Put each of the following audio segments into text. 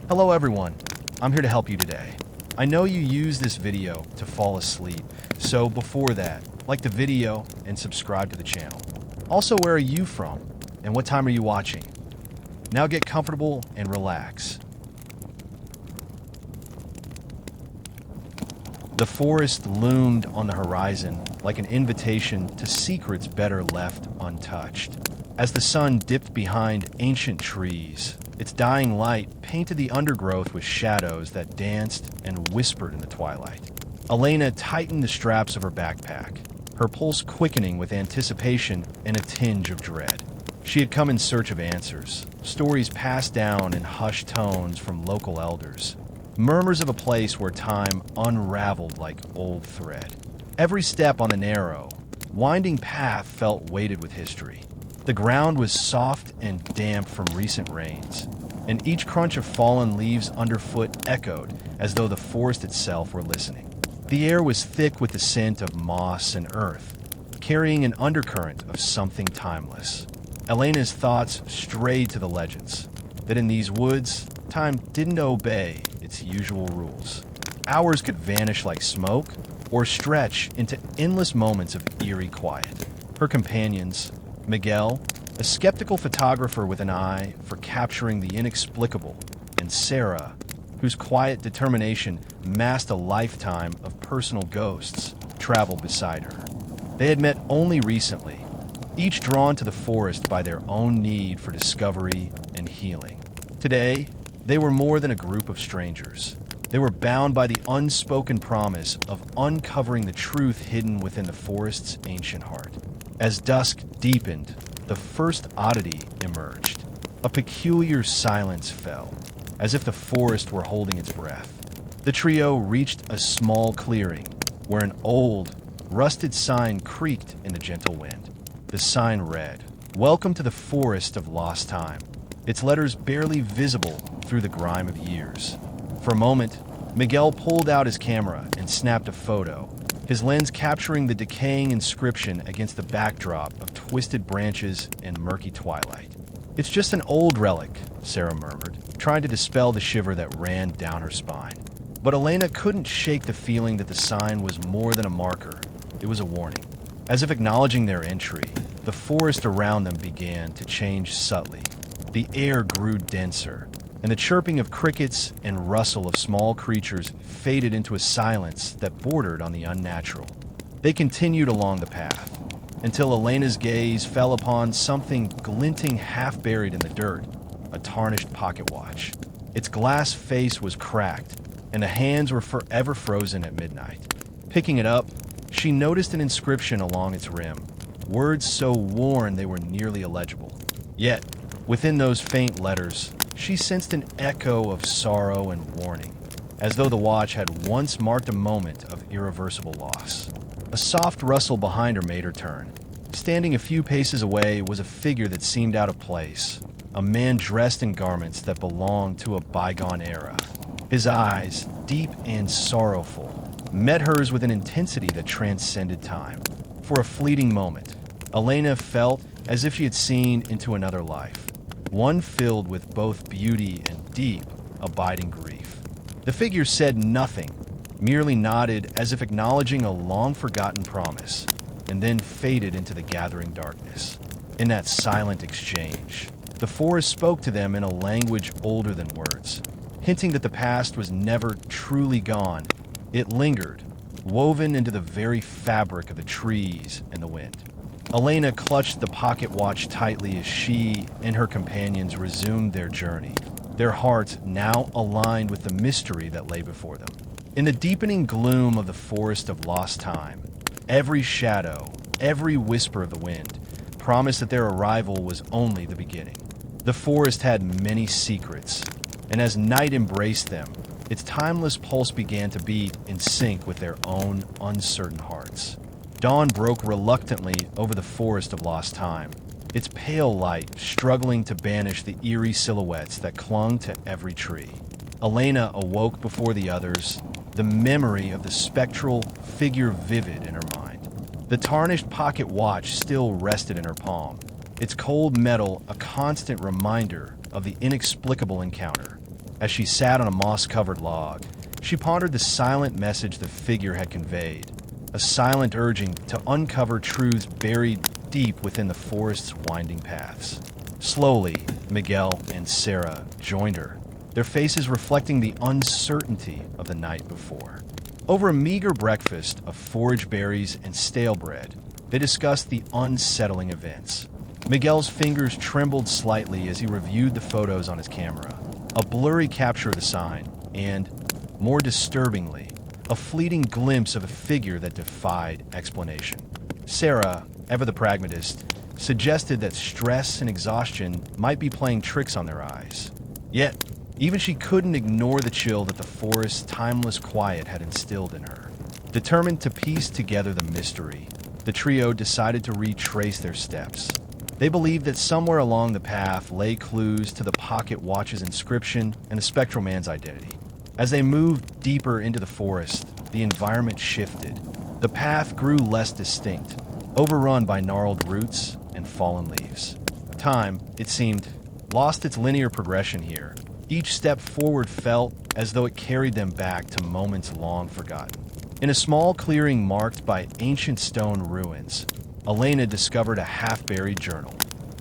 Hello everyone, I'm here to help you today. I know you use this video to fall asleep, so before that, like the video and subscribe to the channel. Also, where are you from and what time are you watching? Now get comfortable and relax. The forest loomed on the horizon like an invitation to secrets better left untouched. As the sun dipped behind ancient trees, its dying light painted the undergrowth with shadows that danced and whispered in the twilight. Elena tightened the straps of her backpack, her pulse quickening with anticipation and a tinge of dread. She had come in search of answers, stories passed down in hushed tones from local elders, murmurs of a place where time unraveled like old thread. Every step on the narrow, winding path felt weighted with history. The ground was soft and damp from recent rains, and each crunch of fallen leaves underfoot echoed as though the forest itself were listening. The air was thick with the scent of moss and earth, carrying an undercurrent of something timeless. Elena's thoughts strayed to the legends, that in these woods, time didn't obey its usual rules. Hours could vanish like smoke, or stretch into endless moments of eerie quiet. Her companions, Miguel, a skeptical photographer with an eye for capturing the inexplicable, and Sarah, whose quiet determination masked a lifetime of personal ghosts, traveled beside her. They had met only recently, each drawn to the forest by their own need for discovery and healing. Today, they were more than a group of strangers. They were bound by the unspoken promise of uncovering the truth hidden within the forest's ancient heart. As dusk deepened, the first oddity emerged. A peculiar silence fell, as if the forest were holding its breath. The trio reached a small clearing, where an old, rusted sign creaked in the gentle wind. The sign read, "Welcome to the Forest of Lost Time," its letters barely visible through the grime of years. For a moment, Miguel pulled out his camera and snapped a photo, his lens capturing the decaying inscription against the backdrop of twisted branches and murky twilight. "It's just an old relic," Sarah murmured, trying to dispel the shiver that ran down her spine. But Elena couldn't shake the feeling that the sign was more than a marker. It was a warning. As if acknowledging their entry, the forest around them began to change subtly. The air grew denser, and the chirping of crickets and rustle of small creatures faded into a silence that bordered on the unnatural. They continued along the path, until Elena's gaze fell upon something glinting half-buried in the dirt, a tarnished pocket watch. Its glass face was cracked, and the hands were forever frozen at midnight. Picking it up, she noticed an inscription along its rim, words so worn they were nearly illegible. Yet, within those faint letters, she sensed an echo of sorrow and warning, as though the watch had once marked a moment of irreversible loss. A soft rustle behind her made her turn. Standing a few paces away was a figure that seemed out of place, a man dressed in garments that belonged to a bygone era. His eyes, deep and sorrowful, met hers with an intensity that transcended time. For a fleeting moment, Elena felt as if she had seen into another life, one filled with both beauty and deep, abiding grief. The figure said nothing, merely nodded as if acknowledging a long-forgotten promise, and then faded into the gathering darkness. In that silent exchange, the forest spoke to them in a language older than words, hinting that the past was never truly gone. It lingered, woven into the very fabric of the trees and the wind. Elena clutched the pocket watch tightly as she and her companions resumed their journey, their hearts now aligned with the mystery that lay before them. In the deepening gloom of the forest of lost time, every shadow, every whisper of the wind, promised that their arrival was only the beginning. The forest had many secrets, and as night embraced them, its timeless pulse began to beat in sync with their own uncertain hearts. Dawn broke reluctantly over the forest of lost time, its pale light struggling to banish the eerie silhouettes that clung to every tree. Elena awoke before the others, the memory of the spectral figure vivid in her mind. The tarnished pocket watch still rested in her palm, its cold metal a constant reminder of the inexplicable encounter. As she sat on a moss-covered log, she pondered the silent message the figure had conveyed, a silent urging to uncover truths buried deep within the forest's winding paths. Slowly, Miguel and Sarah joined her, their faces reflecting the uncertainty of the night before. Over a meager breakfast of forage berries and stale bread, they discussed the unsettling events. Miguel's fingers trembled slightly as he reviewed the photos on his camera, a blurry capture of the sign, and, more disturbingly, a fleeting glimpse of a figure that defied explanation. Sarah, ever the pragmatist, suggested that stress and exhaustion might be playing tricks on their eyes. Yet, even she couldn't ignore the chill that the forest's timeless quiet had instilled in her. Determined to piece together the mystery, the trio decided to retrace their steps. They believed that somewhere along the path lay clues to the pocket watch's inscription and the spectral man's identity. As they moved deeper into the forest, the environment shifted. The path grew less distinct, overrun by gnarled roots and fallen leaves. Time, it seemed, lost its linear progression here. Each step forward felt as though it carried them back to moments long forgotten. In a small clearing marked by ancient stone ruins, Elena discovered a half-buried journal.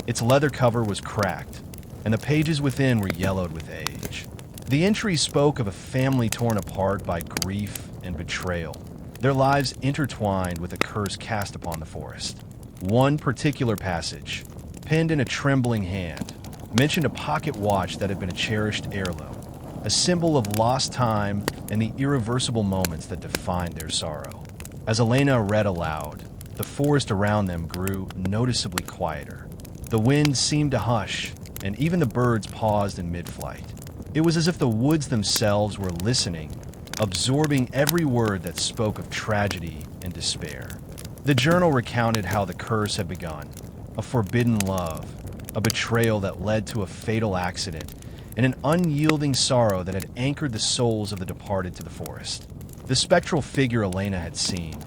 Its leather cover was cracked, and the pages within were yellowed with age. The entry spoke of a family torn apart by grief and betrayal, their lives intertwined with a curse cast upon the forest. One particular passage, penned in a trembling hand, mentioned a pocket watch that had been a cherished heirloom, a symbol of lost time and the irreversible moments that defined their sorrow. As Elena read aloud, the forest around them grew noticeably quieter. The wind seemed to hush, and even the birds paused in mid-flight. It was as if the woods themselves were listening, absorbing every word that spoke of tragedy and despair. The journal recounted how the curse had begun, a forbidden love, a betrayal that led to a fatal accident, and an unyielding sorrow that had anchored the souls of the departed to the forest. The spectral figure Elena had seen,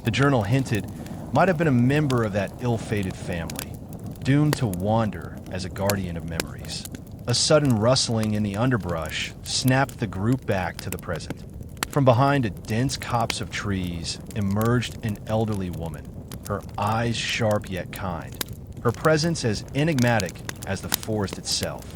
the journal hinted, might have been a member of that ill-fated family, doomed to wander as a guardian of memories. A sudden rustling in the underbrush snapped the group back to the present. From behind a dense copse of trees emerged an elderly woman, her eyes sharp yet kind, her presence as enigmatic as the forest itself.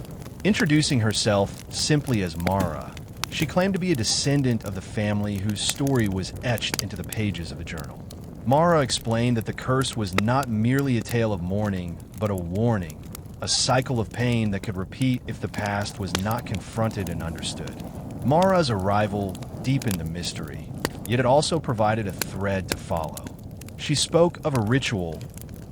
Introducing herself simply as Mara, she claimed to be a descendant of the family whose story was etched into the pages of the journal. Mara explained that the curse was not merely a tale of mourning, but a warning, a cycle of pain that could repeat if the past was not confronted and understood. Mara's arrival deepened the mystery, yet it also provided a thread to follow. She spoke of a ritual,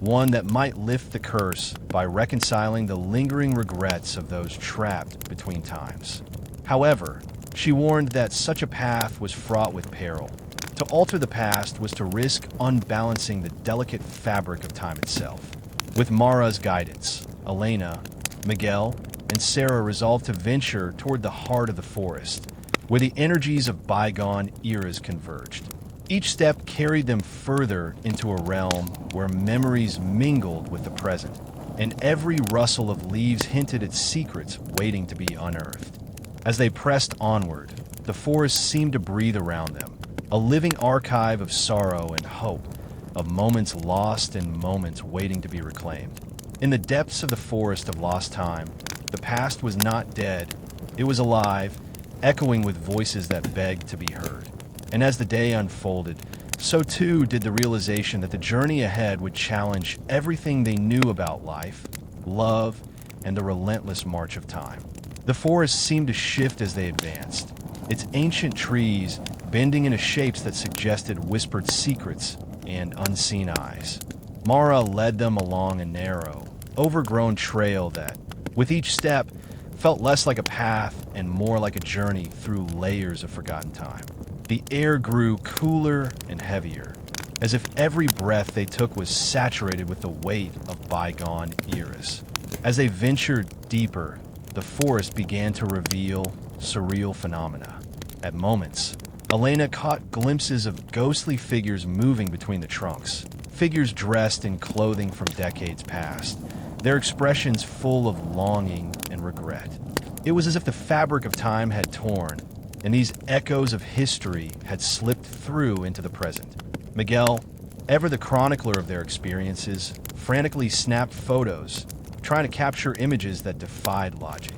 one that might lift the curse by reconciling the lingering regrets of those trapped between times. However, she warned that such a path was fraught with peril. To alter the past was to risk unbalancing the delicate fabric of time itself. With Mara's guidance, Elena, Miguel, and Sarah resolved to venture toward the heart of the forest, where the energies of bygone eras converged. Each step carried them further into a realm where memories mingled with the present, and every rustle of leaves hinted at secrets waiting to be unearthed. As they pressed onward, the forest seemed to breathe around them, a living archive of sorrow and hope, of moments lost and moments waiting to be reclaimed. In the depths of the forest of lost time, the past was not dead, it was alive, echoing with voices that begged to be heard. And as the day unfolded, so too did the realization that the journey ahead would challenge everything they knew about life, love, and the relentless march of time. The forest seemed to shift as they advanced, its ancient trees bending into shapes that suggested whispered secrets and unseen eyes. Mara led them along a narrow, overgrown trail that, with each step, felt less like a path and more like a journey through layers of forgotten time. The air grew cooler and heavier, as if every breath they took was saturated with the weight of bygone eras. As they ventured deeper, the forest began to reveal surreal phenomena. At moments, Elena caught glimpses of ghostly figures moving between the trunks, figures dressed in clothing from decades past, their expressions full of longing and regret. It was as if the fabric of time had torn, and these echoes of history had slipped through into the present. Miguel, ever the chronicler of their experiences, frantically snapped photos, trying to capture images that defied logic.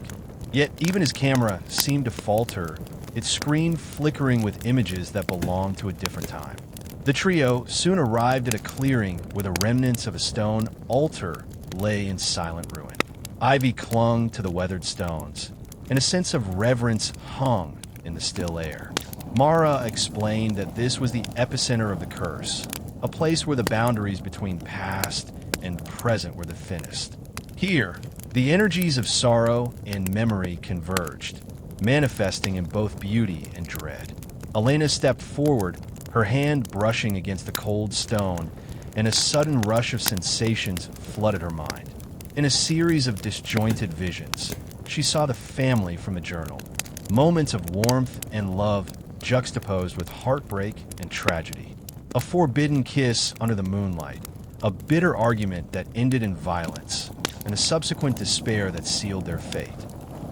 Yet even his camera seemed to falter, its screen flickering with images that belonged to a different time. The trio soon arrived at a clearing where the remnants of a stone altar lay in silent ruin. Ivy clung to the weathered stones, and a sense of reverence hung in the still air. Mara explained that this was the epicenter of the curse, a place where the boundaries between past and present were the thinnest. Here, the energies of sorrow and memory converged, manifesting in both beauty and dread. Elena stepped forward, her hand brushing against the cold stone, and a sudden rush of sensations flooded her mind. In a series of disjointed visions, she saw the family from the journal, moments of warmth and love juxtaposed with heartbreak and tragedy. A forbidden kiss under the moonlight, a bitter argument that ended in violence, and a subsequent despair that sealed their fate.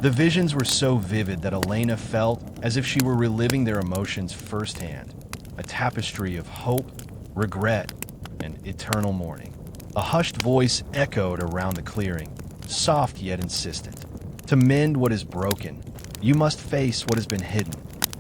The visions were so vivid that Elena felt as if she were reliving their emotions firsthand, a tapestry of hope, regret, and eternal mourning. A hushed voice echoed around the clearing, soft yet insistent. To mend what is broken, you must face what has been hidden.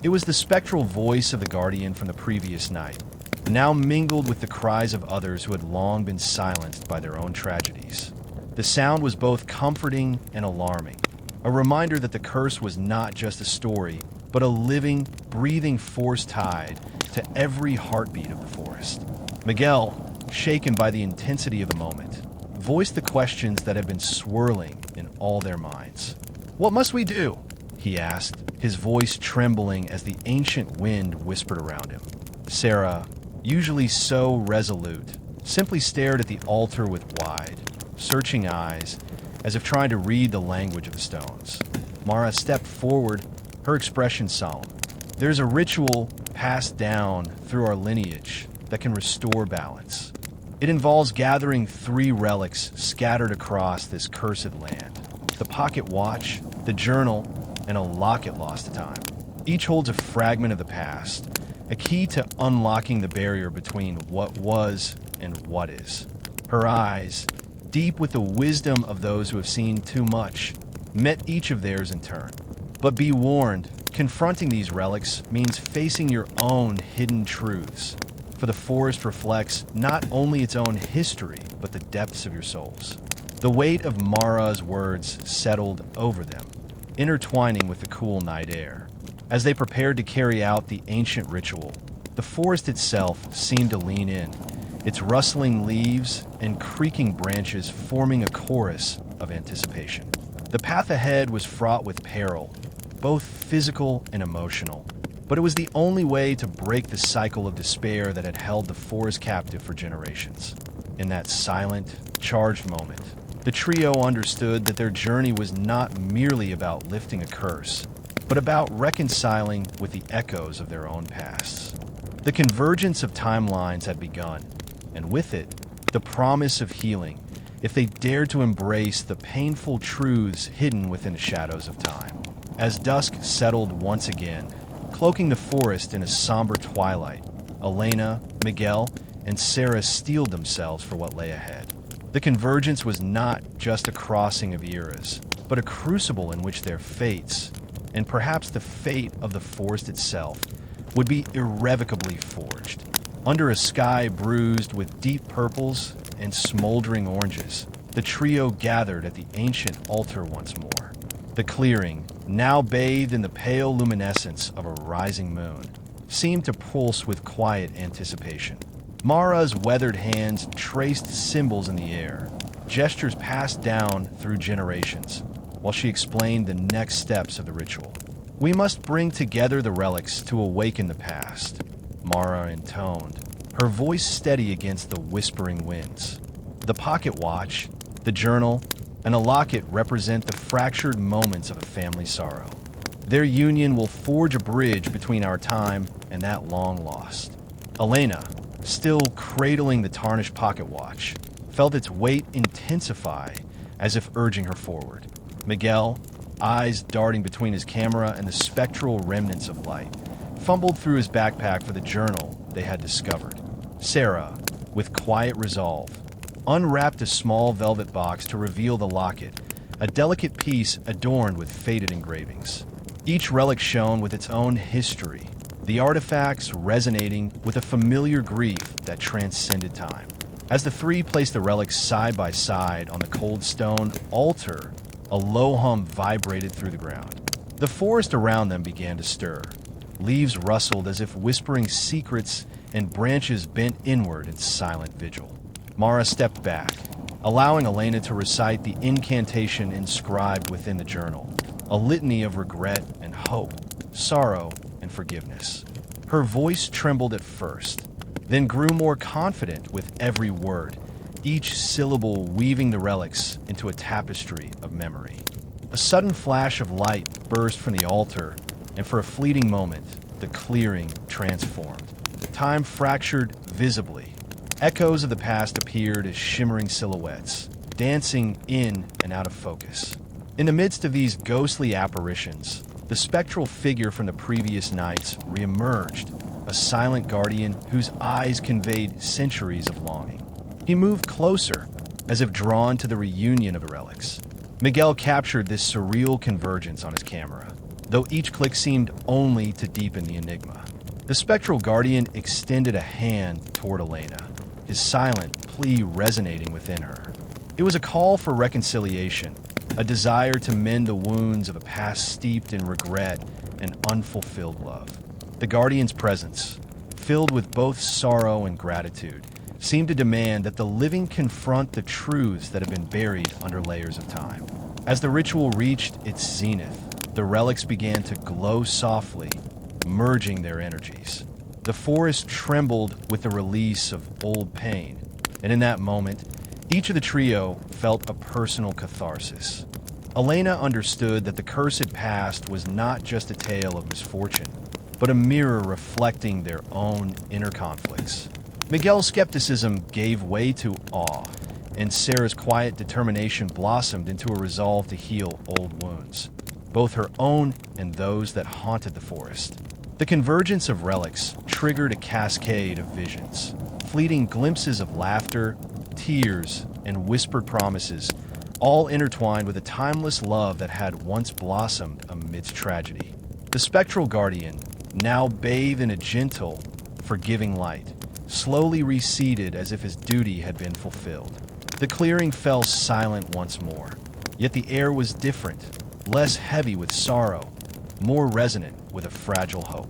It was the spectral voice of the guardian from the previous night, now mingled with the cries of others who had long been silenced by their own tragedies. The sound was both comforting and alarming, a reminder that the curse was not just a story, but a living, breathing force tied to every heartbeat of the forest. Miguel, shaken by the intensity of the moment, voiced the questions that had been swirling in all their minds. "What must we do?" he asked, his voice trembling as the ancient wind whispered around him. Sarah, usually so resolute, simply stared at the altar with wide, searching eyes, as if trying to read the language of the stones. Mara stepped forward, her expression solemn. "There's a ritual passed down through our lineage that can restore balance. It involves gathering 3 relics scattered across this cursed land: the pocket watch, the journal, and a locket lost to time. Each holds a fragment of the past, a key to unlocking the barrier between what was and what is." Her eyes, deep with the wisdom of those who have seen too much, met each of theirs in turn. But be warned, confronting these relics means facing your own hidden truths, for the forest reflects not only its own history, but the depths of your souls. The weight of Mara's words settled over them, intertwining with the cool night air. As they prepared to carry out the ancient ritual, the forest itself seemed to lean in, its rustling leaves and creaking branches forming a chorus of anticipation. The path ahead was fraught with peril, both physical and emotional, but it was the only way to break the cycle of despair that had held the forest captive for generations. In that silent, charged moment, the trio understood that their journey was not merely about lifting a curse, but about reconciling with the echoes of their own pasts. The convergence of timelines had begun, and with it, the promise of healing, if they dared to embrace the painful truths hidden within the shadows of time. As dusk settled once again, cloaking the forest in a somber twilight, Elena, Miguel, and Sarah steeled themselves for what lay ahead. The convergence was not just a crossing of eras, but a crucible in which their fates, and perhaps the fate of the forest itself, would be irrevocably forged. Under a sky bruised with deep purples and smoldering oranges, the trio gathered at the ancient altar once more. The clearing, now bathed in the pale luminescence of a rising moon, seemed to pulse with quiet anticipation. Mara's weathered hands traced symbols in the air, gestures passed down through generations, while she explained the next steps of the ritual. "We must bring together the relics to awaken the past," Mara intoned, her voice steady against the whispering winds. The pocket watch, the journal, and a locket represent the fractured moments of a family sorrow. Their union will forge a bridge between our time and that long lost. Elena, still cradling the tarnished pocket watch, felt its weight intensify as if urging her forward. Miguel, eyes darting between his camera and the spectral remnants of light, fumbled through his backpack for the journal they had discovered. Sarah, with quiet resolve, unwrapped a small velvet box to reveal the locket, a delicate piece adorned with faded engravings. Each relic shone with its own history, the artifacts resonating with a familiar grief that transcended time. As the three placed the relics side by side on the cold stone altar, a low hum vibrated through the ground. The forest around them began to stir. Leaves rustled as if whispering secrets, and branches bent inward in silent vigil. Mara stepped back, allowing Elena to recite the incantation inscribed within the journal, a litany of regret and hope, sorrow and forgiveness. Her voice trembled at first, then grew more confident with every word, each syllable weaving the relics into a tapestry of memory. A sudden flash of light burst from the altar, and for a fleeting moment, the clearing transformed. Time fractured visibly. Echoes of the past appeared as shimmering silhouettes, dancing in and out of focus. In the midst of these ghostly apparitions, the spectral figure from the previous nights reemerged, a silent guardian whose eyes conveyed centuries of longing. He moved closer, as if drawn to the reunion of the relics. Miguel captured this surreal convergence on his camera, though each click seemed only to deepen the enigma. The spectral guardian extended a hand toward Elena, his silent plea resonating within her. It was a call for reconciliation, a desire to mend the wounds of a past steeped in regret and unfulfilled love. The guardian's presence, filled with both sorrow and gratitude, seemed to demand that the living confront the truths that have been buried under layers of time. As the ritual reached its zenith, the relics began to glow softly, merging their energies. The forest trembled with the release of old pain, and in that moment, each of the trio felt a personal catharsis. Elena understood that the cursed past was not just a tale of misfortune, but a mirror reflecting their own inner conflicts. Miguel's skepticism gave way to awe, and Sarah's quiet determination blossomed into a resolve to heal old wounds, both her own and those that haunted the forest. The convergence of relics triggered a cascade of visions, fleeting glimpses of laughter, tears, and whispered promises, all intertwined with a timeless love that had once blossomed amidst tragedy. The spectral guardian, now bathed in a gentle, forgiving light, slowly receded as if his duty had been fulfilled. The clearing fell silent once more, yet the air was different, less heavy with sorrow, more resonant with a fragile hope.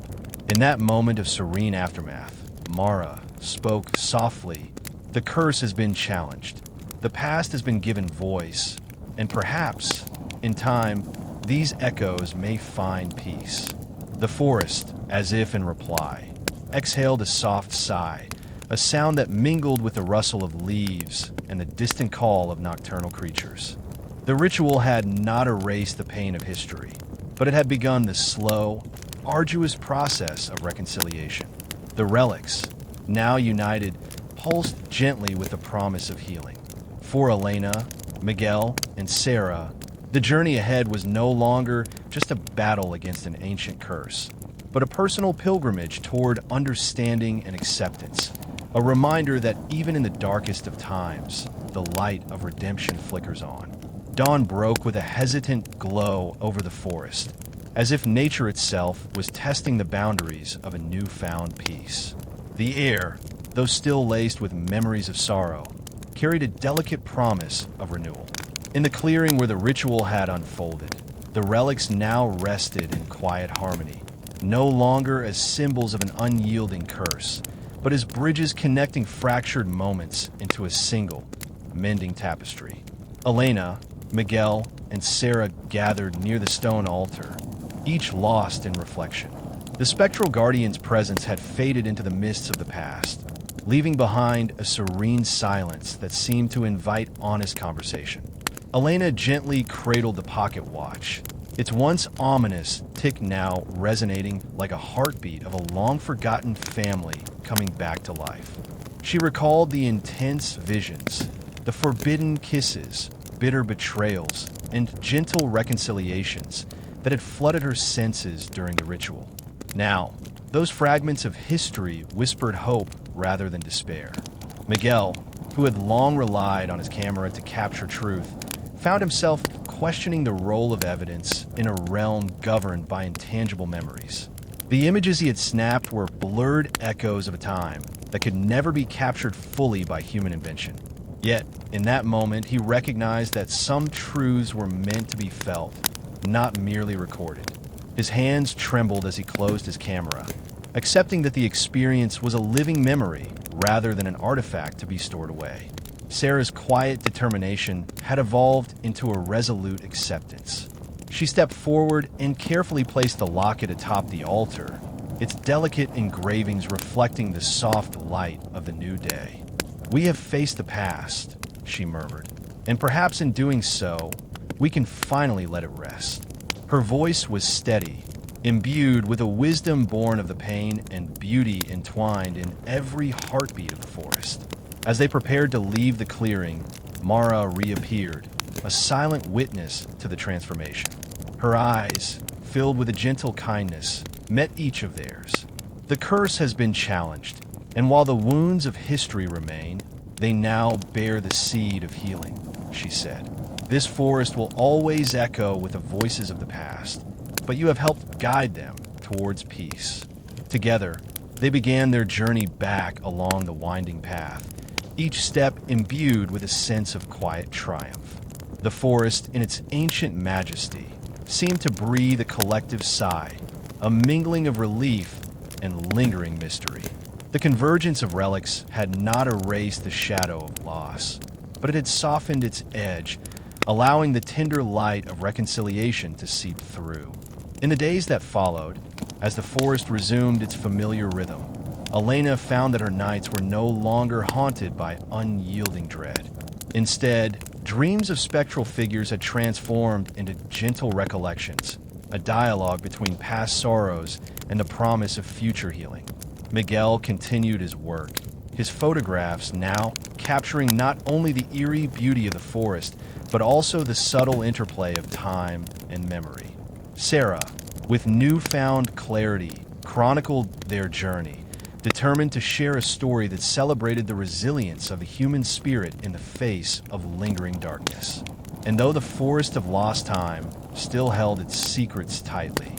In that moment of serene aftermath, Mara spoke softly. The curse has been challenged. The past has been given voice, and perhaps, in time, these echoes may find peace. The forest, as if in reply, exhaled a soft sigh, a sound that mingled with the rustle of leaves and the distant call of nocturnal creatures. The ritual had not erased the pain of history, but it had begun the slow, arduous process of reconciliation. The relics, now united, pulsed gently with the promise of healing. For Elena, Miguel, and Sarah, the journey ahead was no longer just a battle against an ancient curse, but a personal pilgrimage toward understanding and acceptance, a reminder that even in the darkest of times, the light of redemption flickers on. Dawn broke with a hesitant glow over the forest, as if nature itself was testing the boundaries of a newfound peace. The air, though still laced with memories of sorrow, carried a delicate promise of renewal. In the clearing where the ritual had unfolded, the relics now rested in quiet harmony, no longer as symbols of an unyielding curse, but as bridges connecting fractured moments into a single, mending tapestry. Elena, Miguel, and Sarah gathered near the stone altar, each lost in reflection. The spectral guardian's presence had faded into the mists of the past, leaving behind a serene silence that seemed to invite honest conversation. Elena gently cradled the pocket watch, its once ominous tick now resonating like a heartbeat of a long-forgotten family coming back to life. She recalled the intense visions, the forbidden kisses, bitter betrayals, and gentle reconciliations that had flooded her senses during the ritual. Now, those fragments of history whispered hope rather than despair. Miguel, who had long relied on his camera to capture truth, found himself questioning the role of evidence in a realm governed by intangible memories. The images he had snapped were blurred echoes of a time that could never be captured fully by human invention. Yet, in that moment, he recognized that some truths were meant to be felt, not merely recorded. His hands trembled as he closed his camera, accepting that the experience was a living memory rather than an artifact to be stored away. Sarah's quiet determination had evolved into a resolute acceptance. She stepped forward and carefully placed the locket atop the altar, its delicate engravings reflecting the soft light of the new day. "We have faced the past," she murmured, "and perhaps in doing so, we can finally let it rest." Her voice was steady, imbued with a wisdom born of the pain and beauty entwined in every heartbeat of the forest. As they prepared to leave the clearing, Mara reappeared, a silent witness to the transformation. Her eyes, filled with a gentle kindness, met each of theirs. "The curse has been challenged, and while the wounds of history remain, they now bear the seed of healing," she said. "This forest will always echo with the voices of the past, but you have helped guide them towards peace." Together, they began their journey back along the winding path, each step imbued with a sense of quiet triumph. The forest, in its ancient majesty, seemed to breathe a collective sigh, a mingling of relief and lingering mystery. The convergence of relics had not erased the shadow of loss, but it had softened its edge, allowing the tender light of reconciliation to seep through. In the days that followed, as the forest resumed its familiar rhythm, Elena found that her nights were no longer haunted by unyielding dread. Instead, dreams of spectral figures had transformed into gentle recollections, a dialogue between past sorrows and the promise of future healing. Miguel continued his work, his photographs now capturing not only the eerie beauty of the forest, but also the subtle interplay of time and memory. Sarah, with newfound clarity, chronicled their journey, determined to share a story that celebrated the resilience of the human spirit in the face of lingering darkness. And though the forest of lost time still held its secrets tightly,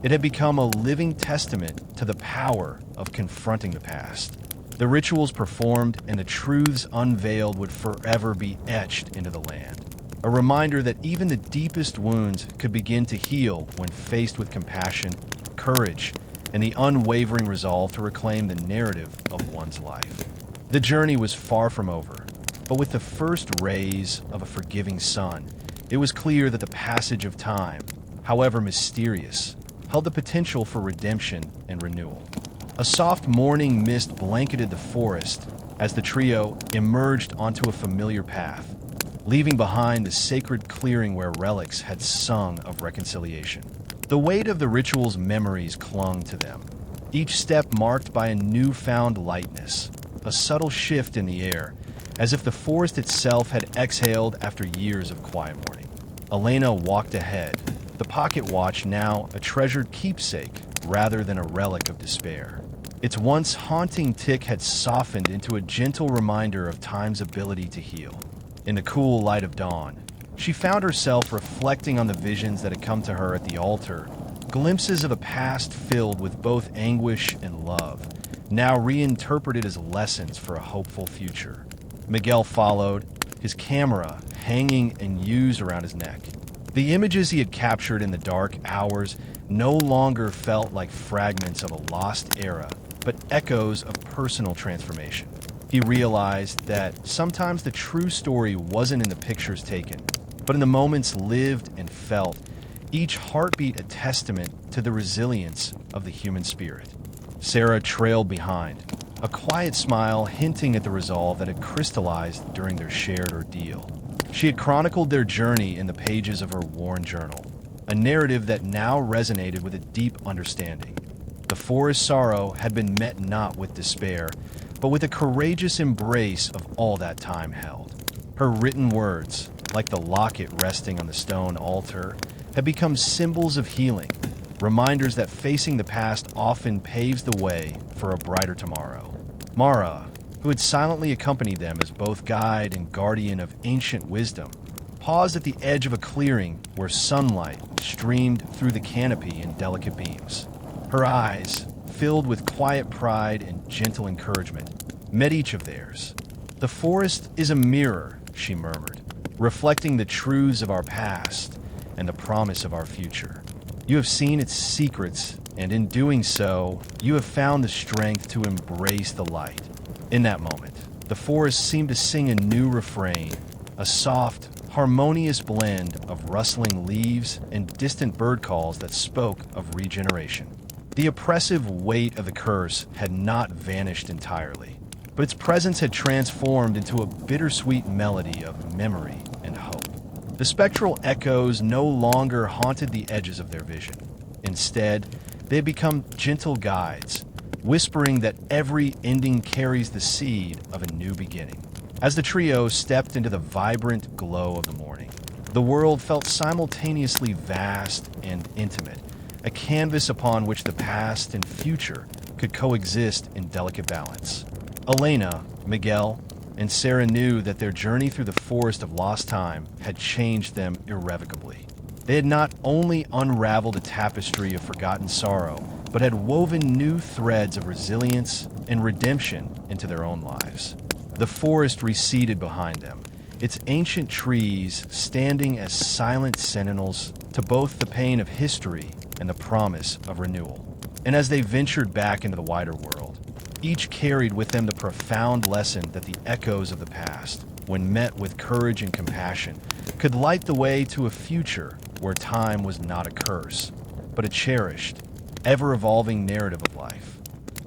it had become a living testament to the power of confronting the past. The rituals performed and the truths unveiled would forever be etched into the land. A reminder that even the deepest wounds could begin to heal when faced with compassion, courage, and the unwavering resolve to reclaim the narrative of one's life. The journey was far from over, but with the first rays of a forgiving sun, it was clear that the passage of time, however mysterious, held the potential for redemption and renewal. A soft morning mist blanketed the forest as the trio emerged onto a familiar path, leaving behind the sacred clearing where relics had sung of reconciliation. The weight of the ritual's memories clung to them, each step marked by a newfound lightness, a subtle shift in the air, as if the forest itself had exhaled after years of quiet mourning. Elena walked ahead, the pocket watch now a treasured keepsake rather than a relic of despair. Its once haunting tick had softened into a gentle reminder of time's ability to heal. In the cool light of dawn, she found herself reflecting on the visions that had come to her at the altar, glimpses of a past filled with both anguish and love, now reinterpreted as lessons for a hopeful future. Miguel followed, his camera hanging and used around his neck. The images he had captured in the dark hours no longer felt like fragments of a lost era, but echoes of personal transformation. He realized that sometimes the true story wasn't in the pictures taken, but in the moments lived and felt, each heartbeat a testament to the resilience of the human spirit. Sarah trailed behind, a quiet smile hinting at the resolve that had crystallized during their shared ordeal. She had chronicled their journey in the pages of her worn journal, a narrative that now resonated with a deep understanding. The forest's sorrow had been met not with despair, but with a courageous embrace of all that time held. Her written words, like the locket resting on the stone altar, had become symbols of healing, reminders that facing the past often paves the way for a brighter tomorrow. Mara, who had silently accompanied them as both guide and guardian of ancient wisdom, paused at the edge of a clearing where sunlight streamed through the canopy in delicate beams. Her eyes, filled with quiet pride and gentle encouragement, met each of theirs. "The forest is a mirror," she murmured, "reflecting the truths of our past and the promise of our future. You have seen its secrets, and in doing so, you have found the strength to embrace the light." In that moment, the forest seemed to sing a new refrain, a soft, harmonious blend of rustling leaves and distant bird calls that spoke of regeneration. The oppressive weight of the curse had not vanished entirely, but its presence had transformed into a bittersweet melody of memory and hope. The spectral echoes no longer haunted the edges of their vision. Instead, they had become gentle guides, whispering that every ending carries the seed of a new beginning. As the trio stepped into the vibrant glow of the morning, the world felt simultaneously vast and intimate, a canvas upon which the past and future could coexist in delicate balance. Elena, Miguel, and Sarah knew that their journey through the forest of lost time had changed them irrevocably. They had not only unraveled a tapestry of forgotten sorrow, but had woven new threads of resilience and redemption into their own lives. The forest receded behind them, its ancient trees standing as silent sentinels to both the pain of history and the promise of renewal. And as they ventured back into the wider world, each carried with them the profound lesson that the echoes of the past, when met with courage and compassion, could light the way to a future where time was not a curse, but a cherished, ever-evolving narrative of life.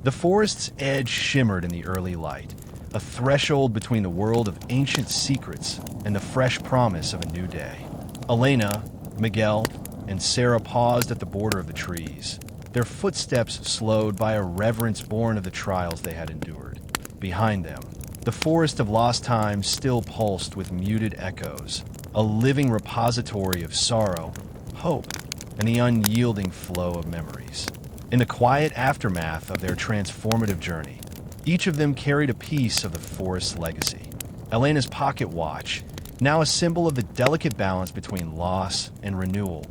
The forest's edge shimmered in the early light, a threshold between the world of ancient secrets and the fresh promise of a new day. Elena, Miguel, and Sarah paused at the border of the trees, their footsteps slowed by a reverence born of the trials they had endured. Behind them, the forest of lost time still pulsed with muted echoes, a living repository of sorrow, hope, and the unyielding flow of memories. In the quiet aftermath of their transformative journey, each of them carried a piece of the forest's legacy. Elena's pocket watch, now a symbol of the delicate balance between loss and renewal,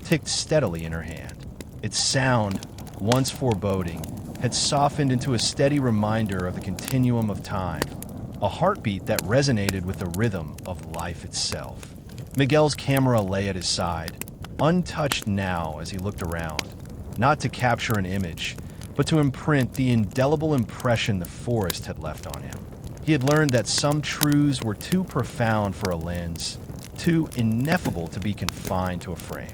ticked steadily in her hand. Its sound, once foreboding, had softened into a steady reminder of the continuum of time, a heartbeat that resonated with the rhythm of life itself. Miguel's camera lay at his side, untouched now as he looked around, not to capture an image, but to imprint the indelible impression the forest had left on him. He had learned that some truths were too profound for a lens, too ineffable to be confined to a frame.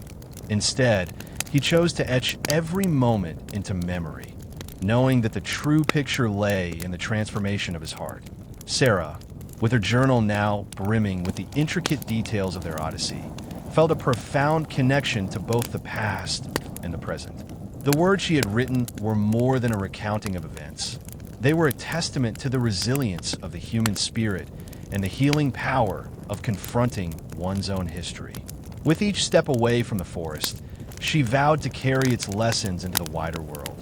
Instead, he chose to etch every moment into memory, knowing that the true picture lay in the transformation of his heart. Sarah, with her journal now brimming with the intricate details of their odyssey, felt a profound connection to both the past and the present. The words she had written were more than a recounting of events. They were a testament to the resilience of the human spirit and the healing power of confronting one's own history. With each step away from the forest, she vowed to carry its lessons into the wider world,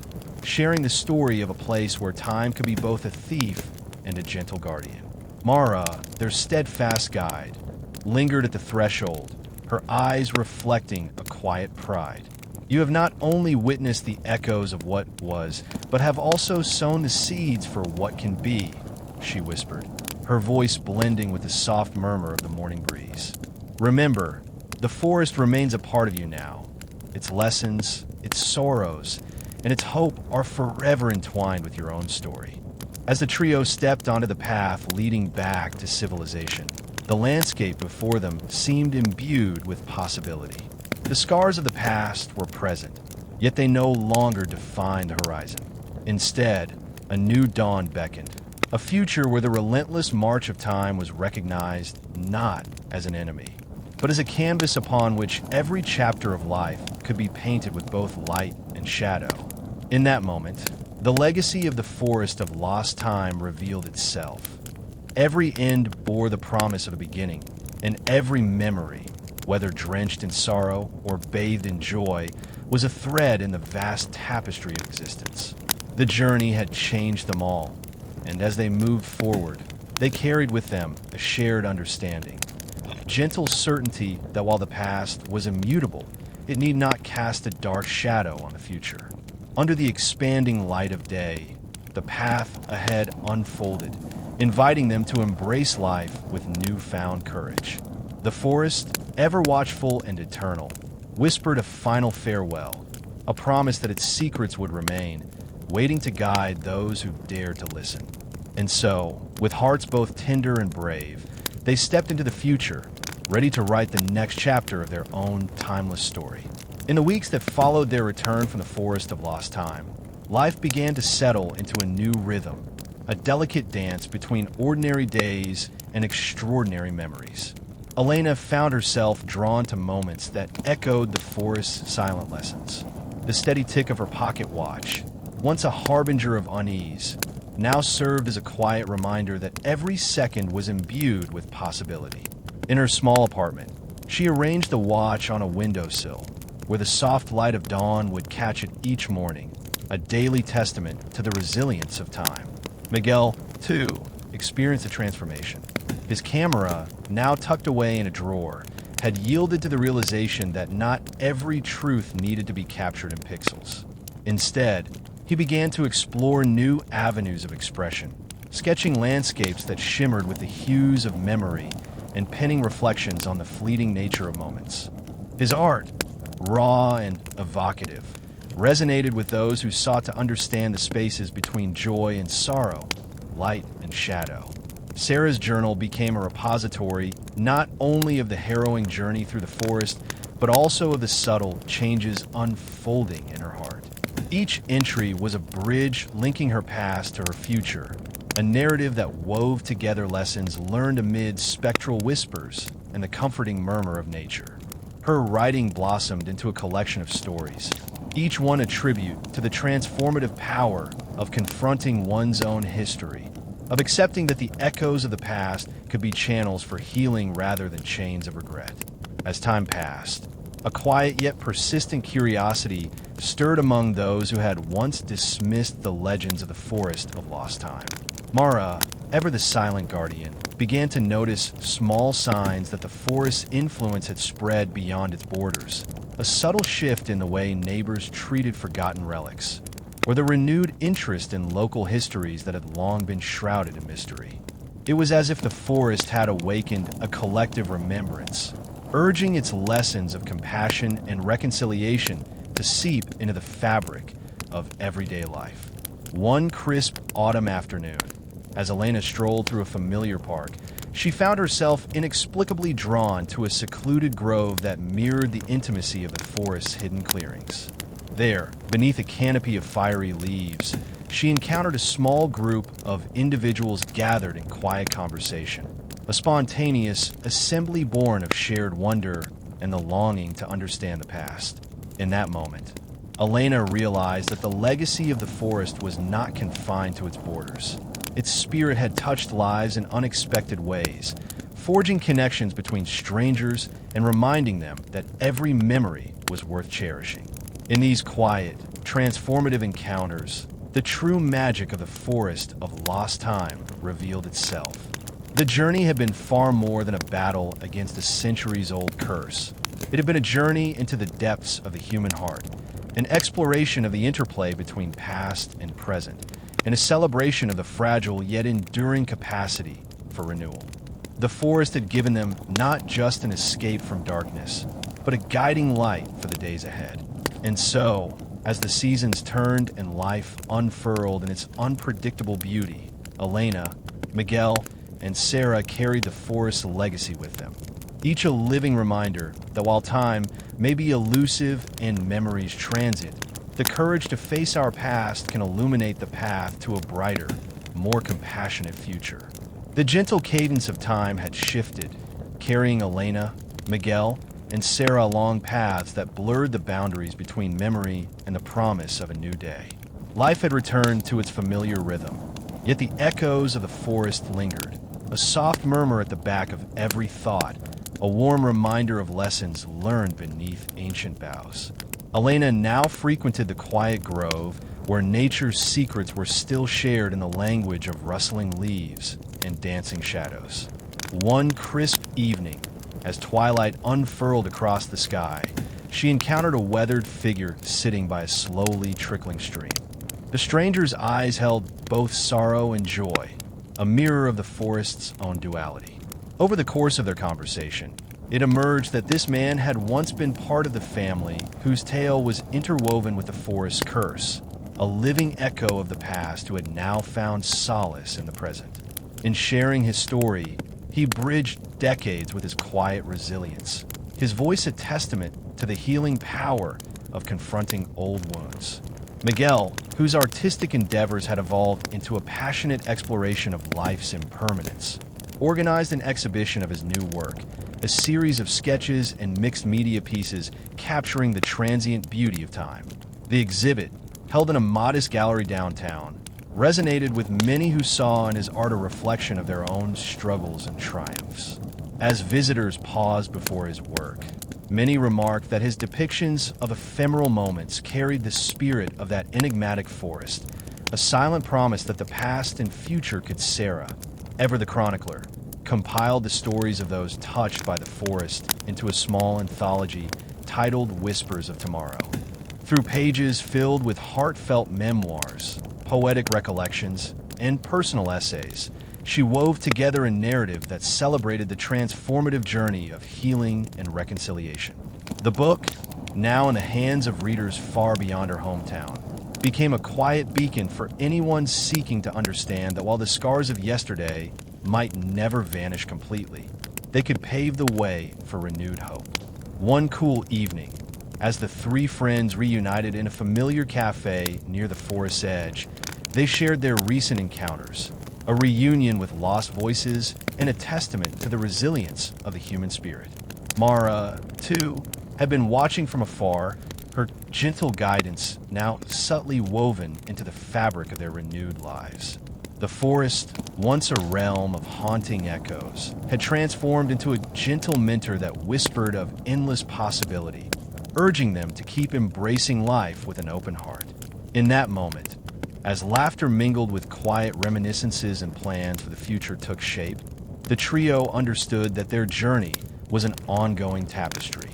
sharing the story of a place where time could be both a thief and a gentle guardian. Mara, their steadfast guide, lingered at the threshold, her eyes reflecting a quiet pride. "You have not only witnessed the echoes of what was, but have also sown the seeds for what can be," she whispered, her voice blending with the soft murmur of the morning breeze. "Remember, the forest remains a part of you now. Its lessons, its sorrows, and its hope are forever entwined with your own story." As the trio stepped onto the path leading back to civilization, the landscape before them seemed imbued with possibility. The scars of the past were present, yet they no longer defined the horizon. Instead, a new dawn beckoned, a future where the relentless march of time was recognized not as an enemy, but as a canvas upon which every chapter of life could be painted with both light and shadow. In that moment, the legacy of the forest of lost time revealed itself. Every end bore the promise of a beginning, and every memory, whether drenched in sorrow or bathed in joy, was a thread in the vast tapestry of existence. The journey had changed them all, and as they moved forward, they carried with them a shared understanding, gentle certainty that while the past was immutable, it need not cast a dark shadow on the future. Under the expanding light of day, the path ahead unfolded, inviting them to embrace life with newfound courage. The forest, ever watchful and eternal, whispered a final farewell, a promise that its secrets would remain, waiting to guide those who dared to listen. And so, with hearts both tender and brave, they stepped into the future, ready to write the next chapter of their own timeless story. In the weeks that followed their return from the Forest of Lost Time, life began to settle into a new rhythm, a delicate dance between ordinary days and extraordinary memories. Elena found herself drawn to moments that echoed the forest's silent lessons. The steady tick of her pocket watch, once a harbinger of unease, now served as a quiet reminder that every second was imbued with possibility. In her small apartment, she arranged the watch on a windowsill, where the soft light of dawn would catch it each morning, a daily testament to the resilience of time. Miguel, too, experienced a transformation. His camera, now tucked away in a drawer, had yielded to the realization that not every truth needed to be captured in pixels. Instead, he began to explore new avenues of expression, sketching landscapes that shimmered with the hues of memory and penning reflections on the fleeting nature of moments. His art, raw and evocative, resonated with those who sought to understand the spaces between joy and sorrow, light and shadow. Sarah's journal became a repository not only of the harrowing journey through the forest, but also of the subtle changes unfolding in her heart. Each entry was a bridge linking her past to her future, a narrative that wove together lessons learned amid spectral whispers and the comforting murmur of nature. Her writing blossomed into a collection of stories, each one a tribute to the transformative power of confronting one's own history, of accepting that the echoes of the past could be channels for healing rather than chains of regret. As time passed, a quiet yet persistent curiosity stirred among those who had once dismissed the legends of the Forest of Lost Time. Mara, ever the silent guardian, began to notice small signs that the forest's influence had spread beyond its borders, a subtle shift in the way neighbors treated forgotten relics, or the renewed interest in local histories that had long been shrouded in mystery. It was as if the forest had awakened a collective remembrance, urging its lessons of compassion and reconciliation to seep into the fabric of everyday life. One crisp autumn afternoon, as Elena strolled through a familiar park, she found herself inexplicably drawn to a secluded grove that mirrored the intimacy of the forest's hidden clearings. There, beneath a canopy of fiery leaves, she encountered a small group of individuals gathered in quiet conversation, a spontaneous assembly born of shared wonder and the longing to understand the past. In that moment, Elena realized that the legacy of the forest was not confined to its borders. Its spirit had touched lives in unexpected ways, forging connections between strangers and reminding them that every memory was worth cherishing. In these quiet, transformative encounters, the true magic of the Forest of Lost Time revealed itself. The journey had been far more than a battle against a centuries-old curse. It had been a journey into the depths of the human heart, an exploration of the interplay between past and present, and a celebration of the fragile yet enduring capacity for renewal. The forest had given them not just an escape from darkness, but a guiding light for the days ahead. And so, as the seasons turned and life unfurled in its unpredictable beauty, Elena, Miguel, and Sarah carried the forest's legacy with them, each a living reminder that while time may be elusive and memories transient, the courage to face our past can illuminate the path to a brighter, more compassionate future. The gentle cadence of time had shifted, carrying Elena, Miguel, and Sarah along paths that blurred the boundaries between memory and the promise of a new day. Life had returned to its familiar rhythm, yet the echoes of the forest lingered, a soft murmur at the back of every thought, a warm reminder of lessons learned beneath ancient boughs. Elena now frequented the quiet grove where nature's secrets were still shared in the language of rustling leaves and dancing shadows. One crisp evening, as twilight unfurled across the sky, she encountered a weathered figure sitting by a slowly trickling stream. The stranger's eyes held both sorrow and joy, a mirror of the forest's own duality. Over the course of their conversation, it emerged that this man had once been part of the family whose tale was interwoven with the forest's curse, a living echo of the past who had now found solace in the present. In sharing his story, he bridged decades with his quiet resilience, his voice a testament to the healing power of confronting old wounds. Miguel, whose artistic endeavors had evolved into a passionate exploration of life's impermanence, organized an exhibition of his new work, a series of sketches and mixed media pieces capturing the transient beauty of time. The exhibit, held in a modest gallery downtown, resonated with many who saw in his art a reflection of their own struggles and triumphs. As visitors paused before his work, many remarked that his depictions of ephemeral moments carried the spirit of that enigmatic forest, a silent promise that the past and future could Sarah, ever the chronicler, compiled the stories of those touched by the forest into a small anthology titled Whispers of Tomorrow. Through pages filled with heartfelt memoirs, poetic recollections, and personal essays, she wove together a narrative that celebrated the transformative journey of healing and reconciliation. The book, now in the hands of readers far beyond her hometown, became a quiet beacon for anyone seeking to understand that while the scars of yesterday might never vanish completely, they could pave the way for renewed hope. One cool evening, as the three friends reunited in a familiar cafe near the forest's edge, they shared their recent encounters, a reunion with lost voices and a testament to the resilience of the human spirit. Mara, too, had been watching from afar, her gentle guidance now subtly woven into the fabric of their renewed lives. The forest, once a realm of haunting echoes, had transformed into a gentle mentor that whispered of endless possibility, urging them to keep embracing life with an open heart. In that moment, as laughter mingled with quiet reminiscences and plans for the future took shape, the trio understood that their journey was an ongoing tapestry.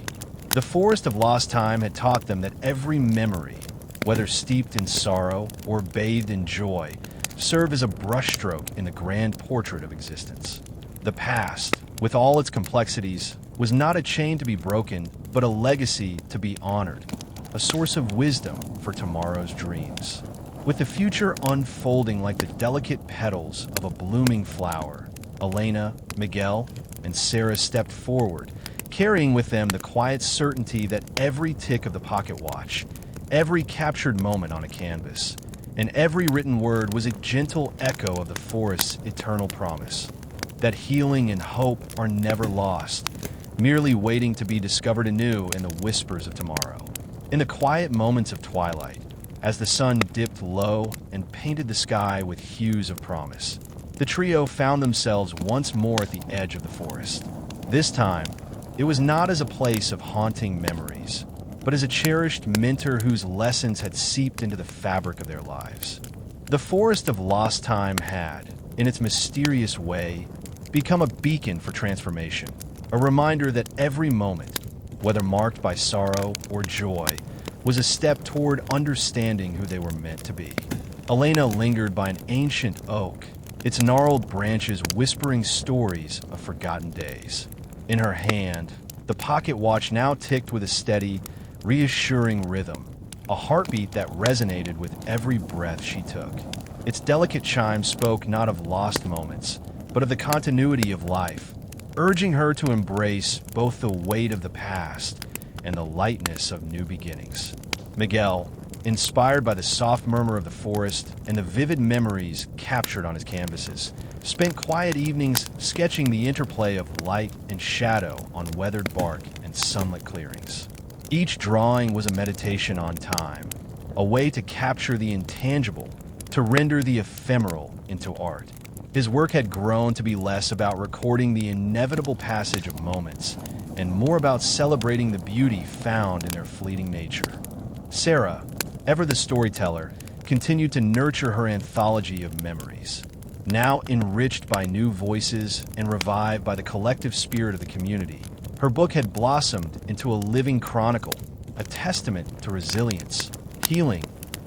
The forest of lost time had taught them that every memory, whether steeped in sorrow or bathed in joy, served as a brushstroke in the grand portrait of existence. The past, with all its complexities, was not a chain to be broken, but a legacy to be honored, a source of wisdom for tomorrow's dreams. With the future unfolding like the delicate petals of a blooming flower, Elena, Miguel, and Sarah stepped forward, carrying with them the quiet certainty that every tick of the pocket watch, every captured moment on a canvas, and every written word was a gentle echo of the forest's eternal promise, that healing and hope are never lost, merely waiting to be discovered anew in the whispers of tomorrow. In the quiet moments of twilight, as the sun dipped low and painted the sky with hues of promise, the trio found themselves once more at the edge of the forest. This time, it was not as a place of haunting memories, but as a cherished mentor whose lessons had seeped into the fabric of their lives. The forest of lost time had, in its mysterious way, become a beacon for transformation, a reminder that every moment, whether marked by sorrow or joy, was a step toward understanding who they were meant to be. Elena lingered by an ancient oak, its gnarled branches whispering stories of forgotten days. In her hand, the pocket watch now ticked with a steady, reassuring rhythm, a heartbeat that resonated with every breath she took. Its delicate chime spoke not of lost moments, but of the continuity of life, urging her to embrace both the weight of the past and the lightness of new beginnings. Miguel, inspired by the soft murmur of the forest and the vivid memories captured on his canvases, spent quiet evenings sketching the interplay of light and shadow on weathered bark and sunlit clearings. Each drawing was a meditation on time, a way to capture the intangible, to render the ephemeral into art. His work had grown to be less about recording the inevitable passage of moments and more about celebrating the beauty found in their fleeting nature. Sarah, ever the storyteller, continued to nurture her anthology of memories. Now enriched by new voices and revived by the collective spirit of the community, her book had blossomed into a living chronicle, a testament to resilience, healing,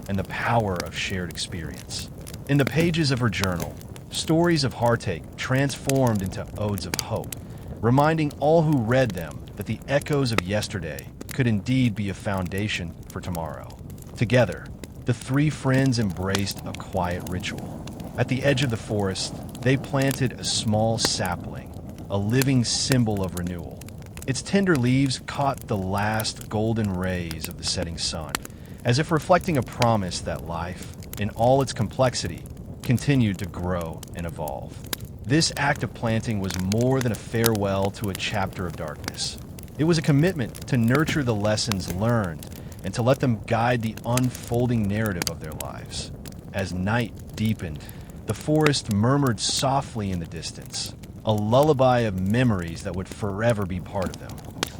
and the power of shared experience. In the pages of her journal, stories of heartache transformed into odes of hope, reminding all who read them that the echoes of yesterday could indeed be a foundation for tomorrow. Together, the three friends embraced a quiet ritual. At the edge of the forest, they planted a small sapling, a living symbol of renewal. Its tender leaves caught the last golden rays of the setting sun, as if reflecting a promise that life, in all its complexity, continued to grow and evolve. This act of planting was more than a farewell to a chapter of darkness. It was a commitment to nurture the lessons learned and to let them guide the unfolding narrative of their lives. As night deepened, the forest murmured softly in the distance, a lullaby of memories that would forever be part of them.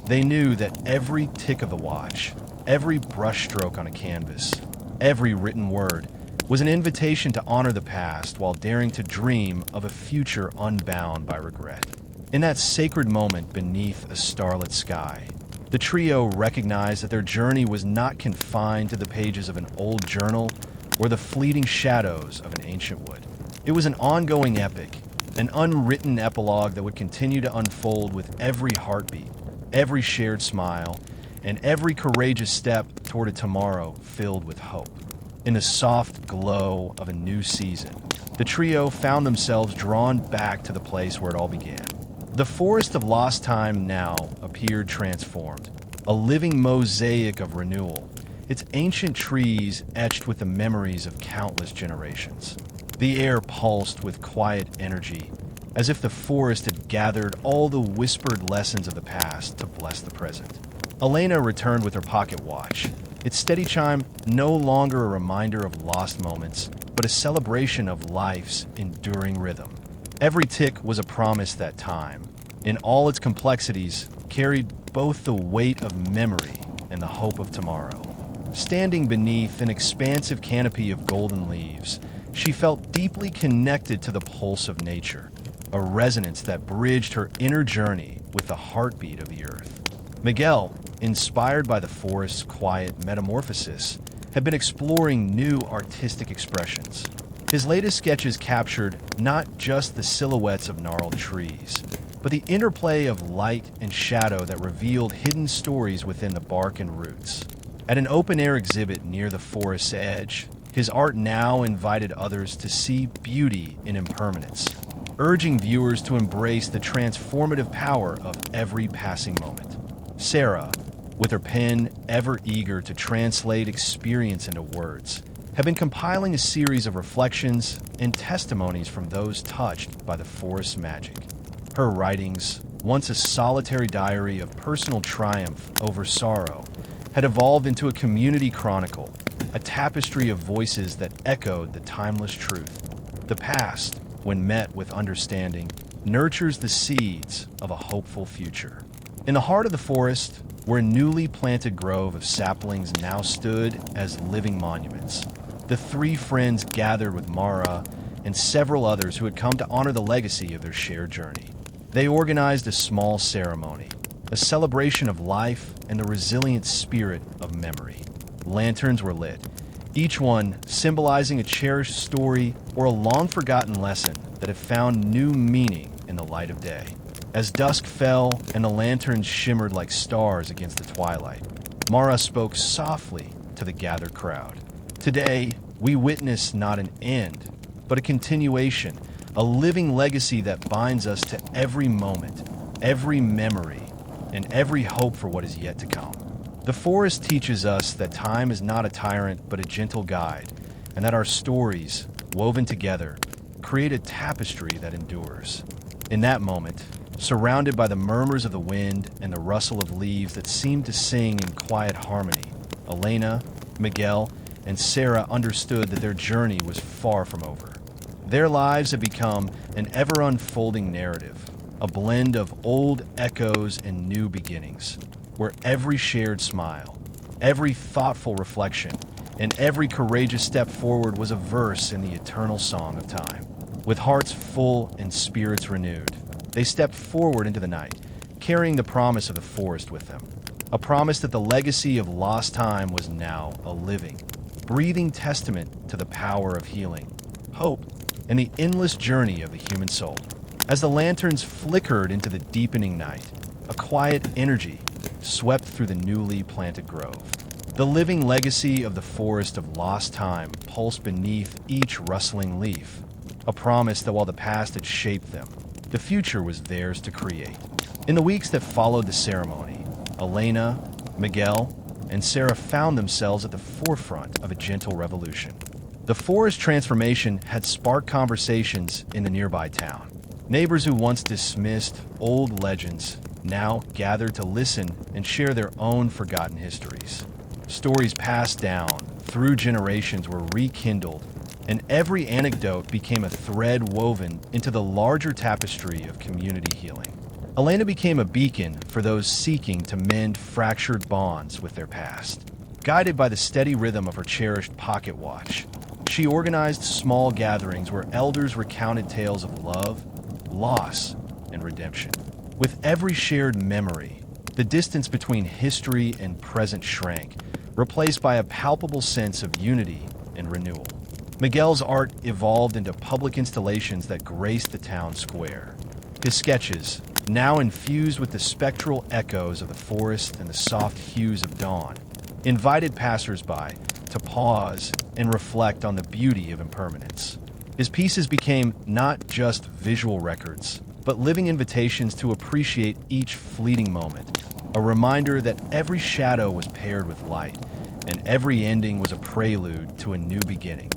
They knew that every tick of the watch, every brushstroke on a canvas, every written word was an invitation to honor the past while daring to dream of a future unbound by regret. In that sacred moment beneath a starlit sky, the trio recognized that their journey was not confined to the pages of an old journal or the fleeting shadows of an ancient wood. It was an ongoing epic, an unwritten epilogue that would continue to unfold with every heartbeat, every shared smile, and every courageous step toward a tomorrow filled with hope. In the soft glow of a new season, the trio found themselves drawn back to the place where it all began. The forest of lost time now appeared transformed, a living mosaic of renewal, its ancient trees etched with the memories of countless generations. The air pulsed with quiet energy, as if the forest had gathered all the whispered lessons of the past to bless the present. Elena returned with her pocket watch, its steady chime no longer a reminder of lost moments, but a celebration of life's enduring rhythm. Every tick was a promise that time, in all its complexities, carried both the weight of memory and the hope of tomorrow. Standing beneath an expansive canopy of golden leaves, she felt deeply connected to the pulse of nature, a resonance that bridged her inner journey with the heartbeat of the earth. Miguel, inspired by the forest's quiet metamorphosis, had been exploring new artistic expressions. His latest sketches captured not just the silhouettes of gnarled trees, but the interplay of light and shadow that revealed hidden stories within the bark and roots. At an open-air exhibit near the forest's edge, his art now invited others to see beauty in impermanence, urging viewers to embrace the transformative power of every passing moment. Sarah, with her pen ever eager to translate experience into words, had been compiling a series of reflections and testimonies from those touched by the forest's magic. Her writings, once a solitary diary of personal triumph over sorrow, had evolved into a community chronicle, a tapestry of voices that echoed the timeless truth. The past, when met with understanding, nurtures the seeds of a hopeful future. In the heart of the forest, where a newly planted grove of saplings now stood as living monuments, the three friends gathered with Mara and several others who had come to honor the legacy of their shared journey. They organized a small ceremony, a celebration of life and the resilient spirit of memory. Lanterns were lit, each one symbolizing a cherished story or a long-forgotten lesson that had found new meaning in the light of day. As dusk fell and the lanterns shimmered like stars against the twilight, Mara spoke softly to the gathered crowd. Today, we witness not an end, but a continuation, a living legacy that binds us to every moment, every memory, and every hope for what is yet to come. The forest teaches us that time is not a tyrant but a gentle guide, and that our stories, woven together, create a tapestry that endures. In that moment, surrounded by the murmurs of the wind and the rustle of leaves that seemed to sing in quiet harmony, Elena, Miguel, and Sarah understood that their journey was far from over. Their lives have become an ever-unfolding narrative, a blend of old echoes and new beginnings, where every shared smile, every thoughtful reflection, and every courageous step forward was a verse in the eternal song of time. With hearts full and spirits renewed, they stepped forward into the night, carrying the promise of the forest with them. A promise that the legacy of lost time was now a living, breathing testament to the power of healing, hope, and the endless journey of the human soul. As the lanterns flickered into the deepening night, a quiet energy swept through the newly planted grove. The living legacy of the forest of lost time pulsed beneath each rustling leaf, a promise that while the past had shaped them, the future was theirs to create. In the weeks that followed the ceremony, Elena, Miguel, and Sarah found themselves at the forefront of a gentle revolution. The forest transformation had sparked conversations in the nearby town. Neighbors who once dismissed old legends now gathered to listen and share their own forgotten histories. Stories passed down through generations were rekindled, and every anecdote became a thread woven into the larger tapestry of community healing. Elena became a beacon for those seeking to mend fractured bonds with their past. Guided by the steady rhythm of her cherished pocket watch, she organized small gatherings where elders recounted tales of love, loss, and redemption. With every shared memory, the distance between history and present shrank, replaced by a palpable sense of unity and renewal. Miguel's art evolved into public installations that graced the town square. His sketches, now infused with the spectral echoes of the forest and the soft hues of dawn, invited passers-by to pause and reflect on the beauty of impermanence. His pieces became not just visual records, but living invitations to appreciate each fleeting moment, a reminder that every shadow was paired with light, and every ending was a prelude to a new beginning.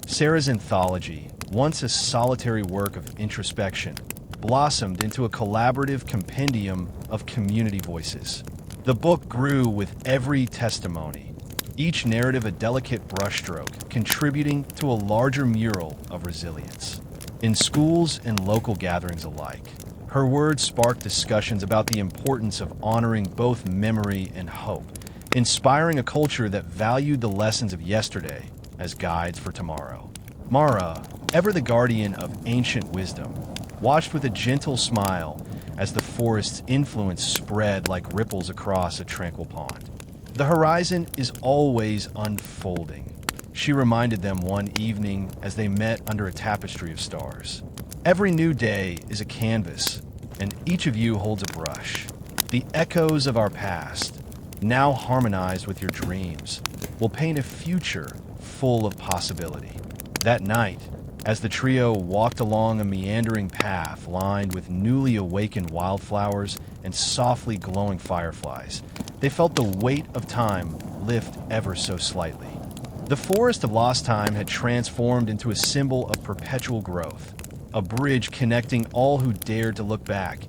Sarah's anthology, once a solitary work of introspection, blossomed into a collaborative compendium of community voices. The book grew with every testimony, each narrative a delicate brushstroke, contributing to a larger mural of resilience. In schools and local gatherings alike, her words sparked discussions about the importance of honoring both memory and hope, inspiring a culture that valued the lessons of yesterday as guides for tomorrow. Mara, ever the guardian of ancient wisdom, watched with a gentle smile as the forest's influence spread like ripples across a tranquil pond. The horizon is always unfolding, she reminded them one evening as they met under a tapestry of stars. Every new day is a canvas, and each of you holds a brush. The echoes of our past, now harmonized with your dreams, will paint a future full of possibility. That night, as the trio walked along a meandering path lined with newly awakened wildflowers and softly glowing fireflies, they felt the weight of time lift ever so slightly. The forest of lost time had transformed into a symbol of perpetual growth, a bridge connecting all who dared to look back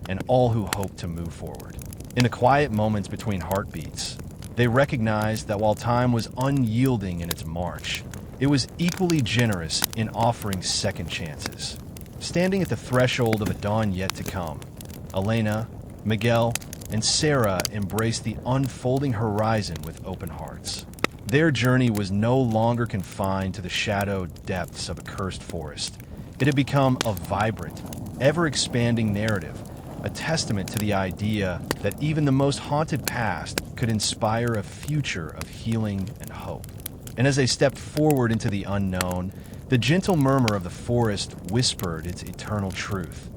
and all who hoped to move forward. In the quiet moments between heartbeats, they recognized that while time was unyielding in its march, it was equally generous in offering second chances. Standing at the threshold of a dawn yet to come, Elena, Miguel, and Sarah embraced the unfolding horizon with open hearts. Their journey was no longer confined to the shadowed depths of a cursed forest. It had become a vibrant, ever-expanding narrative, a testament to the idea that even the most haunted past could inspire a future of healing and hope. And as they stepped forward into the unknown, the gentle murmur of the forest whispered its eternal truth.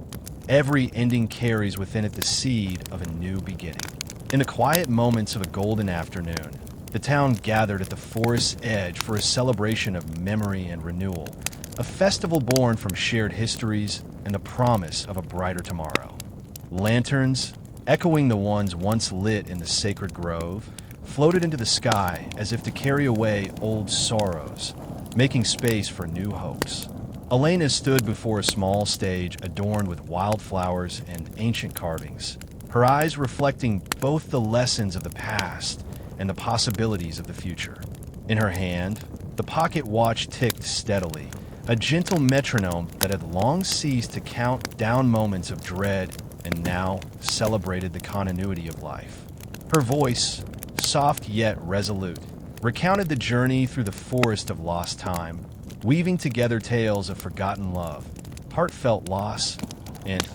Every ending carries within it the seed of a new beginning. In the quiet moments of a golden afternoon, the town gathered at the forest's edge for a celebration of memory and renewal, a festival born from shared histories and the promise of a brighter tomorrow. Lanterns, echoing the ones once lit in the sacred grove, floated into the sky as if to carry away old sorrows, making space for new hopes. Elena stood before a small stage adorned with wildflowers and ancient carvings, her eyes reflecting both the lessons of the past and the possibilities of the future. In her hand, the pocket watch ticked steadily, a gentle metronome that had long ceased to count down moments of dread and now celebrated the continuity of life. Her voice, soft yet resolute, recounted the journey through the forest of lost time, weaving together tales of forgotten love, heartfelt loss, and,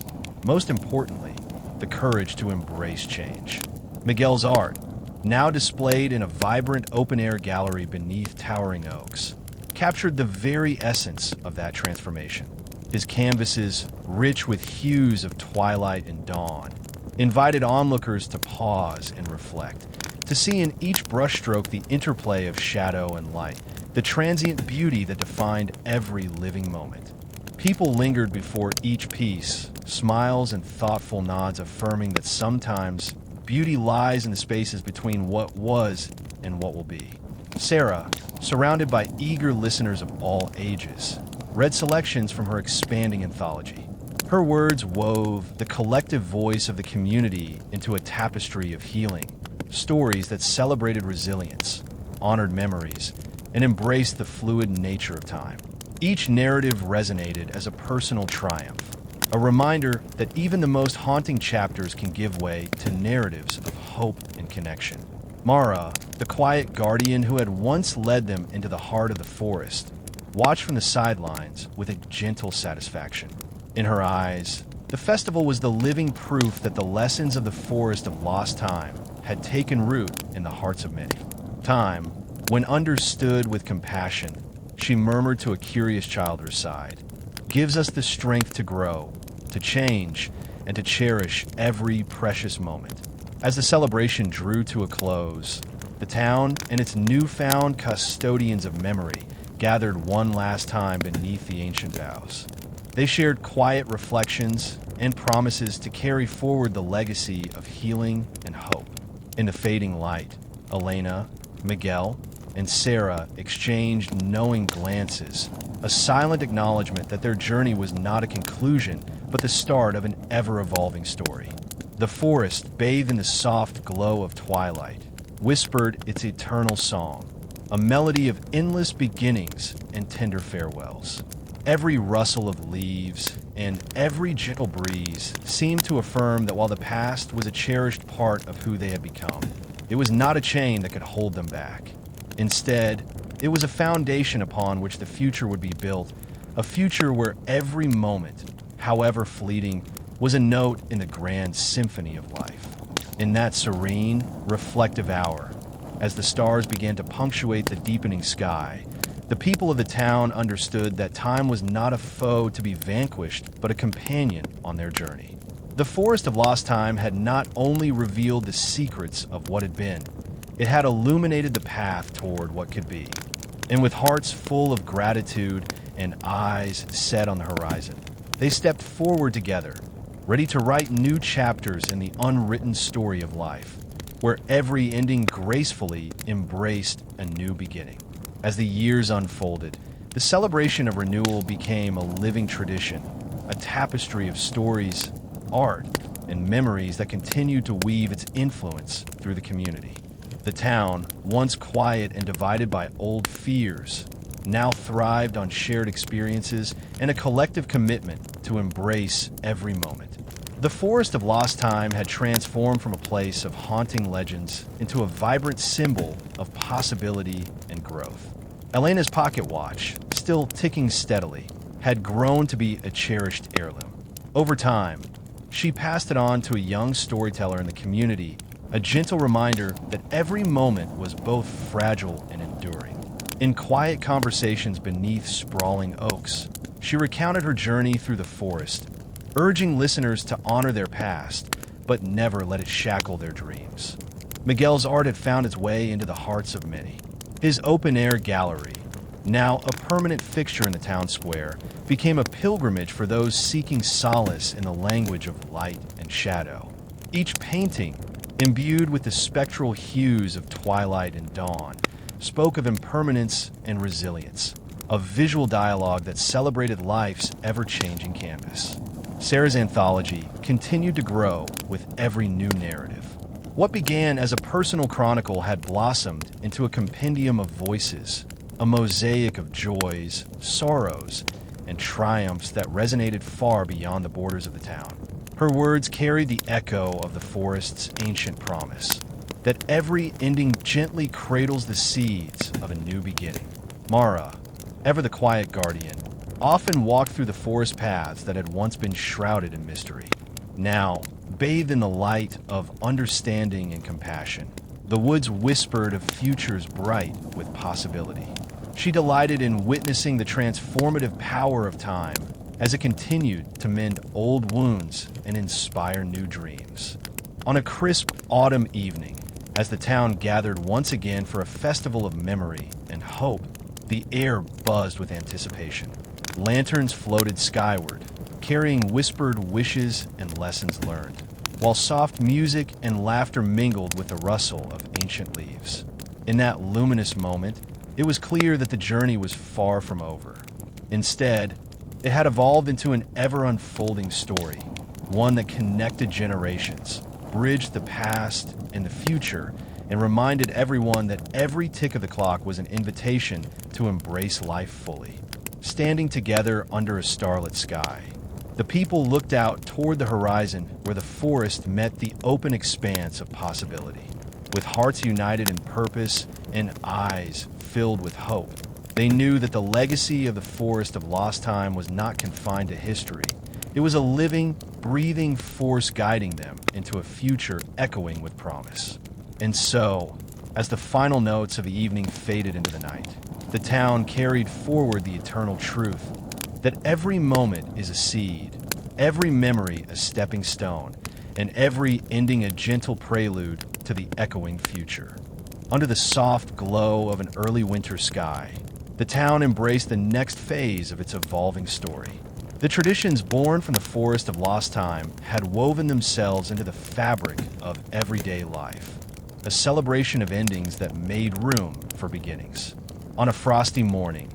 most importantly, the courage to embrace change. Miguel's art, now displayed in a vibrant open-air gallery beneath towering oaks, captured the very essence of that transformation. His canvases, rich with hues of twilight and dawn, invited onlookers to pause and reflect, to see in each brushstroke the interplay of shadow and light, the transient beauty that defined every living moment. People lingered before each piece, smiles and thoughtful nods affirming that sometimes beauty lies in the spaces between what was and what will be. Sarah, surrounded by eager listeners of all ages, read selections from her expanding anthology. Her words wove the collective voice of the community into a tapestry of healing, stories that celebrated resilience, honored memories, and embraced the fluid nature of time. Each narrative resonated as a personal triumph, a reminder that even the most haunting chapters can give way to narratives of hope and connection. Mara, the quiet guardian who had once led them into the heart of the forest, watched from the sidelines with a gentle satisfaction. In her eyes, the festival was the living proof that the lessons of the forest of lost time had taken root in the hearts of many. Time, when understood with compassion, she murmured to a curious child at her side, gives us the strength to grow, to change, and to cherish every precious moment. As the celebration drew to a close, the town and its newfound custodians of memory gathered one last time beneath the ancient boughs. They shared quiet reflections and promises to carry forward the legacy of healing and hope. In the fading light, Elena, Miguel, and Sarah exchanged knowing glances, a silent acknowledgement that their journey was not a conclusion, but the start of an ever-evolving story. The forest, bathed in the soft glow of twilight, whispered its eternal song, a melody of endless beginnings and tender farewells. Every rustle of leaves and every gentle breeze seemed to affirm that while the past was a cherished part of who they had become, it was not a chain that could hold them back. Instead, it was a foundation upon which the future would be built, a future where every moment, however fleeting, was a note in the grand symphony of life. In that serene, reflective hour, as the stars began to punctuate the deepening sky, the people of the town understood that time was not a foe to be vanquished, but a companion on their journey. The Forest of Lost Time had not only revealed the secrets of what had been, it had illuminated the path toward what could be. And with hearts full of gratitude and eyes set on the horizon, they stepped forward together, ready to write new chapters in the unwritten story of life, where every ending gracefully embraced a new beginning. As the years unfolded, the celebration of renewal became a living tradition, a tapestry of stories, art, and memories that continued to weave its influence through the community. The town, once quiet and divided by old fears, now thrived on shared experiences and a collective commitment to embrace every moment. The Forest of Lost Time had transformed from a place of haunting legends into a vibrant symbol of possibility and growth. Elena's pocket watch, still ticking steadily, had grown to be a cherished heirloom. Over time, she passed it on to a young storyteller in the community, a gentle reminder that every moment was both fragile and enduring. In quiet conversations beneath sprawling oaks, she recounted her journey through the forest, urging listeners to honor their past, but never let it shackle their dreams. Miguel's art had found its way into the hearts of many. His open-air gallery, now a permanent fixture in the town square, became a pilgrimage for those seeking solace in the language of light and shadow. Each painting, imbued with the spectral hues of twilight and dawn, spoke of impermanence and resilience, a visual dialogue that celebrated life's ever-changing canvas. Sarah's anthology continued to grow with every new narrative. What began as a personal chronicle had blossomed into a compendium of voices, a mosaic of joys, sorrows, and triumphs that resonated far beyond the borders of the town. Her words carried the echo of the forest's ancient promise, that every ending gently cradles the seeds of a new beginning. Mara, ever the quiet guardian, often walked through the forest paths that had once been shrouded in mystery. Now, bathed in the light of understanding and compassion, the woods whispered of futures bright with possibility. She delighted in witnessing the transformative power of time as it continued to mend old wounds and inspire new dreams. On a crisp autumn evening, as the town gathered once again for a festival of memory and hope, the air buzzed with anticipation. Lanterns floated skyward, carrying whispered wishes and lessons learned, while soft music and laughter mingled with the rustle of ancient leaves. In that luminous moment, it was clear that the journey was far from over. Instead, it had evolved into an ever-unfolding story, one that connected generations, bridged the past and the future, and reminded everyone that every tick of the clock was an invitation to embrace life fully. Standing together under a starlit sky, the people looked out toward the horizon where the forest met the open expanse of possibility. With hearts united in purpose and eyes filled with hope, they knew that the legacy of the Forest of Lost Time was not confined to history. It was a living, breathing force guiding them into a future echoing with promise. And so, as the final notes of the evening faded into the night, the town carried forward the eternal truth that every moment is a seed, every memory a stepping stone, and every ending a gentle prelude to the echoing future. Under the soft glow of an early winter sky, the town embraced the next phase of its evolving story. The traditions born from the Forest of Lost Time had woven themselves into the fabric of everyday life, a celebration of endings that made room for beginnings. On a frosty morning,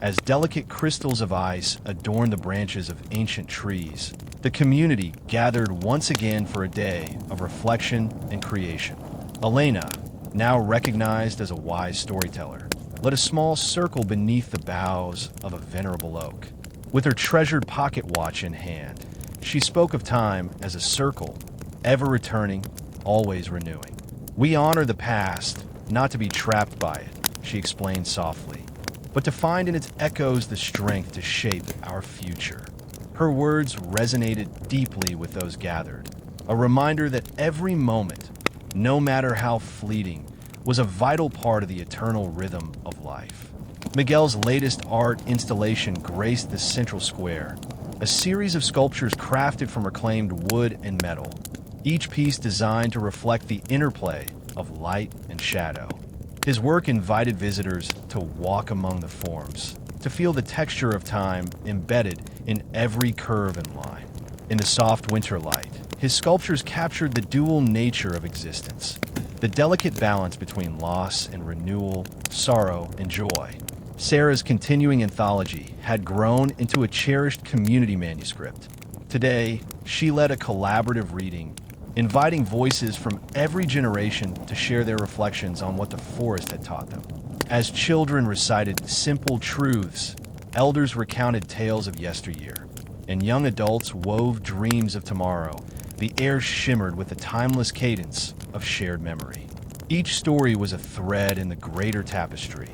as delicate crystals of ice adorned the branches of ancient trees, the community gathered once again for a day of reflection and creation. Elena, now recognized as a wise storyteller, led a small circle beneath the boughs of a venerable oak. With her treasured pocket watch in hand, she spoke of time as a circle, ever returning, always renewing. We honor the past, not to be trapped by it, she explained softly, but to find in its echoes the strength to shape our future. Her words resonated deeply with those gathered, a reminder that every moment, no matter how fleeting, was a vital part of the eternal rhythm of life. Miguel's latest art installation graced the central square, a series of sculptures crafted from reclaimed wood and metal, each piece designed to reflect the interplay of light and shadow. His work invited visitors to walk among the forms, to feel the texture of time embedded in every curve and line. In the soft winter light, his sculptures captured the dual nature of existence, the delicate balance between loss and renewal, sorrow and joy. Sarah's continuing anthology had grown into a cherished community manuscript. Today, she led a collaborative reading, inviting voices from every generation to share their reflections on what the forest had taught them. As children recited simple truths, elders recounted tales of yesteryear, and young adults wove dreams of tomorrow, the air shimmered with the timeless cadence of shared memory. Each story was a thread in the greater tapestry,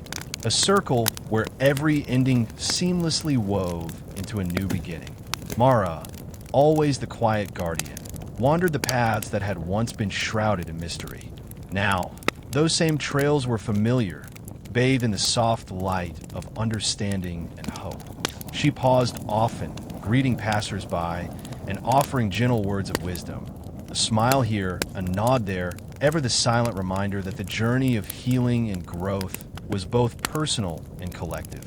a circle where every ending seamlessly wove into a new beginning. Mara, always the quiet guardian, wandered the paths that had once been shrouded in mystery. Now, those same trails were familiar, bathed in the soft light of understanding and hope. She paused often, greeting passers-by and offering gentle words of wisdom. A smile here, a nod there, ever the silent reminder that the journey of healing and growth was both personal and collective.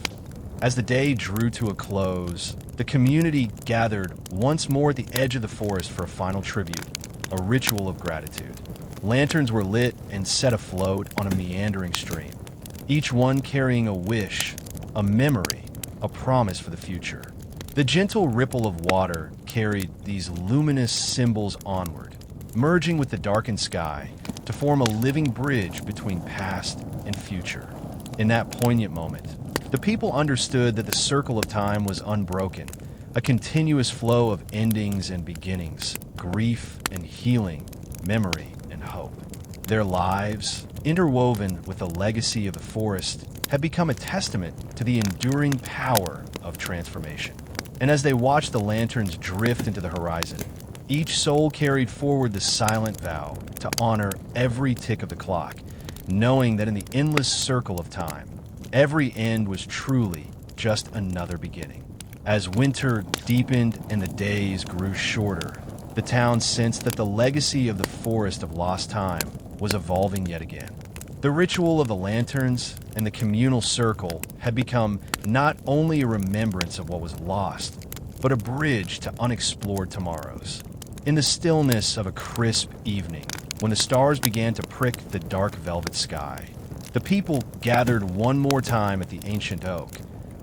As the day drew to a close, the community gathered once more at the edge of the forest for a final tribute, a ritual of gratitude. Lanterns were lit and set afloat on a meandering stream, each one carrying a wish, a memory, a promise for the future. The gentle ripple of water carried these luminous symbols onward, merging with the darkened sky to form a living bridge between past and future. In that poignant moment, the people understood that the circle of time was unbroken, a continuous flow of endings and beginnings, grief and healing, memory and hope. Their lives, interwoven with the legacy of the forest, had become a testament to the enduring power of transformation. And as they watched the lanterns drift into the horizon, each soul carried forward the silent vow to honor every tick of the clock, knowing that in the endless circle of time, every end was truly just another beginning. As winter deepened and the days grew shorter, the town sensed that the legacy of the forest of lost time was evolving yet again. The ritual of the lanterns and the communal circle had become not only a remembrance of what was lost, but a bridge to unexplored tomorrows. In the stillness of a crisp evening, when the stars began to prick the dark velvet sky, the people gathered one more time at the ancient oak,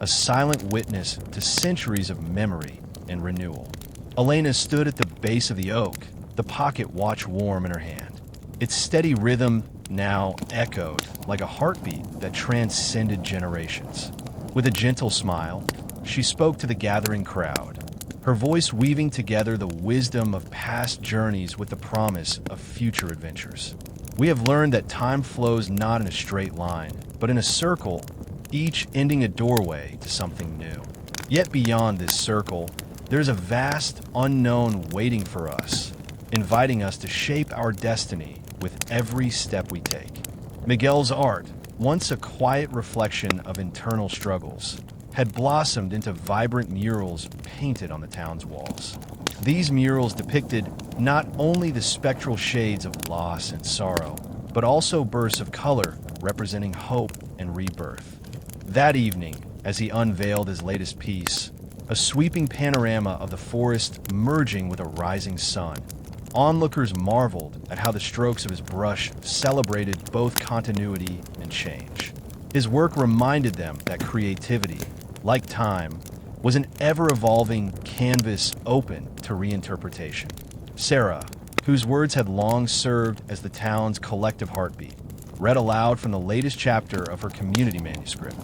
a silent witness to centuries of memory and renewal. Elena stood at the base of the oak, the pocket watch warm in her hand. Its steady rhythm now echoed like a heartbeat that transcended generations. With a gentle smile, she spoke to the gathering crowd, her voice weaving together the wisdom of past journeys with the promise of future adventures. We have learned that time flows not in a straight line, but in a circle, each ending a doorway to something new. Yet beyond this circle, there's a vast unknown waiting for us, inviting us to shape our destiny with every step we take. Miguel's art, once a quiet reflection of internal struggles, had blossomed into vibrant murals painted on the town's walls. These murals depicted not only the spectral shades of loss and sorrow, but also bursts of color representing hope and rebirth. That evening, as he unveiled his latest piece, a sweeping panorama of the forest merging with a rising sun, onlookers marveled at how the strokes of his brush celebrated both continuity and change. His work reminded them that creativity, like time, was an ever-evolving canvas open to reinterpretation. Sarah, whose words had long served as the town's collective heartbeat, read aloud from the latest chapter of her community manuscript.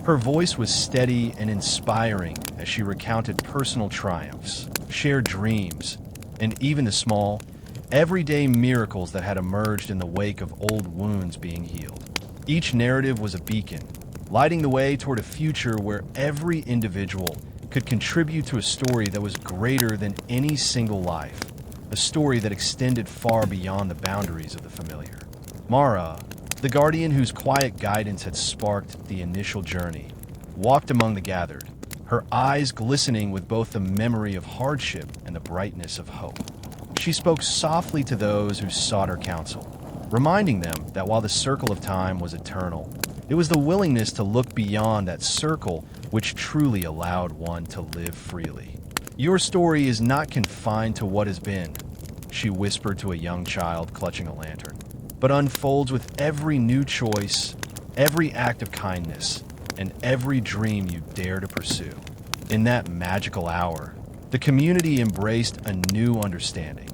Her voice was steady and inspiring as she recounted personal triumphs, shared dreams, and even the small, everyday miracles that had emerged in the wake of old wounds being healed. Each narrative was a beacon, lighting the way toward a future where every individual could contribute to a story that was greater than any single life, a story that extended far beyond the boundaries of the familiar. Mara, the guardian whose quiet guidance had sparked the initial journey, walked among the gathered, her eyes glistening with both the memory of hardship and the brightness of hope. She spoke softly to those who sought her counsel, reminding them that while the circle of time was eternal, it was the willingness to look beyond that circle which truly allowed one to live freely. Your story is not confined to what has been, she whispered to a young child clutching a lantern, but unfolds with every new choice, every act of kindness, and every dream you dare to pursue. In that magical hour, the community embraced a new understanding.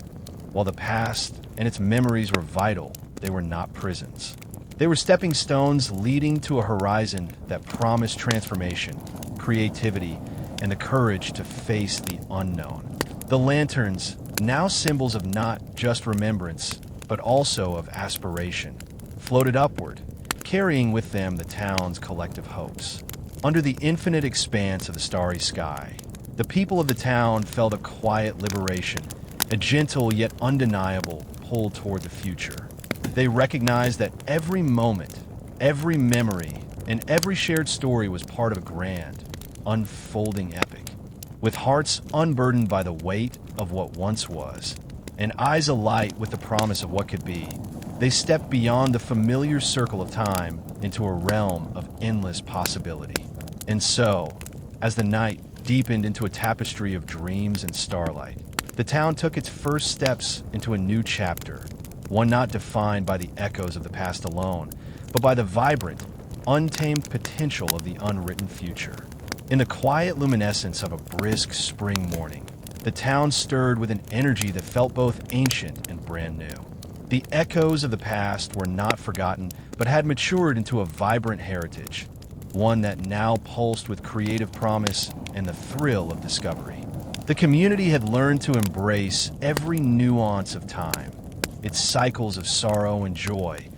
While the past and its memories were vital, they were not prisons. They were stepping stones leading to a horizon that promised transformation, creativity, and the courage to face the unknown. The lanterns, now symbols of not just remembrance, but also of aspiration, floated upward, carrying with them the town's collective hopes. Under the infinite expanse of the starry sky, the people of the town felt a quiet liberation, a gentle yet undeniable pull toward the future. They recognized that every moment, every memory, and every shared story was part of a grand, unfolding epic. With hearts unburdened by the weight of what once was, and eyes alight with the promise of what could be, they stepped beyond the familiar circle of time into a realm of endless possibility. And so, as the night deepened into a tapestry of dreams and starlight, the town took its first steps into a new chapter, one not defined by the echoes of the past alone, but by the vibrant, untamed potential of the unwritten future. In the quiet luminescence of a brisk spring morning, the town stirred with an energy that felt both ancient and brand new. The echoes of the past were not forgotten, but had matured into a vibrant heritage, one that now pulsed with creative promise and the thrill of discovery. The community had learned to embrace every nuance of time, its cycles of sorrow and joy,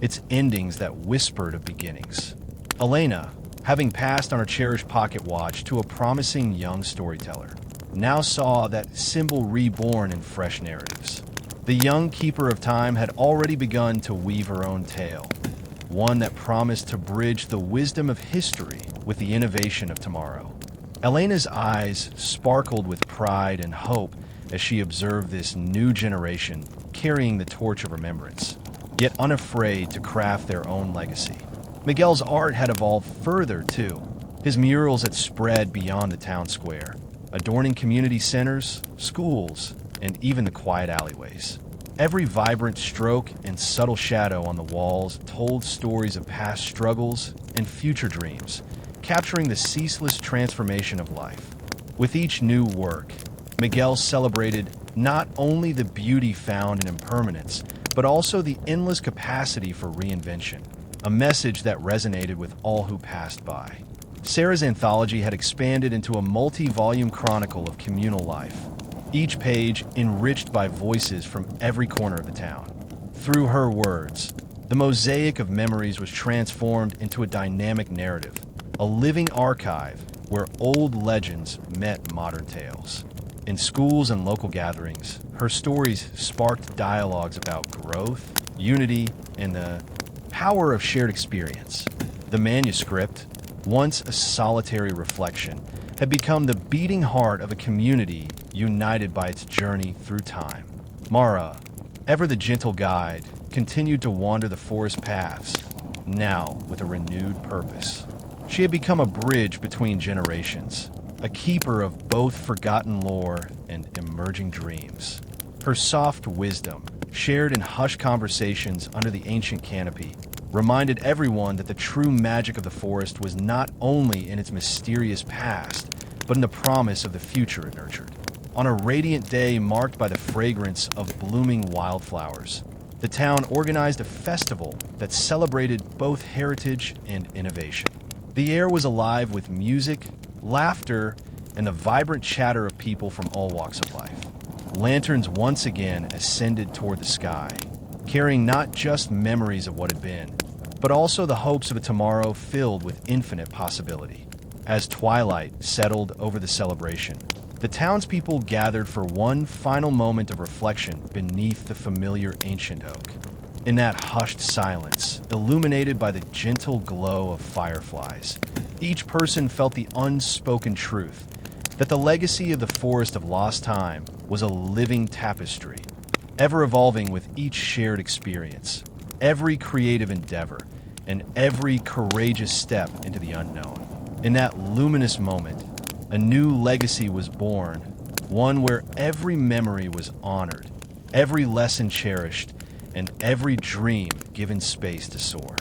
its endings that whispered of beginnings. Elena, having passed on her cherished pocket watch to a promising young storyteller, now saw that symbol reborn in fresh narratives. The young keeper of time had already begun to weave her own tale, one that promised to bridge the wisdom of history with the innovation of tomorrow. Elena's eyes sparkled with pride and hope as she observed this new generation carrying the torch of remembrance, yet unafraid to craft their own legacy. Miguel's art had evolved further, too. His murals had spread beyond the town square, adorning community centers, schools, and even the quiet alleyways. Every vibrant stroke and subtle shadow on the walls told stories of past struggles and future dreams, capturing the ceaseless transformation of life. With each new work, Miguel celebrated not only the beauty found in impermanence, but also the endless capacity for reinvention, a message that resonated with all who passed by. Sarah's anthology had expanded into a multi-volume chronicle of communal life, each page enriched by voices from every corner of the town. Through her words, the mosaic of memories was transformed into a dynamic narrative, a living archive where old legends met modern tales. In schools and local gatherings, her stories sparked dialogues about growth, unity, and the power of shared experience. The manuscript, once a solitary reflection, had become the beating heart of a community united by its journey through time. Mara, ever the gentle guide, continued to wander the forest paths, now with a renewed purpose. She had become a bridge between generations, a keeper of both forgotten lore and emerging dreams. Her soft wisdom, shared in hushed conversations under the ancient canopy, reminded everyone that the true magic of the forest was not only in its mysterious past, but in the promise of the future it nurtured. On a radiant day marked by the fragrance of blooming wildflowers, the town organized a festival that celebrated both heritage and innovation. The air was alive with music, laughter, and the vibrant chatter of people from all walks of life. Lanterns once again ascended toward the sky, carrying not just memories of what had been, but also the hopes of a tomorrow filled with infinite possibility. As twilight settled over the celebration, the townspeople gathered for one final moment of reflection beneath the familiar ancient oak. In that hushed silence, illuminated by the gentle glow of fireflies, each person felt the unspoken truth that the legacy of the Forest of Lost Time was a living tapestry, ever evolving with each shared experience, every creative endeavor, and every courageous step into the unknown. In that luminous moment, a new legacy was born, one where every memory was honored, every lesson cherished, and every dream given space to soar.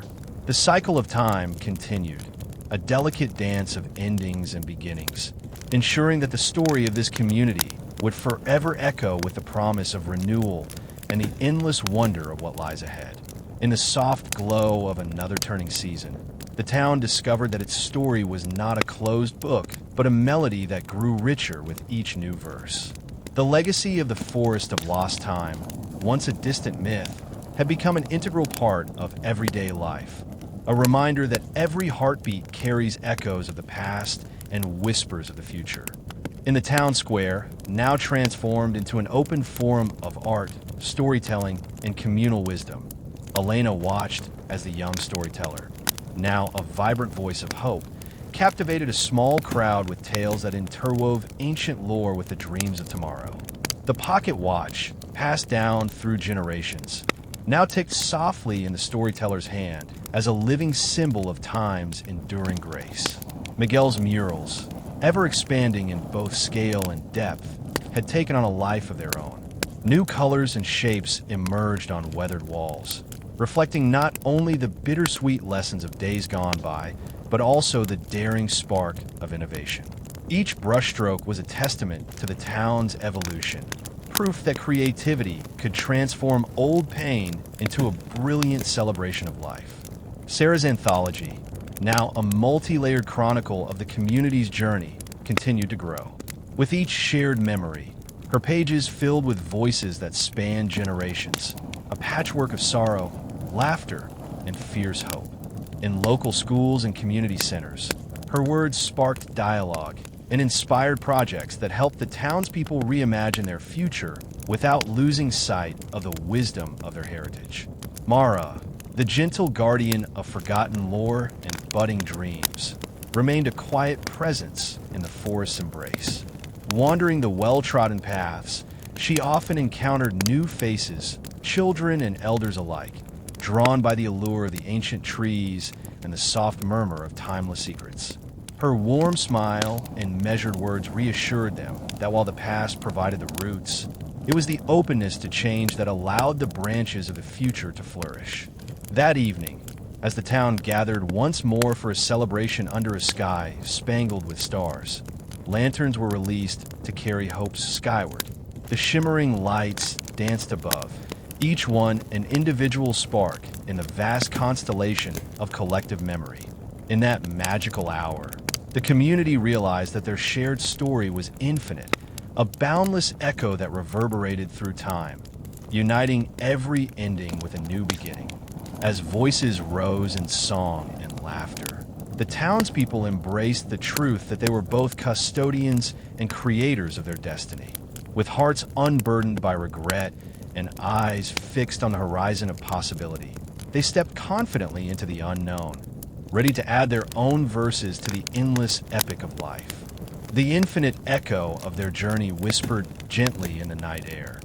The cycle of time continued, a delicate dance of endings and beginnings, ensuring that the story of this community would forever echo with the promise of renewal and the endless wonder of what lies ahead. In the soft glow of another turning season, the town discovered that its story was not a closed book, but a melody that grew richer with each new verse. The legacy of the Forest of Lost Time, once a distant myth, had become an integral part of everyday life, a reminder that every heartbeat carries echoes of the past and whispers of the future. In the town square, now transformed into an open forum of art, storytelling, and communal wisdom, Elena watched as the young storyteller, now a vibrant voice of hope, captivated a small crowd with tales that interwove ancient lore with the dreams of tomorrow. The pocket watch, passed down through generations, now ticked softly in the storyteller's hand as a living symbol of time's enduring grace. Miguel's murals, ever expanding in both scale and depth, had taken on a life of their own. New colors and shapes emerged on weathered walls, reflecting not only the bittersweet lessons of days gone by, but also the daring spark of innovation. Each brushstroke was a testament to the town's evolution, proof that creativity could transform old pain into a brilliant celebration of life. Sarah's anthology, now a multi-layered chronicle of the community's journey, continued to grow. With each shared memory, her pages filled with voices that span generations, a patchwork of sorrow, laughter, and fierce hope. In local schools and community centers, her words sparked dialogue and inspired projects that helped the townspeople reimagine their future without losing sight of the wisdom of their heritage. Mara, the gentle guardian of forgotten lore and budding dreams, remained a quiet presence in the forest's embrace. Wandering the well-trodden paths, she often encountered new faces, children and elders alike, drawn by the allure of the ancient trees and the soft murmur of timeless secrets. Her warm smile and measured words reassured them that while the past provided the roots, it was the openness to change that allowed the branches of the future to flourish. That evening, as the town gathered once more for a celebration under a sky spangled with stars, lanterns were released to carry hopes skyward. The shimmering lights danced above, each one an individual spark in the vast constellation of collective memory. In that magical hour, the community realized that their shared story was infinite, a boundless echo that reverberated through time, uniting every ending with a new beginning. As voices rose in song and laughter, the townspeople embraced the truth that they were both custodians and creators of their destiny. With hearts unburdened by regret and eyes fixed on the horizon of possibility, they stepped confidently into the unknown, ready to add their own verses to the endless epic of life. The infinite echo of their journey whispered gently in the night air,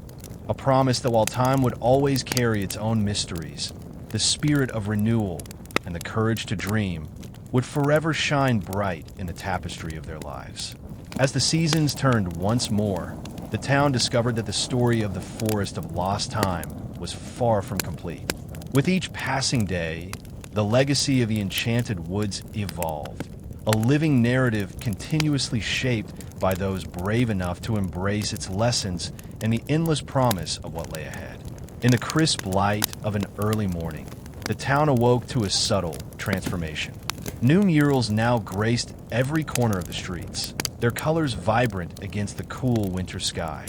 a promise that while time would always carry its own mysteries, the spirit of renewal and the courage to dream would forever shine bright in the tapestry of their lives. As the seasons turned once more, the town discovered that the story of the forest of lost time was far from complete. With each passing day, the legacy of the enchanted woods evolved, a living narrative continuously shaped by those brave enough to embrace its lessons and the endless promise of what lay ahead. In the crisp light of an early morning, the town awoke to a subtle transformation. New murals now graced every corner of the streets, their colors vibrant against the cool winter sky.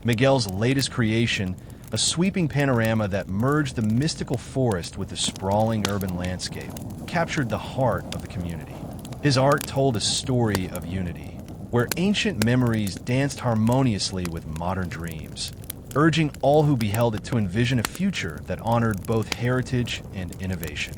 Miguel's latest creation, a sweeping panorama that merged the mystical forest with the sprawling urban landscape, captured the heart of the community. His art told a story of unity, where ancient memories danced harmoniously with modern dreams, urging all who beheld it to envision a future that honored both heritage and innovation.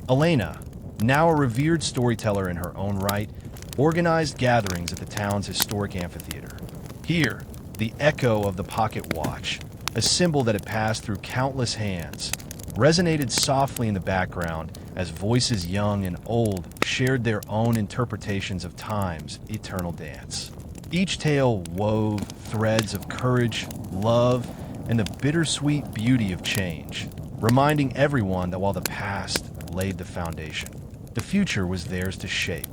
Elena, now a revered storyteller in her own right, organized gatherings at the town's historic amphitheater. Here, the echo of the pocket watch, a symbol that had passed through countless hands, resonated softly in the background as voices young and old shared their own interpretations of time's eternal dance. Each tale wove threads of courage, love, and the bittersweet beauty of change, reminding everyone that while the past laid the foundation, the future was theirs to shape.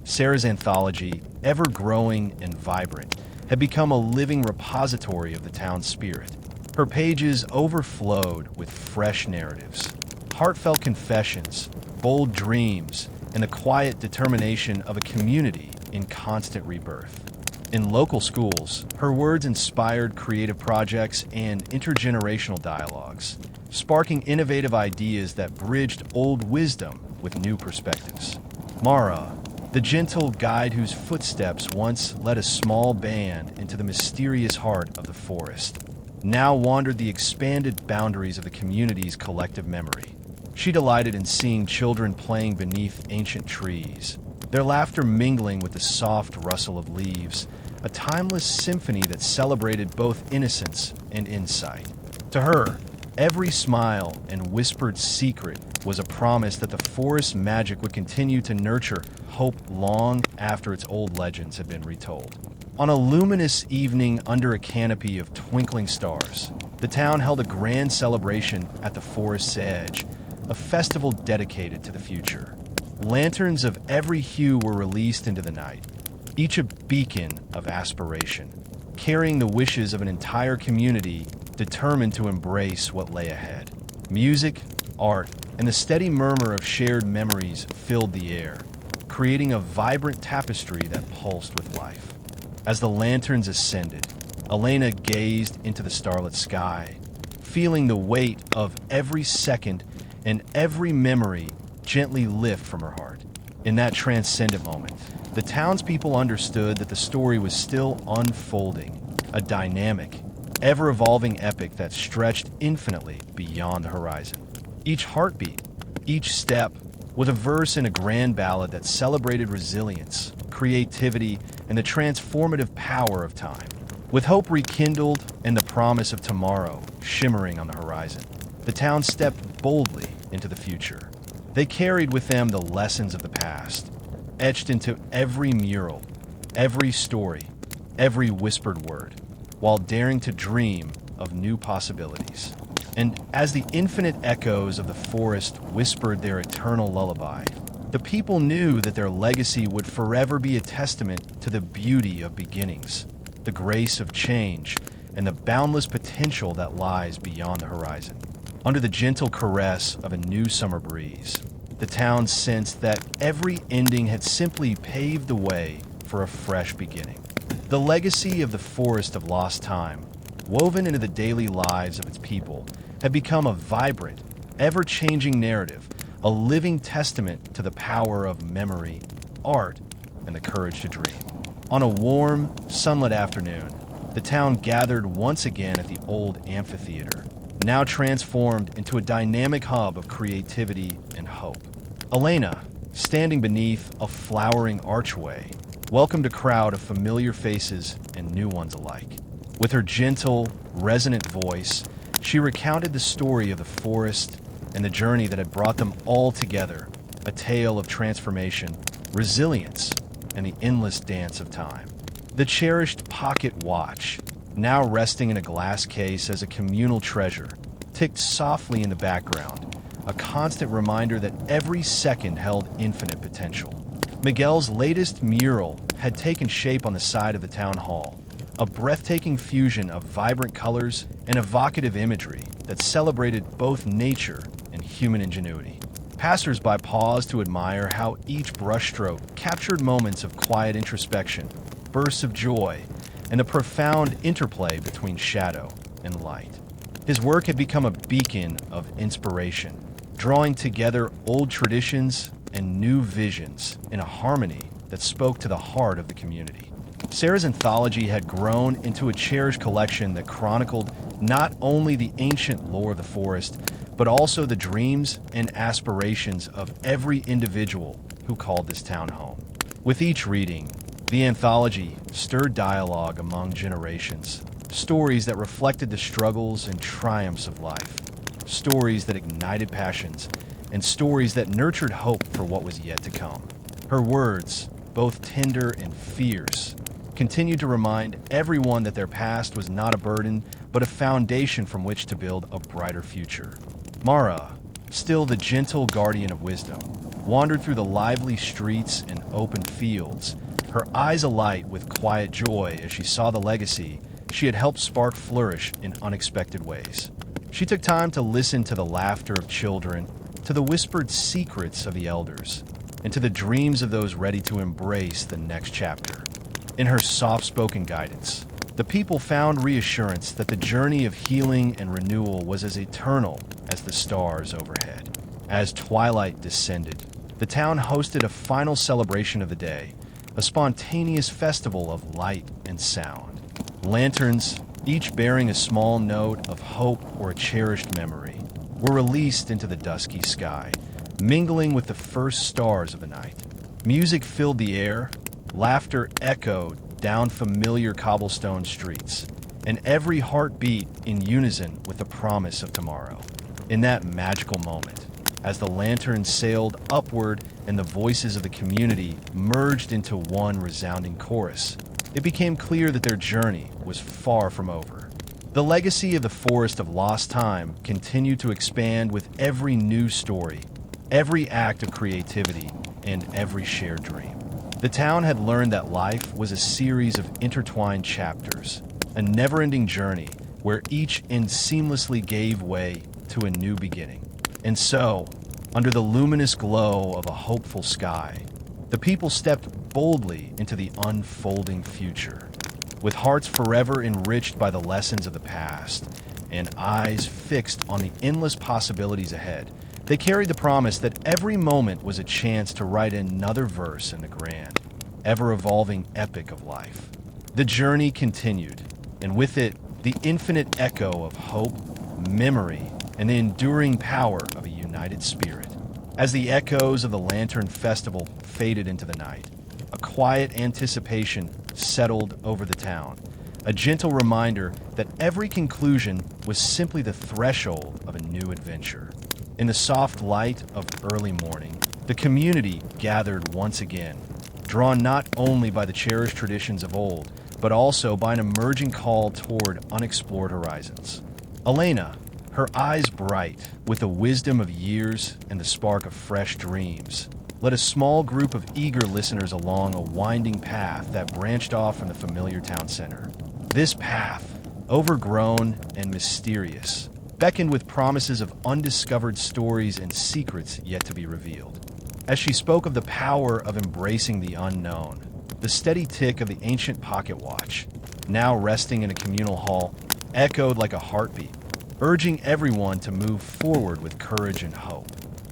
Sarah's anthology, ever growing and vibrant, had become a living repository of the town's spirit. Her pages overflowed with fresh narratives, heartfelt confessions, bold dreams, and the quiet determination of a community in constant rebirth. In local schools, her words inspired creative projects and intergenerational dialogues, sparking innovative ideas that bridged old wisdom with new perspectives. Mara, the gentle guide whose footsteps once led a small band into the mysterious heart of the forest, now wandered the expanded boundaries of the community's collective memory. She delighted in seeing children playing beneath ancient trees, their laughter mingling with the soft rustle of leaves, a timeless symphony that celebrated both innocence and insight. To her, every smile and whispered secret was a promise that the forest's magic would continue to nurture hope long after its old legends had been retold. On a luminous evening under a canopy of twinkling stars, the town held a grand celebration at the forest's edge, a festival dedicated to the future. Lanterns of every hue were released into the night, each a beacon of aspiration, carrying the wishes of an entire community determined to embrace what lay ahead. Music, art, and the steady murmur of shared memories filled the air, creating a vibrant tapestry that pulsed with life. As the lanterns ascended, Elena gazed into the starlit sky, feeling the weight of every second and every memory gently lift from her heart. In that transcendent moment, the townspeople understood that the story was still unfolding, a dynamic, ever-evolving epic that stretched infinitely beyond the horizon. Each heartbeat, each step, was a verse in a grand ballad that celebrated resilience, creativity, and the transformative power of time. With hope rekindled and the promise of tomorrow shimmering on the horizon, the town stepped boldly into the future. They carried with them the lessons of the past, etched into every mural, every story, every whispered word, while daring to dream of new possibilities. And as the infinite echoes of the forest whispered their eternal lullaby, the people knew that their legacy would forever be a testament to the beauty of beginnings, the grace of change, and the boundless potential that lies beyond the horizon. Under the gentle caress of a new summer breeze, the town sensed that every ending had simply paved the way for a fresh beginning. The legacy of the forest of lost time, woven into the daily lives of its people, had become a vibrant, ever-changing narrative, a living testament to the power of memory, art, and the courage to dream. On a warm, sunlit afternoon, the town gathered once again at the old amphitheater, now transformed into a dynamic hub of creativity and hope. Elena, standing beneath a flowering archway, welcomed a crowd of familiar faces and new ones alike. With her gentle, resonant voice, she recounted the story of the forest and the journey that had brought them all together, a tale of transformation, resilience, and the endless dance of time. The cherished pocket watch, now resting in a glass case as a communal treasure, ticked softly in the background, a constant reminder that every second held infinite potential. Miguel's latest mural had taken shape on the side of the town hall, a breathtaking fusion of vibrant colors and evocative imagery that celebrated both nature and human ingenuity. Passers-by paused to admire how each brushstroke captured moments of quiet introspection, bursts of joy, and the profound interplay between shadow and light. His work had become a beacon of inspiration, drawing together old traditions and new visions in a harmony that spoke to the heart of the community. Sarah's anthology had grown into a cherished collection that chronicled not only the ancient lore of the forest, but also the dreams and aspirations of every individual who called this town home. With each reading, the anthology stirred dialogue among generations, stories that reflected the struggles and triumphs of life, stories that ignited passions, and stories that nurtured hope for what was yet to come. Her words, both tender and fierce, continued to remind everyone that their past was not a burden, but a foundation from which to build a brighter future. Mara, still the gentle guardian of wisdom, wandered through the lively streets and open fields, her eyes alight with quiet joy as she saw the legacy she had helped spark flourish in unexpected ways. She took time to listen to the laughter of children, to the whispered secrets of the elders, and to the dreams of those ready to embrace the next chapter. In her soft-spoken guidance, the people found reassurance that the journey of healing and renewal was as eternal as the stars overhead. As twilight descended, the town hosted a final celebration of the day, a spontaneous festival of light and sound. Lanterns, each bearing a small note of hope or a cherished memory, were released into the dusky sky, mingling with the first stars of the night. Music filled the air, laughter echoed down familiar cobblestone streets, and every heart beat in unison with the promise of tomorrow. In that magical moment, as the lanterns sailed upward and the voices of the community merged into one resounding chorus, it became clear that their journey was far from over. The legacy of the Forest of Lost Time continued to expand with every new story, every act of creativity, and every shared dream. The town had learned that life was a series of intertwined chapters, a never-ending journey where each end seamlessly gave way to a new beginning. And so, under the luminous glow of a hopeful sky, the people stepped boldly into the unfolding future. With hearts forever enriched by the lessons of the past and eyes fixed on the endless possibilities ahead, they carried the promise that every moment was a chance to write another verse in the grand, ever-evolving epic of life. The journey continued, and with it, the infinite echo of hope, memory, and the enduring power of a united spirit. As the echoes of the Lantern Festival faded into the night, a quiet anticipation settled over the town, a gentle reminder that every conclusion was simply the threshold of a new adventure. In the soft light of early morning, the community gathered once again, drawn not only by the cherished traditions of old, but also by an emerging call toward unexplored horizons. Elena, her eyes bright with the wisdom of years and the spark of fresh dreams, led a small group of eager listeners along a winding path that branched off from the familiar town center. This path, overgrown and mysterious, beckoned with promises of undiscovered stories and secrets yet to be revealed. As she spoke of the power of embracing the unknown, the steady tick of the ancient pocket watch, now resting in a communal hall, echoed like a heartbeat, urging everyone to move forward with courage and hope.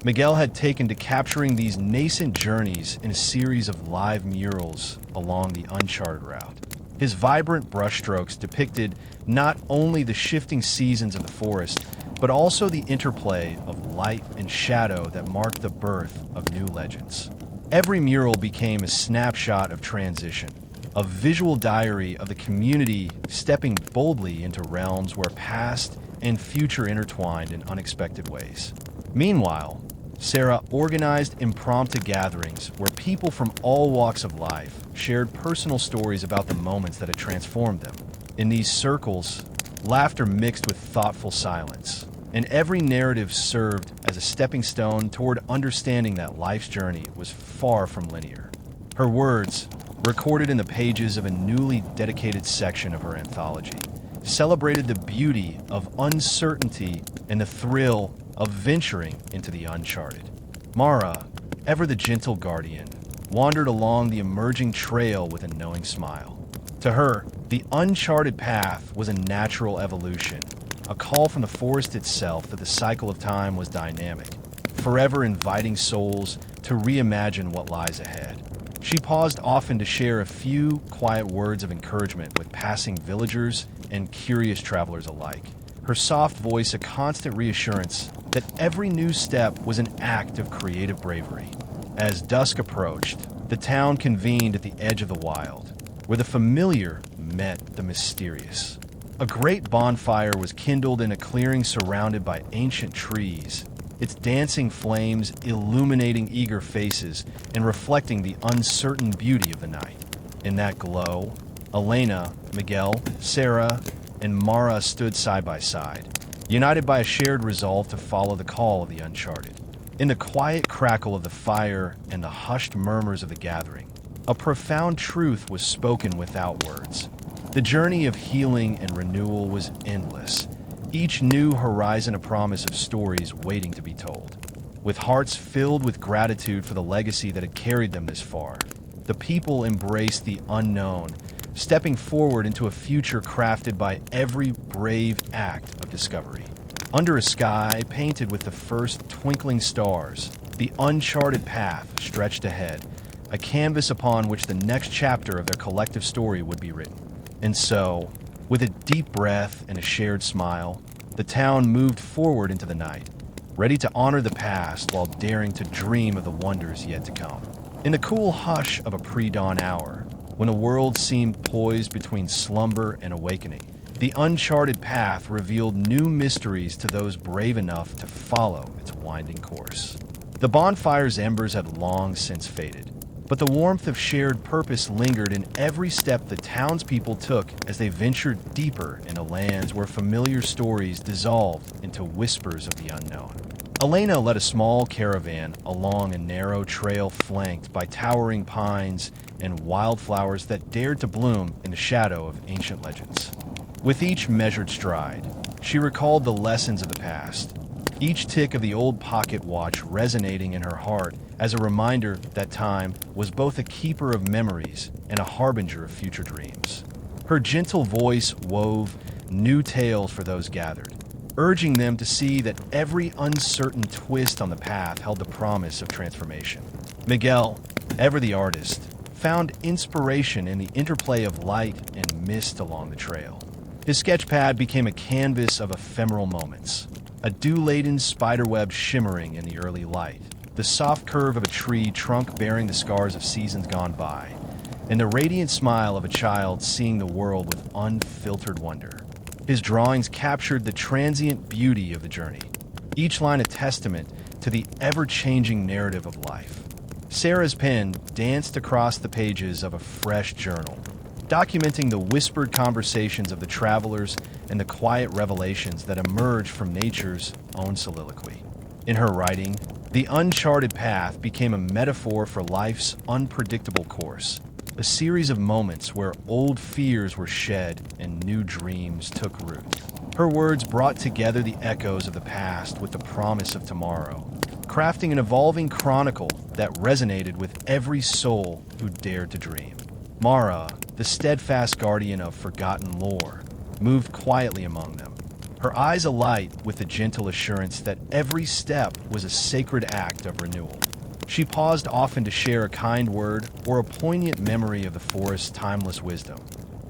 Miguel had taken to capturing these nascent journeys in a series of live murals along the uncharted route. His vibrant brushstrokes depicted not only the shifting seasons of the forest, but also the interplay of light and shadow that marked the birth of new legends. Every mural became a snapshot of transition, a visual diary of the community stepping boldly into realms where past and future intertwined in unexpected ways. Meanwhile, Sarah organized impromptu gatherings where people from all walks of life shared personal stories about the moments that had transformed them. In these circles, laughter mixed with thoughtful silence, and every narrative served as a stepping stone toward understanding that life's journey was far from linear. Her words, recorded in the pages of a newly dedicated section of her anthology, celebrated the beauty of uncertainty and the thrill of venturing into the uncharted. Mara, ever the gentle guardian, wandered along the emerging trail with a knowing smile. To her, the uncharted path was a natural evolution, a call from the forest itself that the cycle of time was dynamic, forever inviting souls to reimagine what lies ahead. She paused often to share a few quiet words of encouragement with passing villagers and curious travelers alike, her soft voice a constant reassurance that every new step was an act of creative bravery. As dusk approached, the town convened at the edge of the wild, where the familiar met the mysterious. A great bonfire was kindled in a clearing surrounded by ancient trees, its dancing flames illuminating eager faces and reflecting the uncertain beauty of the night. In that glow, Elena, Miguel, Sarah, and Mara stood side by side, united by a shared resolve to follow the call of the uncharted. In the quiet crackle of the fire and the hushed murmurs of the gathering, a profound truth was spoken without words. The journey of healing and renewal was endless, each new horizon a promise of stories waiting to be told. With hearts filled with gratitude for the legacy that had carried them this far, the people embraced the unknown, stepping forward into a future crafted by every brave act of discovery. Under a sky painted with the first twinkling stars, the uncharted path stretched ahead, a canvas upon which the next chapter of their collective story would be written. And so, with a deep breath and a shared smile, the town moved forward into the night, ready to honor the past while daring to dream of the wonders yet to come. In the cool hush of a pre-dawn hour, when the world seemed poised between slumber and awakening, the uncharted path revealed new mysteries to those brave enough to follow its winding course. The bonfire's embers had long since faded, but the warmth of shared purpose lingered in every step the townspeople took as they ventured deeper into lands where familiar stories dissolved into whispers of the unknown. Elena led a small caravan along a narrow trail flanked by towering pines and wildflowers that dared to bloom in the shadow of ancient legends. With each measured stride, she recalled the lessons of the past, each tick of the old pocket watch resonating in her heart as a reminder that time was both a keeper of memories and a harbinger of future dreams. Her gentle voice wove new tales for those gathered, urging them to see that every uncertain twist on the path held the promise of transformation. Miguel, ever the artist, found inspiration in the interplay of light and mist along the trail. His sketchpad became a canvas of ephemeral moments, a dew-laden spiderweb shimmering in the early light, the soft curve of a tree trunk bearing the scars of seasons gone by, and the radiant smile of a child seeing the world with unfiltered wonder. His drawings captured the transient beauty of the journey, each line a testament to the ever-changing narrative of life. Sarah's pen danced across the pages of a fresh journal, documenting the whispered conversations of the travelers and the quiet revelations that emerged from nature's own soliloquy. In her writing, the uncharted path became a metaphor for life's unpredictable course, a series of moments where old fears were shed and new dreams took root. Her words brought together the echoes of the past with the promise of tomorrow, crafting an evolving chronicle that resonated with every soul who dared to dream. Mara, the steadfast guardian of forgotten lore, moved quietly among them, her eyes alight with the gentle assurance that every step was a sacred act of renewal. She paused often to share a kind word or a poignant memory of the forest's timeless wisdom,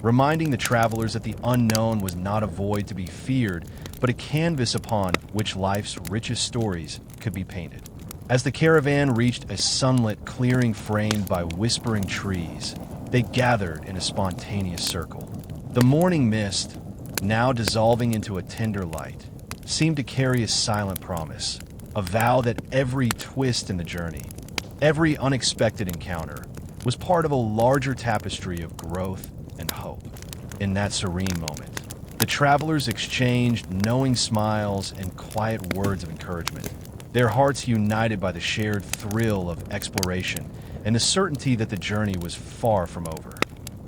reminding the travelers that the unknown was not a void to be feared, but a canvas upon which life's richest stories could be painted. As the caravan reached a sunlit clearing framed by whispering trees, they gathered in a spontaneous circle. The morning mist, now dissolving into a tender light, seemed to carry a silent promise, a vow that every twist in the journey, every unexpected encounter, was part of a larger tapestry of growth and hope. In that serene moment, the travelers exchanged knowing smiles and quiet words of encouragement, their hearts united by the shared thrill of exploration and the certainty that the journey was far from over.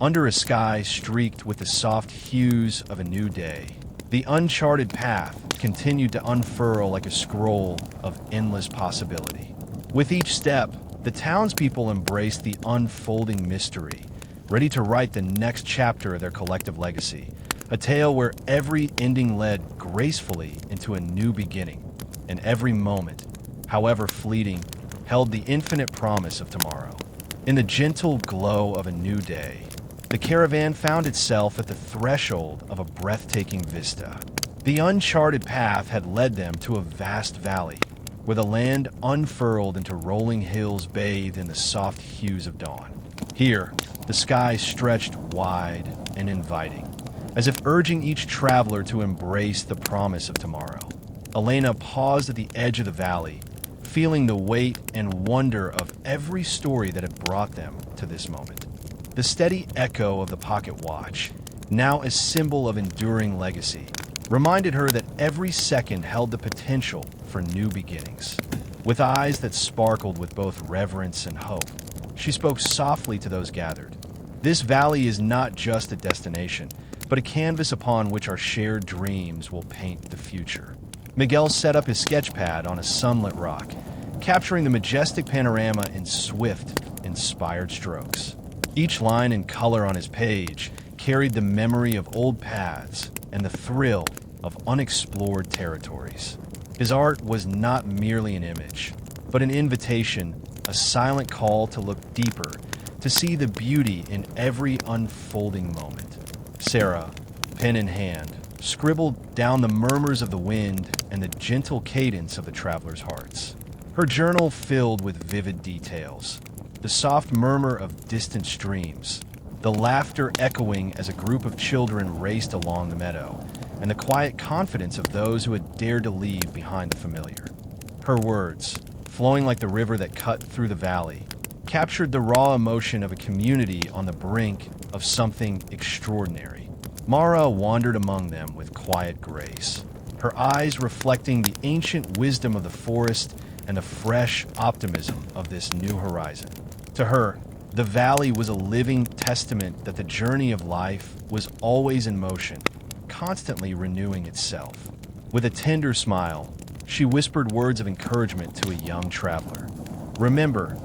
Under a sky streaked with the soft hues of a new day, the uncharted path continued to unfurl like a scroll of endless possibility. With each step, the townspeople embraced the unfolding mystery, ready to write the next chapter of their collective legacy, a tale where every ending led gracefully into a new beginning, and every moment, however fleeting, held the infinite promise of tomorrow. In the gentle glow of a new day, the caravan found itself at the threshold of a breathtaking vista. The uncharted path had led them to a vast valley, where the land unfurled into rolling hills bathed in the soft hues of dawn. Here, the sky stretched wide and inviting, as if urging each traveler to embrace the promise of tomorrow. Elena paused at the edge of the valley, feeling the weight and wonder of every story that had brought them to this moment. The steady echo of the pocket watch, now a symbol of enduring legacy, reminded her that every second held the potential for new beginnings. With eyes that sparkled with both reverence and hope, she spoke softly to those gathered. This valley is not just a destination, but a canvas upon which our shared dreams will paint the future. Miguel set up his sketchpad on a sunlit rock, capturing the majestic panorama in swift, inspired strokes. Each line and color on his page carried the memory of old paths and the thrill of unexplored territories. His art was not merely an image, but an invitation, a silent call to look deeper, to see the beauty in every unfolding moment. Sarah, pen in hand, scribbled down the murmurs of the wind and the gentle cadence of the travelers' hearts. Her journal filled with vivid details, the soft murmur of distant streams, the laughter echoing as a group of children raced along the meadow, and the quiet confidence of those who had dared to leave behind the familiar. Her words, flowing like the river that cut through the valley, captured the raw emotion of a community on the brink of something extraordinary. Mara wandered among them with quiet grace, her eyes reflecting the ancient wisdom of the forest and the fresh optimism of this new horizon. To her, the valley was a living testament that the journey of life was always in motion, constantly renewing itself. With a tender smile, she whispered words of encouragement to a young traveler. Remember,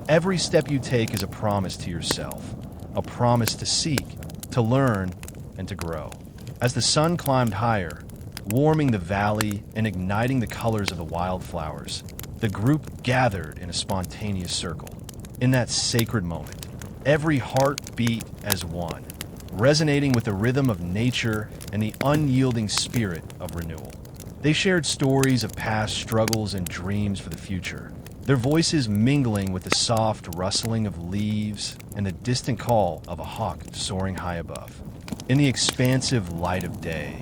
every step you take is a promise to yourself, a promise to seek, to learn, and to grow. As the sun climbed higher, warming the valley and igniting the colors of the wildflowers, the group gathered in a spontaneous circle. In that sacred moment, every heart beat as one, resonating with the rhythm of nature and the unyielding spirit of renewal. They shared stories of past struggles and dreams for the future, their voices mingling with the soft rustling of leaves and the distant call of a hawk soaring high above. In the expansive light of day,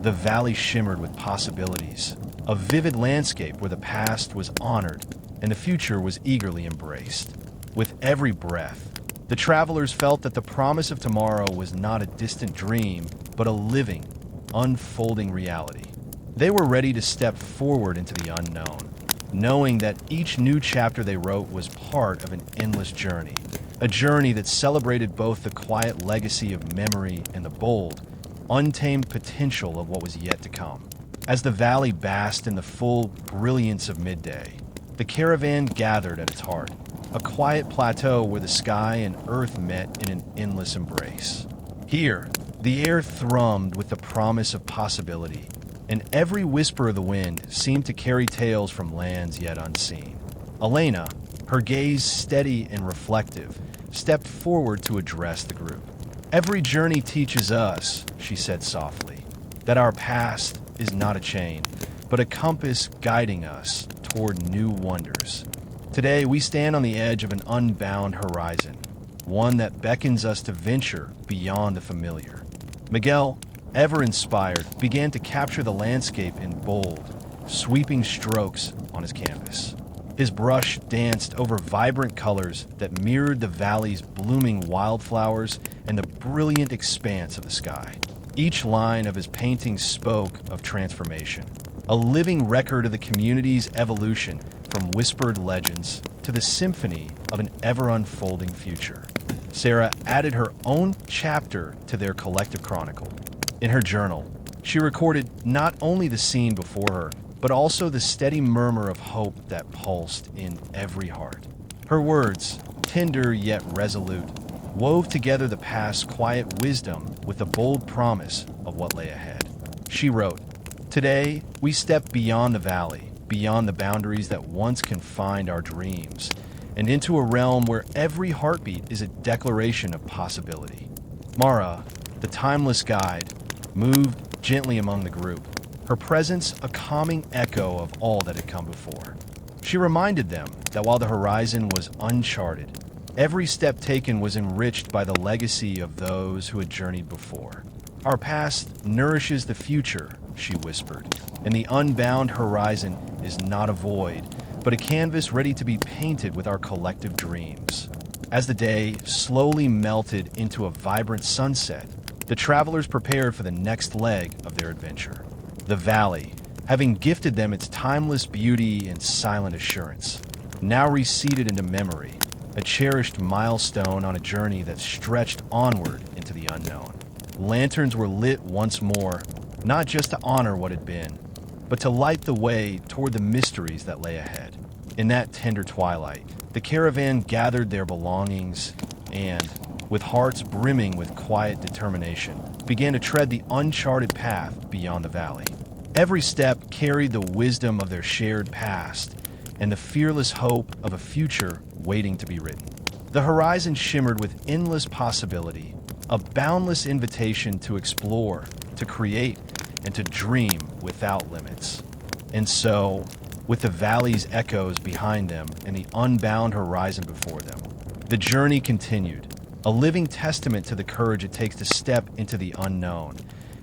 the valley shimmered with possibilities, a vivid landscape where the past was honored and the future was eagerly embraced. With every breath, the travelers felt that the promise of tomorrow was not a distant dream, but a living, unfolding reality. They were ready to step forward into the unknown, knowing that each new chapter they wrote was part of an endless journey, a journey that celebrated both the quiet legacy of memory and the bold, untamed potential of what was yet to come. As the valley basked in the full brilliance of midday, the caravan gathered at its heart, a quiet plateau where the sky and earth met in an endless embrace. Here, the air thrummed with the promise of possibility, and every whisper of the wind seemed to carry tales from lands yet unseen. Elena, her gaze steady and reflective, stepped forward to address the group. "Every journey teaches us," she said softly, "that our past is not a chain, but a compass guiding us toward new wonders. Today, we stand on the edge of an unbound horizon, one that beckons us to venture beyond the familiar." Miguel, ever inspired, began to capture the landscape in bold, sweeping strokes on his canvas. His brush danced over vibrant colors that mirrored the valley's blooming wildflowers and the brilliant expanse of the sky. Each line of his painting spoke of transformation, a living record of the community's evolution from whispered legends to the symphony of an ever-unfolding future. Sarah added her own chapter to their collective chronicle. In her journal, she recorded not only the scene before her, but also the steady murmur of hope that pulsed in every heart. Her words, tender yet resolute, wove together the past's quiet wisdom with the bold promise of what lay ahead. She wrote, "Today, we step beyond the valley, beyond the boundaries that once confined our dreams, and into a realm where every heartbeat is a declaration of possibility." Mara, the timeless guide, moved gently among the group, her presence a calming echo of all that had come before. She reminded them that while the horizon was uncharted, every step taken was enriched by the legacy of those who had journeyed before. "Our past nourishes the future," she whispered, "and the unbound horizon is not a void, but a canvas ready to be painted with our collective dreams." As the day slowly melted into a vibrant sunset, the travelers prepared for the next leg of their adventure. The valley, having gifted them its timeless beauty and silent assurance, now receded into memory, a cherished milestone on a journey that stretched onward into the unknown. Lanterns were lit once more, not just to honor what had been, but to light the way toward the mysteries that lay ahead. In that tender twilight, the caravan gathered their belongings and, with hearts brimming with quiet determination, began to tread the uncharted path beyond the valley. Every step carried the wisdom of their shared past and the fearless hope of a future waiting to be written. The horizon shimmered with endless possibility, a boundless invitation to explore, to create, and to dream without limits. And so, with the valley's echoes behind them and the unbound horizon before them, the journey continued, a living testament to the courage it takes to step into the unknown,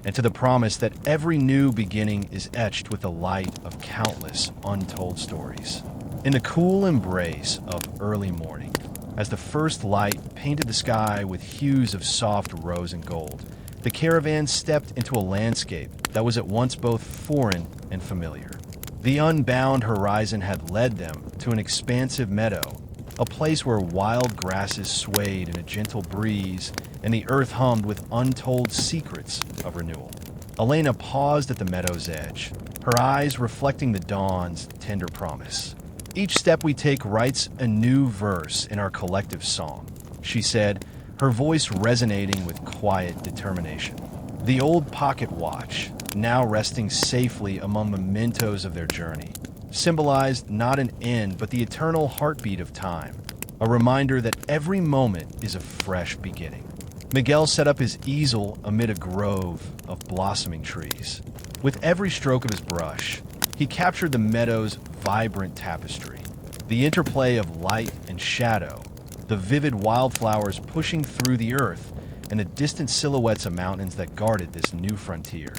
and to the promise that every new beginning is etched with the light of countless untold stories. In the cool embrace of early morning, as the first light painted the sky with hues of soft rose and gold, the caravan stepped into a landscape that was at once both foreign and familiar. The unbound horizon had led them to an expansive meadow, a place where wild grasses swayed in a gentle breeze and the earth hummed with untold secrets of renewal. Elena paused at the meadow's edge, her eyes reflecting the dawn's tender promise. Each step we take writes a new verse in our collective song, she said, her voice resonating with quiet determination. The old pocket watch, now resting safely among mementos of their journey, symbolized not an end but the eternal heartbeat of time, a reminder that every moment is a fresh beginning. Miguel set up his easel amid a grove of blossoming trees. With every stroke of his brush, he captured the meadow's vibrant tapestry, the interplay of light and shadow, the vivid wildflowers pushing through the earth, and the distant silhouettes of mountains that guarded this new frontier.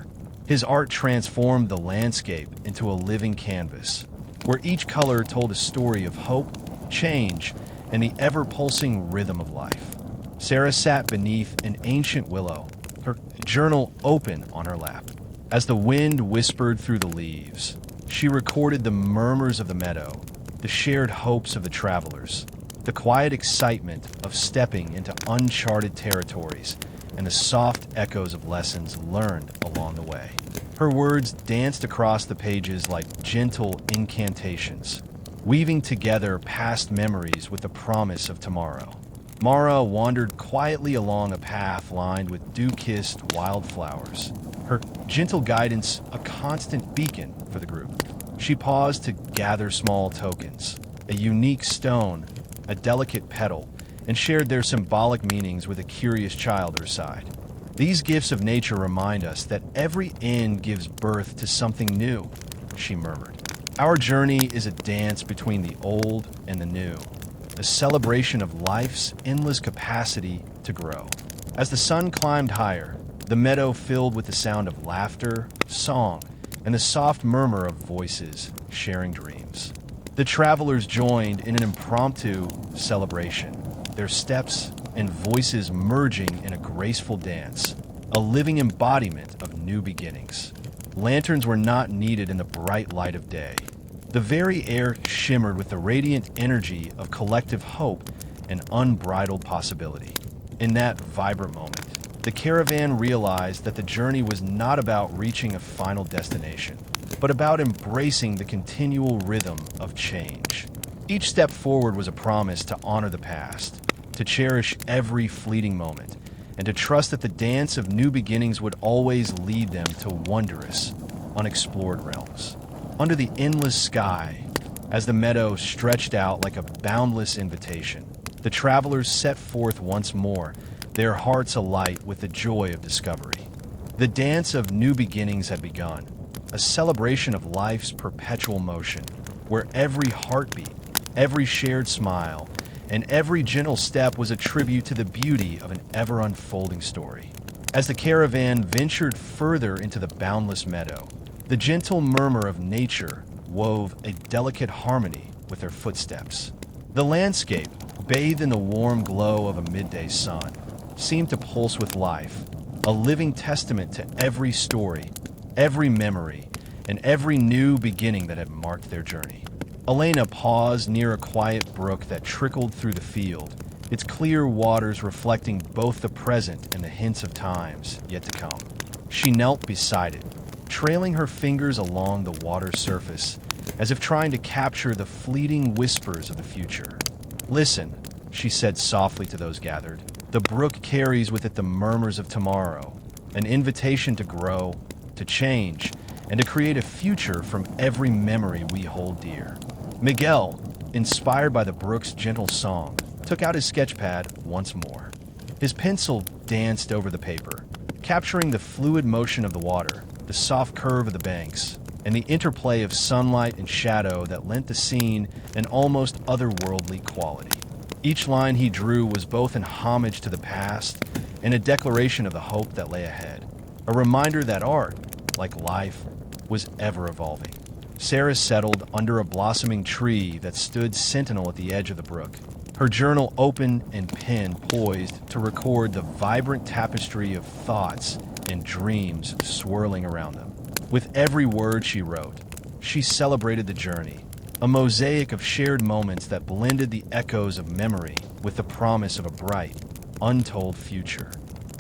His art transformed the landscape into a living canvas, where each color told a story of hope, change, and the ever-pulsing rhythm of life. Sarah sat beneath an ancient willow, her journal open on her lap. As the wind whispered through the leaves, she recorded the murmurs of the meadow, the shared hopes of the travelers, the quiet excitement of stepping into uncharted territories, and the soft echoes of lessons learned along the way. Her words danced across the pages like gentle incantations, weaving together past memories with the promise of tomorrow. Mara wandered quietly along a path lined with dew-kissed wildflowers, her gentle guidance a constant beacon for the group. She paused to gather small tokens, a unique stone, a delicate petal, and shared their symbolic meanings with a curious child at her side. These gifts of nature remind us that every end gives birth to something new, she murmured. Our journey is a dance between the old and the new, a celebration of life's endless capacity to grow. As the sun climbed higher, the meadow filled with the sound of laughter, song, and the soft murmur of voices sharing dreams. The travelers joined in an impromptu celebration, their steps and voices merging in a graceful dance, a living embodiment of new beginnings. Lanterns were not needed in the bright light of day. The very air shimmered with the radiant energy of collective hope and unbridled possibility. In that vibrant moment, the caravan realized that the journey was not about reaching a final destination, but about embracing the continual rhythm of change. Each step forward was a promise to honor the past, to cherish every fleeting moment, and to trust that the dance of new beginnings would always lead them to wondrous, unexplored realms. Under the endless sky, as the meadow stretched out like a boundless invitation, the travelers set forth once more, their hearts alight with the joy of discovery. The dance of new beginnings had begun, a celebration of life's perpetual motion, where every heartbeat, every shared smile, and every gentle step was a tribute to the beauty of an ever-unfolding story. As the caravan ventured further into the boundless meadow, the gentle murmur of nature wove a delicate harmony with their footsteps. The landscape, bathed in the warm glow of a midday sun, seemed to pulse with life, a living testament to every story, every memory, and every new beginning that had marked their journey. Elena paused near a quiet brook that trickled through the field, its clear waters reflecting both the present and the hints of times yet to come. She knelt beside it, trailing her fingers along the water's surface, as if trying to capture the fleeting whispers of the future. "Listen," she said softly to those gathered. "The brook carries with it the murmurs of tomorrow, an invitation to grow, to change, and to create a future from every memory we hold dear." Miguel, inspired by the brook's gentle song, took out his sketchpad once more. His pencil danced over the paper, capturing the fluid motion of the water, the soft curve of the banks, and the interplay of sunlight and shadow that lent the scene an almost otherworldly quality. Each line he drew was both an homage to the past and a declaration of the hope that lay ahead, a reminder that art, like life, was ever evolving. Sarah settled under a blossoming tree that stood sentinel at the edge of the brook, her journal open and pen poised to record the vibrant tapestry of thoughts and dreams swirling around them. With every word she wrote, she celebrated the journey, a mosaic of shared moments that blended the echoes of memory with the promise of a bright, untold future.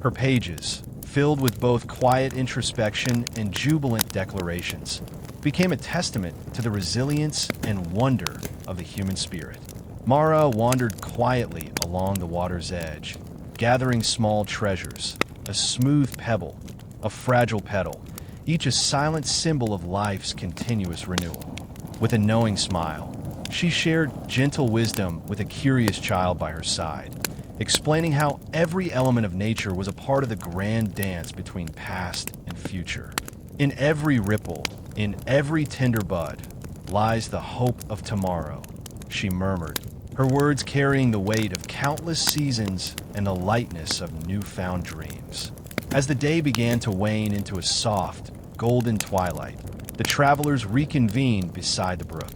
Her pages, filled with both quiet introspection and jubilant declarations, became a testament to the resilience and wonder of the human spirit. Mara wandered quietly along the water's edge, gathering small treasures, a smooth pebble, a fragile petal, each a silent symbol of life's continuous renewal. With a knowing smile, she shared gentle wisdom with a curious child by her side, explaining how every element of nature was a part of the grand dance between past and future. In every ripple, in every tender bud, lies the hope of tomorrow, she murmured, her words carrying the weight of countless seasons and the lightness of newfound dreams. As the day began to wane into a soft, golden twilight, the travelers reconvened beside the brook.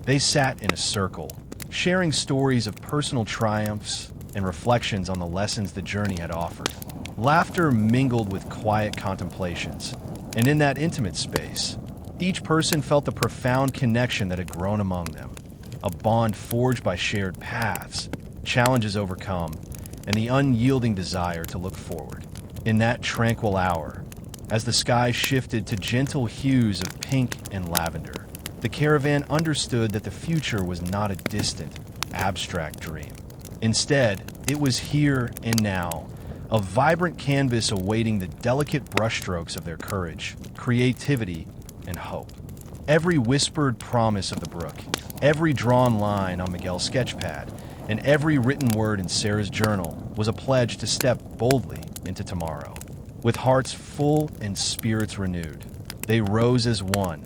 They sat in a circle, sharing stories of personal triumphs and reflections on the lessons the journey had offered. Laughter mingled with quiet contemplations, and in that intimate space, each person felt the profound connection that had grown among them, a bond forged by shared paths, challenges overcome, and the unyielding desire to look forward. In that tranquil hour, as the sky shifted to gentle hues of pink and lavender, the caravan understood that the future was not a distant, abstract dream. Instead, it was here and now, a vibrant canvas awaiting the delicate brushstrokes of their courage, creativity, and hope. Every whispered promise of the brook, every drawn line on Miguel's sketchpad, and every written word in Sarah's journal was a pledge to step boldly into tomorrow. With hearts full and spirits renewed, they rose as one,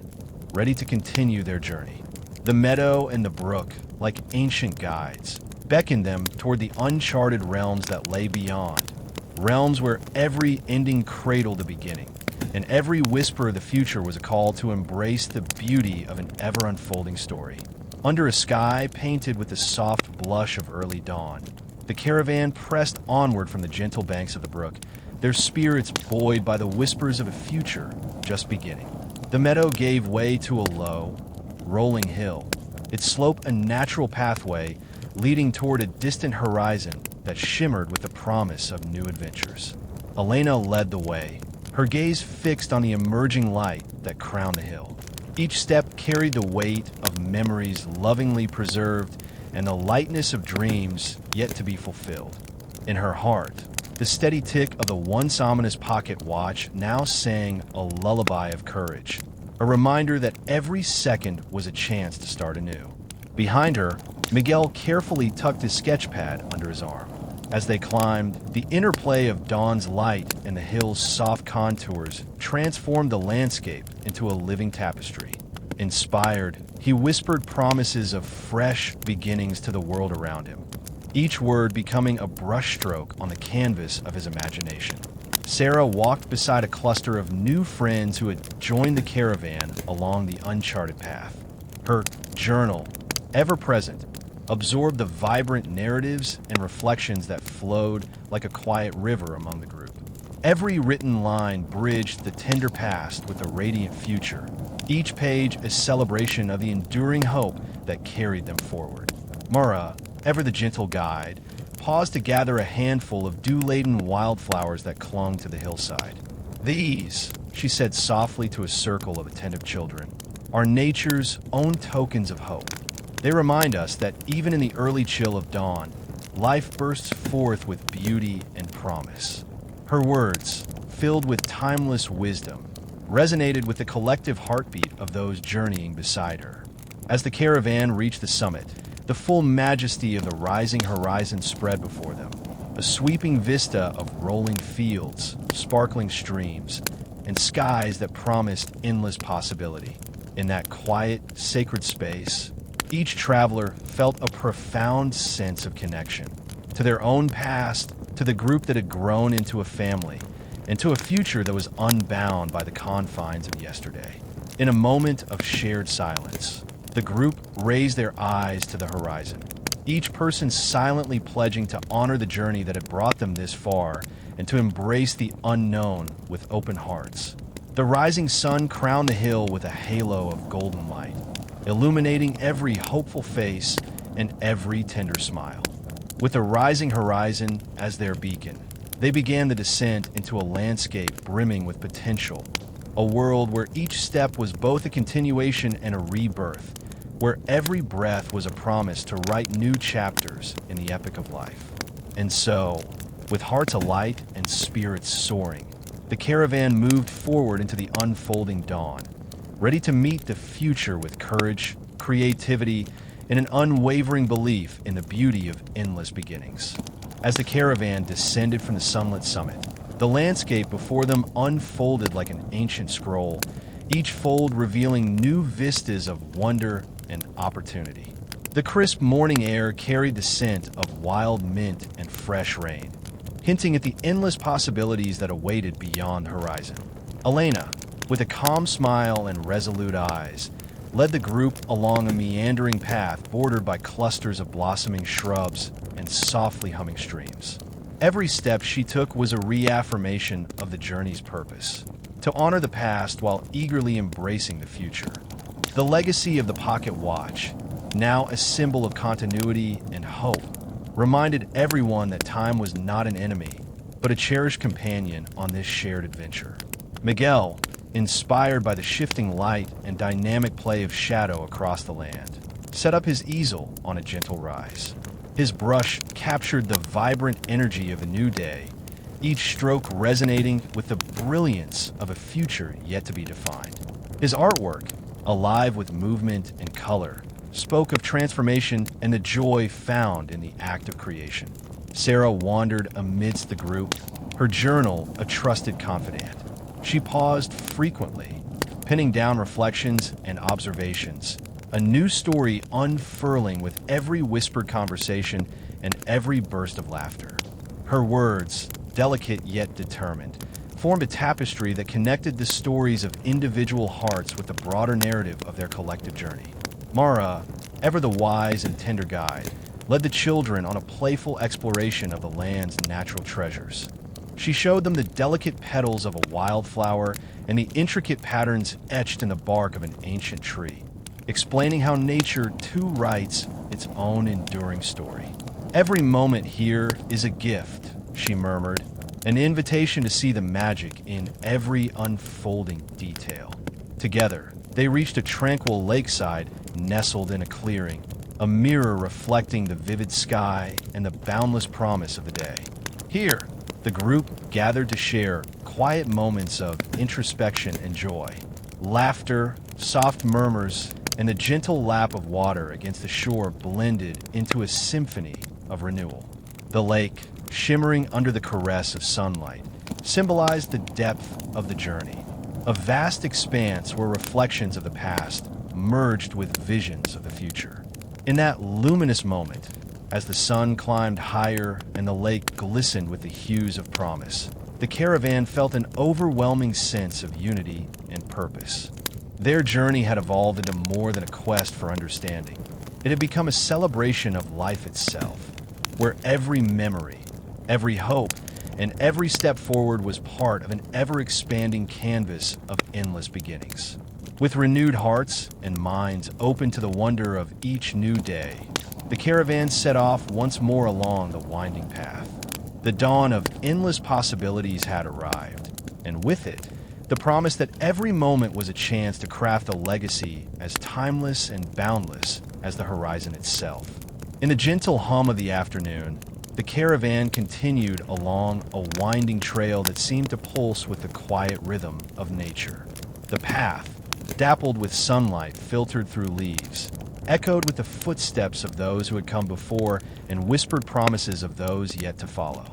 ready to continue their journey. The meadow and the brook, like ancient guides, beckoned them toward the uncharted realms that lay beyond, realms where every ending cradled the beginning, and every whisper of the future was a call to embrace the beauty of an ever-unfolding story. Under a sky painted with the soft blush of early dawn, the caravan pressed onward from the gentle banks of the brook, their spirits buoyed by the whispers of a future just beginning. The meadow gave way to a low, rolling hill, its slope a natural pathway leading toward a distant horizon that shimmered with the promise of new adventures. Elena led the way, her gaze fixed on the emerging light that crowned the hill. Each step carried the weight of memories lovingly preserved and the lightness of dreams yet to be fulfilled. In her heart, the steady tick of the once ominous pocket watch now sang a lullaby of courage, a reminder that every second was a chance to start anew. Behind her, Miguel carefully tucked his sketchpad under his arm. As they climbed, the interplay of dawn's light and the hill's soft contours transformed the landscape into a living tapestry. Inspired, he whispered promises of fresh beginnings to the world around him, each word becoming a brushstroke on the canvas of his imagination. Sarah walked beside a cluster of new friends who had joined the caravan along the uncharted path. Her journal, ever present, absorbed the vibrant narratives and reflections that flowed like a quiet river among the group. Every written line bridged the tender past with a radiant future, each page a celebration of the enduring hope that carried them forward. Mara, ever the gentle guide, paused to gather a handful of dew-laden wildflowers that clung to the hillside. "These," she said softly to a circle of attentive children, "are nature's own tokens of hope. They remind us that even in the early chill of dawn, life bursts forth with beauty and promise." Her words, filled with timeless wisdom, resonated with the collective heartbeat of those journeying beside her. As the caravan reached the summit, the full majesty of the rising horizon spread before them, a sweeping vista of rolling fields, sparkling streams, and skies that promised endless possibility. In that quiet, sacred space, each traveler felt a profound sense of connection to their own past, to the group that had grown into a family, and to a future that was unbound by the confines of yesterday. In a moment of shared silence, the group raised their eyes to the horizon, each person silently pledging to honor the journey that had brought them this far and to embrace the unknown with open hearts. The rising sun crowned the hill with a halo of golden light, illuminating every hopeful face and every tender smile. With the rising horizon as their beacon, They began the descent into a landscape brimming with potential, a world where each step was both a continuation and a rebirth, where every breath was a promise to write new chapters in the epic of life. And so, with hearts alight and spirits soaring, the caravan moved forward into the unfolding dawn, ready to meet the future with courage, creativity, and an unwavering belief in the beauty of endless beginnings. As the caravan descended from the sunlit summit, the landscape before them unfolded like an ancient scroll, each fold revealing new vistas of wonder and opportunity. The crisp morning air carried the scent of wild mint and fresh rain, hinting at the endless possibilities that awaited beyond the horizon. Elena, with a calm smile and resolute eyes, led the group along a meandering path bordered by clusters of blossoming shrubs and softly humming streams. Every step she took was a reaffirmation of the journey's purpose, to honor the past while eagerly embracing the future. The legacy of the pocket watch, now a symbol of continuity and hope, reminded everyone that time was not an enemy, but a cherished companion on this shared adventure. Miguel, inspired by the shifting light and dynamic play of shadow across the land, set up his easel on a gentle rise. His brush captured the vibrant energy of a new day, each stroke resonating with the brilliance of a future yet to be defined. His artwork, alive with movement and color, spoke of transformation and the joy found in the act of creation. Sarah wandered amidst the group, her journal a trusted confidant. She paused frequently, penning down reflections and observations, a new story unfurling with every whispered conversation and every burst of laughter. Her words, delicate yet determined, formed a tapestry that connected the stories of individual hearts with the broader narrative of their collective journey. Mara, ever the wise and tender guide, led the children on a playful exploration of the land's natural treasures. She showed them the delicate petals of a wildflower and the intricate patterns etched in the bark of an ancient tree, explaining how nature too writes its own enduring story. "Every moment here is a gift," she murmured, an invitation to see the magic in every unfolding detail. Together, they reached a tranquil lakeside nestled in a clearing, a mirror reflecting the vivid sky and the boundless promise of the day. Here, the group gathered to share quiet moments of introspection and joy. Laughter, soft murmurs, and the gentle lap of water against the shore blended into a symphony of renewal. The lake, shimmering under the caress of sunlight, symbolized the depth of the journey, a vast expanse where reflections of the past merged with visions of the future. In that luminous moment, as the sun climbed higher and the lake glistened with the hues of promise, the caravan felt an overwhelming sense of unity and purpose. Their journey had evolved into more than a quest for understanding. It had become a celebration of life itself, where every memory, every hope, and every step forward was part of an ever-expanding canvas of endless beginnings. With renewed hearts and minds open to the wonder of each new day, the caravan set off once more along the winding path. The dawn of endless possibilities had arrived, and with it, the promise that every moment was a chance to craft a legacy as timeless and boundless as the horizon itself. In the gentle hum of the afternoon, the caravan continued along a winding trail that seemed to pulse with the quiet rhythm of nature. The path, dappled with sunlight filtered through leaves, echoed with the footsteps of those who had come before and whispered promises of those yet to follow.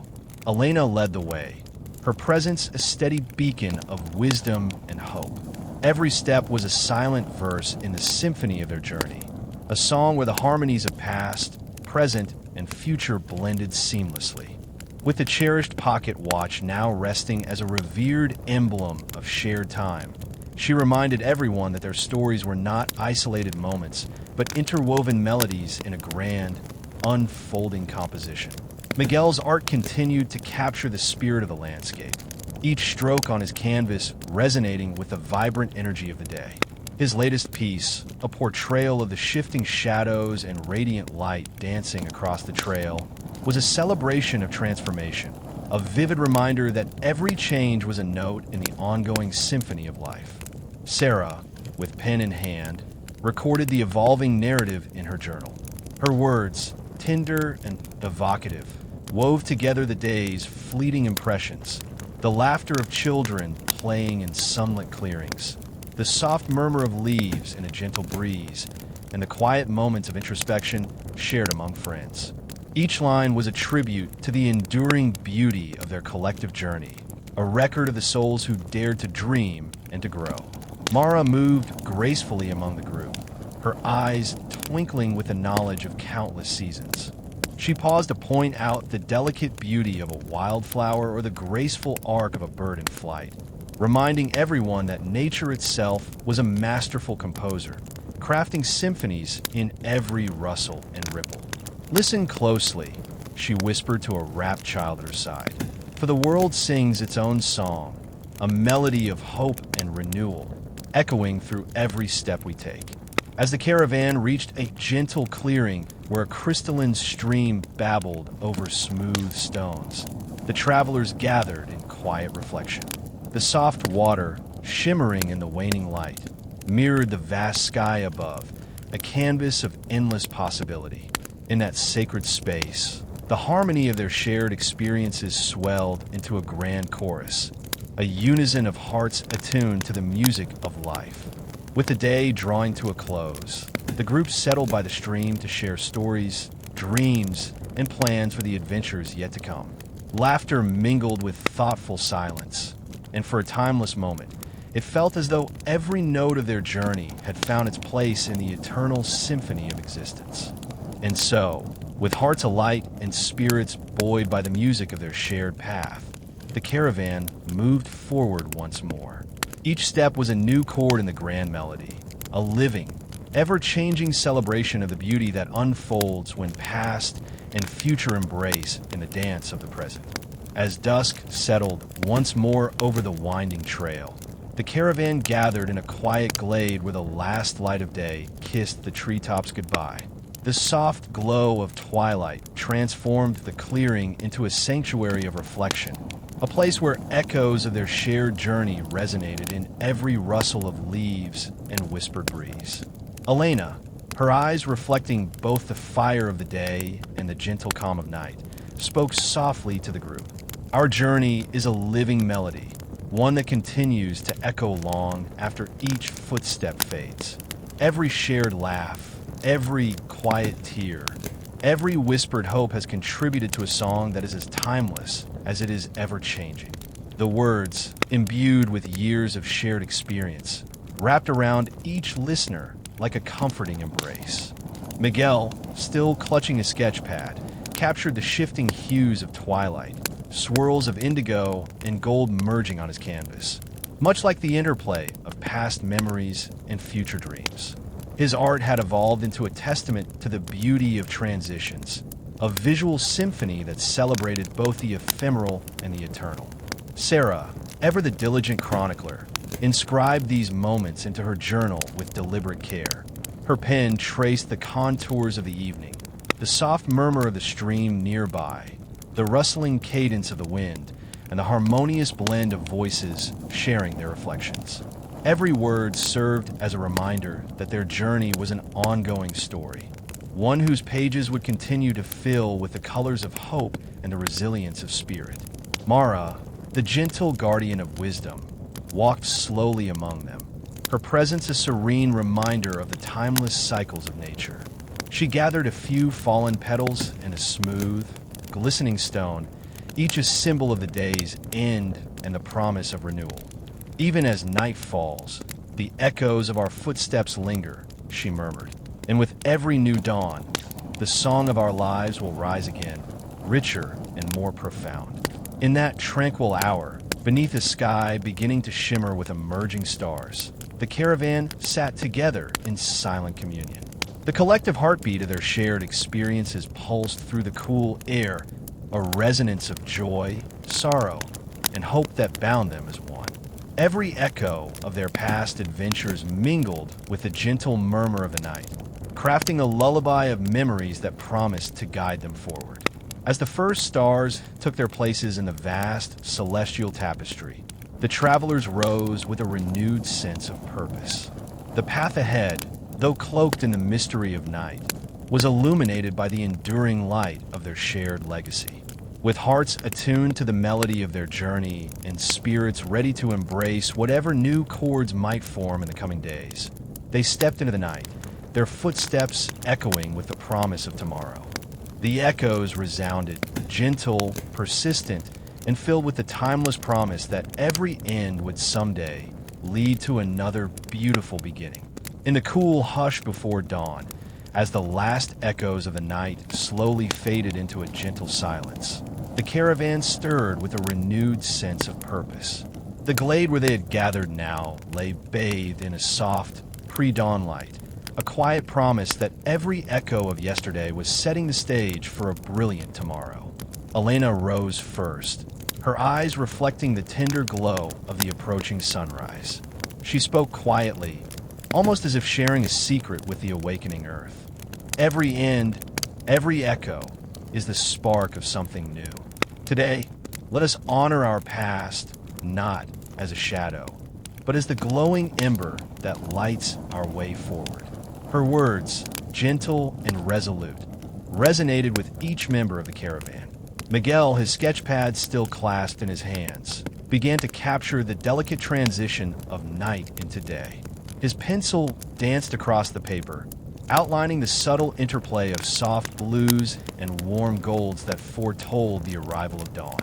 Elena led the way, her presence a steady beacon of wisdom and hope. Every step was a silent verse in the symphony of their journey, a song where the harmonies of past, present, and future blended seamlessly. With the cherished pocket watch now resting as a revered emblem of shared time, she reminded everyone that their stories were not isolated moments, but interwoven melodies in a grand, unfolding composition. Miguel's art continued to capture the spirit of the landscape, each stroke on his canvas resonating with the vibrant energy of the day. His latest piece, a portrayal of the shifting shadows and radiant light dancing across the trail, was a celebration of transformation, a vivid reminder that every change was a note in the ongoing symphony of life. Sarah, with pen in hand, recorded the evolving narrative in her journal. Her words, tender and evocative, wove together the day's fleeting impressions, the laughter of children playing in sunlit clearings, the soft murmur of leaves in a gentle breeze, and the quiet moments of introspection shared among friends. Each line was a tribute to the enduring beauty of their collective journey, a record of the souls who dared to dream and to grow. Mara moved gracefully among the group, her eyes twinkling with the knowledge of countless seasons. She paused to point out the delicate beauty of a wildflower or the graceful arc of a bird in flight, reminding everyone that nature itself was a masterful composer, crafting symphonies in every rustle and ripple. "Listen closely," she whispered to a rapt child at her side, "for the world sings its own song, a melody of hope and renewal, echoing through every step we take." As the caravan reached a gentle clearing where a crystalline stream babbled over smooth stones, the travelers gathered in quiet reflection. The soft water, shimmering in the waning light, mirrored the vast sky above, a canvas of endless possibility. In that sacred space, the harmony of their shared experiences swelled into a grand chorus, a unison of hearts attuned to the music of life. With the day drawing to a close, the group settled by the stream to share stories, dreams, and plans for the adventures yet to come. Laughter mingled with thoughtful silence, and for a timeless moment, it felt as though every note of their journey had found its place in the eternal symphony of existence. And so, with hearts alight and spirits buoyed by the music of their shared path, the caravan moved forward once more. Each step was a new chord in the grand melody, a living, ever-changing celebration of the beauty that unfolds when past and future embrace in the dance of the present. As dusk settled once more over the winding trail, the caravan gathered in a quiet glade where the last light of day kissed the treetops goodbye. The soft glow of twilight transformed the clearing into a sanctuary of reflection, a place where echoes of their shared journey resonated in every rustle of leaves and whispered breeze. Elena, her eyes reflecting both the fire of the day and the gentle calm of night, spoke softly to the group. "Our journey is a living melody, one that continues to echo long after each footstep fades. Every shared laugh, every quiet tear, every whispered hope has contributed to a song that is as timeless as it is ever-changing." The words, imbued with years of shared experience, wrapped around each listener like a comforting embrace. Miguel, still clutching a sketch pad, captured the shifting hues of twilight, swirls of indigo and gold merging on his canvas, much like the interplay of past memories and future dreams. His art had evolved into a testament to the beauty of transitions, a visual symphony that celebrated both the ephemeral and the eternal. Sarah, ever the diligent chronicler, inscribed these moments into her journal with deliberate care. Her pen traced the contours of the evening, the soft murmur of the stream nearby, the rustling cadence of the wind, and the harmonious blend of voices sharing their reflections. Every word served as a reminder that their journey was an ongoing story, one whose pages would continue to fill with the colors of hope and the resilience of spirit. Mara, the gentle guardian of wisdom, walked slowly among them, her presence a serene reminder of the timeless cycles of nature. She gathered a few fallen petals and a smooth, glistening stone, each a symbol of the day's end and the promise of renewal. "Even as night falls, the echoes of our footsteps linger," she murmured. "And with every new dawn, the song of our lives will rise again, richer and more profound." In that tranquil hour, beneath a sky beginning to shimmer with emerging stars, the caravan sat together in silent communion. The collective heartbeat of their shared experiences pulsed through the cool air, a resonance of joy, sorrow, and hope that bound them as one. Every echo of their past adventures mingled with the gentle murmur of the night, crafting a lullaby of memories that promised to guide them forward. As the first stars took their places in the vast celestial tapestry, the travelers rose with a renewed sense of purpose. The path ahead, though cloaked in the mystery of night, was illuminated by the enduring light of their shared legacy. With hearts attuned to the melody of their journey and spirits ready to embrace whatever new chords might form in the coming days, they stepped into the night, their footsteps echoing with the promise of tomorrow. The echoes resounded, gentle, persistent, and filled with the timeless promise that every end would someday lead to another beautiful beginning. In the cool hush before dawn, as the last echoes of the night slowly faded into a gentle silence, the caravan stirred with a renewed sense of purpose. The glade where they had gathered now lay bathed in a soft, pre-dawn light, a quiet promise that every echo of yesterday was setting the stage for a brilliant tomorrow. Elena rose first, her eyes reflecting the tender glow of the approaching sunrise. She spoke quietly, almost as if sharing a secret with the awakening earth. Every end, every echo, is the spark of something new. Today, let us honor our past, not as a shadow, but as the glowing ember that lights our way forward. Her words, gentle and resolute, resonated with each member of the caravan. Miguel, his sketch pad still clasped in his hands, began to capture the delicate transition of night into day. His pencil danced across the paper, outlining the subtle interplay of soft blues and warm golds that foretold the arrival of dawn.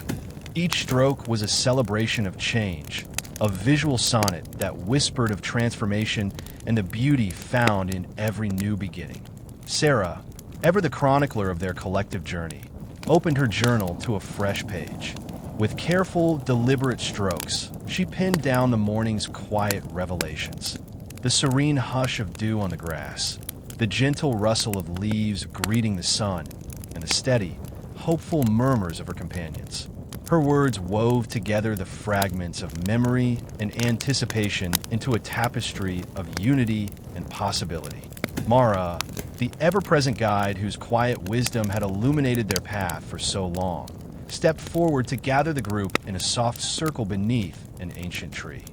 Each stroke was a celebration of change, a visual sonnet that whispered of transformation and the beauty found in every new beginning. Sarah, ever the chronicler of their collective journey, opened her journal to a fresh page. With careful, deliberate strokes, she pinned down the morning's quiet revelations. The serene hush of dew on the grass, the gentle rustle of leaves greeting the sun, and the steady, hopeful murmurs of her companions. Her words wove together the fragments of memory and anticipation into a tapestry of unity and possibility. Mara, the ever-present guide whose quiet wisdom had illuminated their path for so long, stepped forward to gather the group in a soft circle beneath an ancient tree.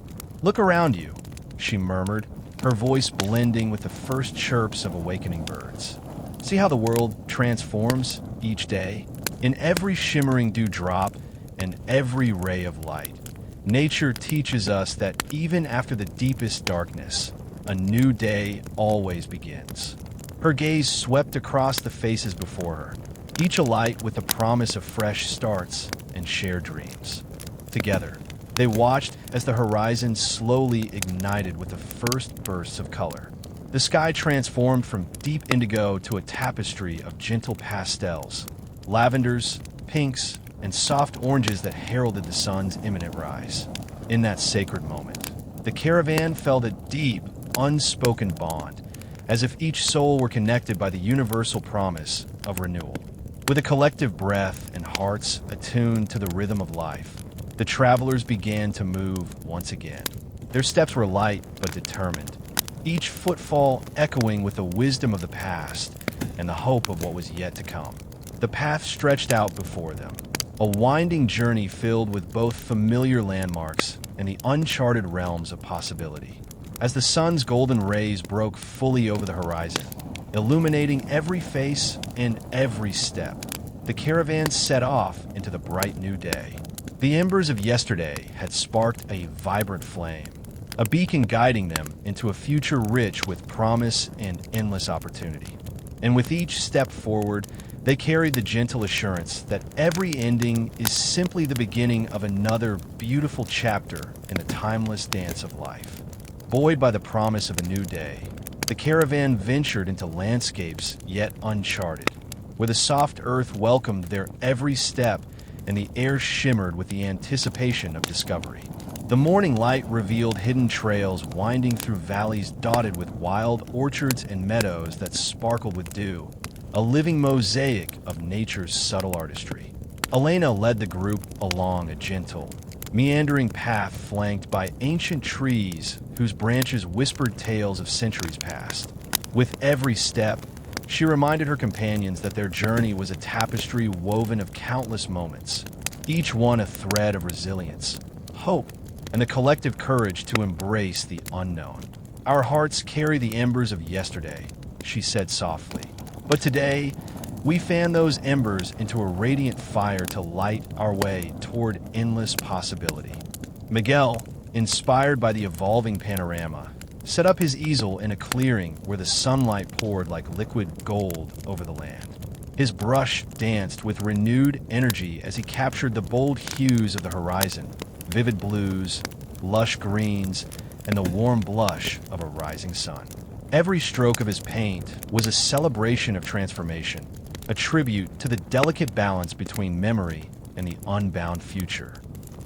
"Look around you," she murmured, her voice blending with the first chirps of awakening birds. "See how the world transforms each day? In every shimmering dewdrop and every ray of light, nature teaches us that even after the deepest darkness, a new day always begins." Her gaze swept across the faces before her, each alight with the promise of fresh starts and shared dreams. Together, they watched as the horizon slowly ignited with the first bursts of color. The sky transformed from deep indigo to a tapestry of gentle pastels, lavenders, pinks, and soft oranges that heralded the sun's imminent rise. In that sacred moment, the caravan felt a deep, unspoken bond, as if each soul were connected by the universal promise of renewal. With a collective breath and hearts attuned to the rhythm of life, the travelers began to move once again. Their steps were light but determined, each footfall echoing with the wisdom of the past and the hope of what was yet to come. The path stretched out before them, a winding journey filled with both familiar landmarks and the uncharted realms of possibility. As the sun's golden rays broke fully over the horizon, illuminating every face and every step, the caravan set off into the bright new day. The embers of yesterday had sparked a vibrant flame, a beacon guiding them into a future rich with promise and endless opportunity. And with each step forward, they carried the gentle assurance that every ending is simply the beginning of another beautiful chapter in the timeless dance of life. Buoyed by the promise of a new day, the caravan ventured into landscapes yet uncharted, where the soft earth welcomed their every step and the air shimmered with the anticipation of discovery. The morning light revealed hidden trails winding through valleys dotted with wild orchards and meadows that sparkled with dew, a living mosaic of nature's subtle artistry. Elena led the group along a gentle, meandering path flanked by ancient trees whose branches whispered tales of centuries past. With every step, She reminded her companions that their journey was a tapestry woven of countless moments, each one a thread of resilience, hope, and the collective courage to embrace the unknown. Our hearts carry the embers of yesterday, she said softly. But today, we fan those embers into a radiant fire to light our way toward endless possibility. Miguel, inspired by the evolving panorama, set up his easel in a clearing where the sunlight poured like liquid gold over the land. His brush danced with renewed energy as he captured the bold hues of the horizon, vivid blues, lush greens, and the warm blush of a rising sun. Every stroke of his paint was a celebration of transformation, a tribute to the delicate balance between memory and the unbound future.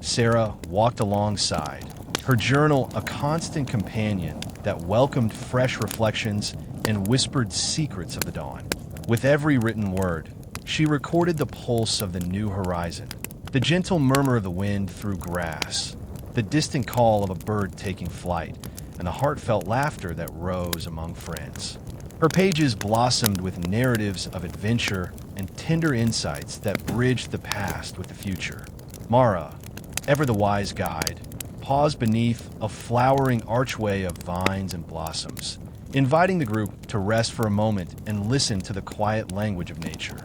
Sarah walked alongside, her journal a constant companion that welcomed fresh reflections and whispered secrets of the dawn. With every written word, she recorded the pulse of the new horizon, the gentle murmur of the wind through grass, the distant call of a bird taking flight, and the heartfelt laughter that rose among friends. Her pages blossomed with narratives of adventure and tender insights that bridged the past with the future. Mara, ever the wise guide, paused beneath a flowering archway of vines and blossoms, inviting the group to rest for a moment and listen to the quiet language of nature.